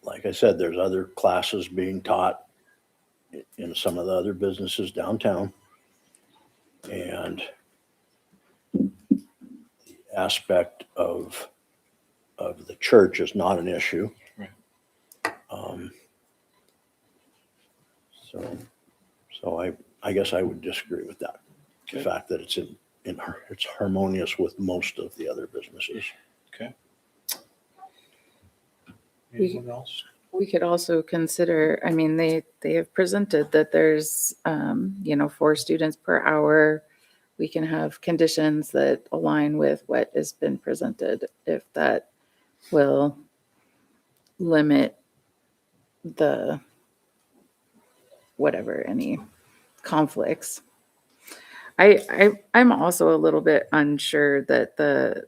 Like I said, there's other classes being taught in some of the other businesses downtown. And the aspect of the church is not an issue. Right. So I guess I would disagree with that. The fact that it's it's harmonious with most of the other businesses. Okay. Anyone else? We could also consider, I mean, they have presented that there's, 4 students per hour. We can have conditions that align with what has been presented, if that will limit the any conflicts. I'm also a little bit unsure that the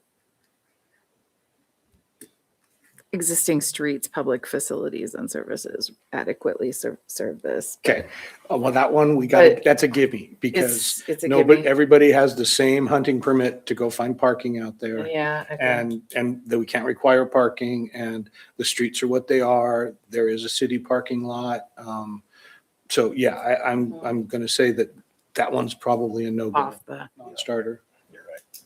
existing streets, public facilities and services adequately serve this. Okay. Well, that one that's a gimme because It's a nobody, gimme. everybody has the same hunting permit to go find parking out there. Yeah. okay. And that we can't require parking and the streets are what they are. There is a city parking lot. So yeah, I'm going to say that one's probably a no-go, Off the. non-starter. You're right.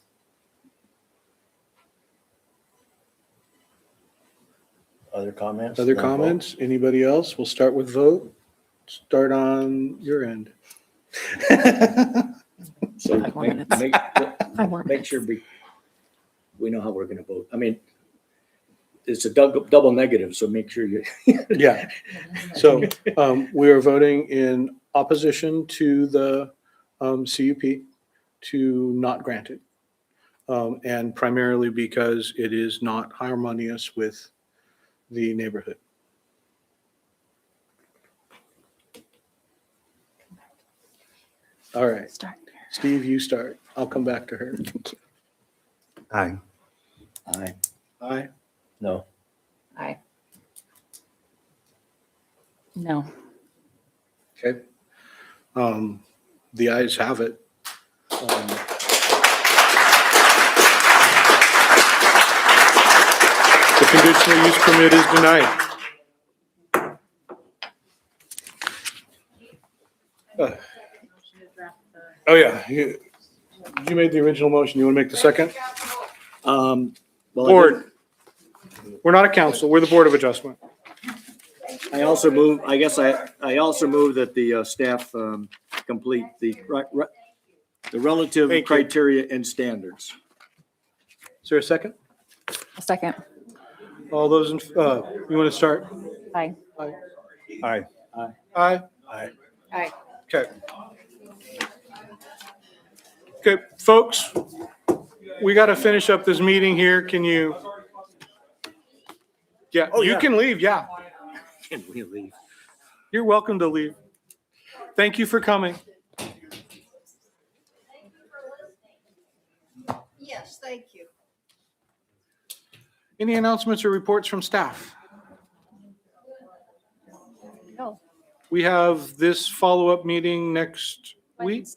Other comments? Other Then vote. comments? Anybody else? We'll start with vote. Start on your end. So 5 more minutes. 5 more make sure we know how we're going to vote. I mean, it's a double negative, so make sure you. Yeah. So we are voting in opposition to the CUP to not grant it. And primarily because it is not harmonious with the neighborhood. All right. Start. Steve, you start. I'll come back to her. Aye. Aye. Aye. No. Aye. No. Okay. The ayes have it. The conditional use permit is denied. Oh, yeah. You made the original motion. You want to make the second? Well, Board. We're not a council. We're the Board of Adjustment. I also move, I also move that the staff complete the relative Thank you. criteria and standards. Is there a second? A second. All those, you want to start? Aye. Aye. Aye. Aye. Aye. Aye. Okay. Okay, folks, we got to finish up this meeting here. Can you? Yeah, you can leave. Yeah, Can we leave? you're welcome to leave. Thank you for coming. Yes, thank you. Any announcements or reports from staff? No. We have this follow-up meeting next week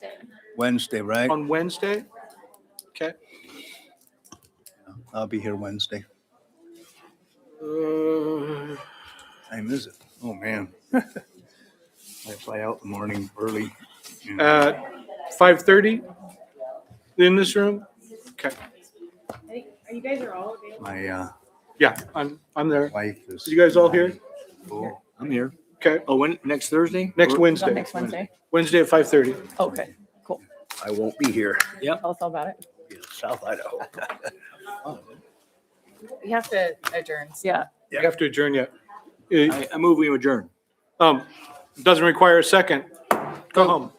Wednesday, right? on Wednesday. Okay. I'll be here Wednesday. Uh, Time is it? Oh, man. I fly out in the morning early. At 5:30 in this room? Okay. You guys are all available? My Yeah, I'm there. wife is. You guys all here? Oh, I'm here. Okay. Oh, when, next Thursday? Next Or- Wednesday. Next Wednesday? Wednesday at 5:30. Okay, cool. I won't be here. Yep. Tell us all about it. in South Idaho. We have to adjourn. Yeah. You have to adjourn yet. I move we adjourn. Doesn't require a second. Go home.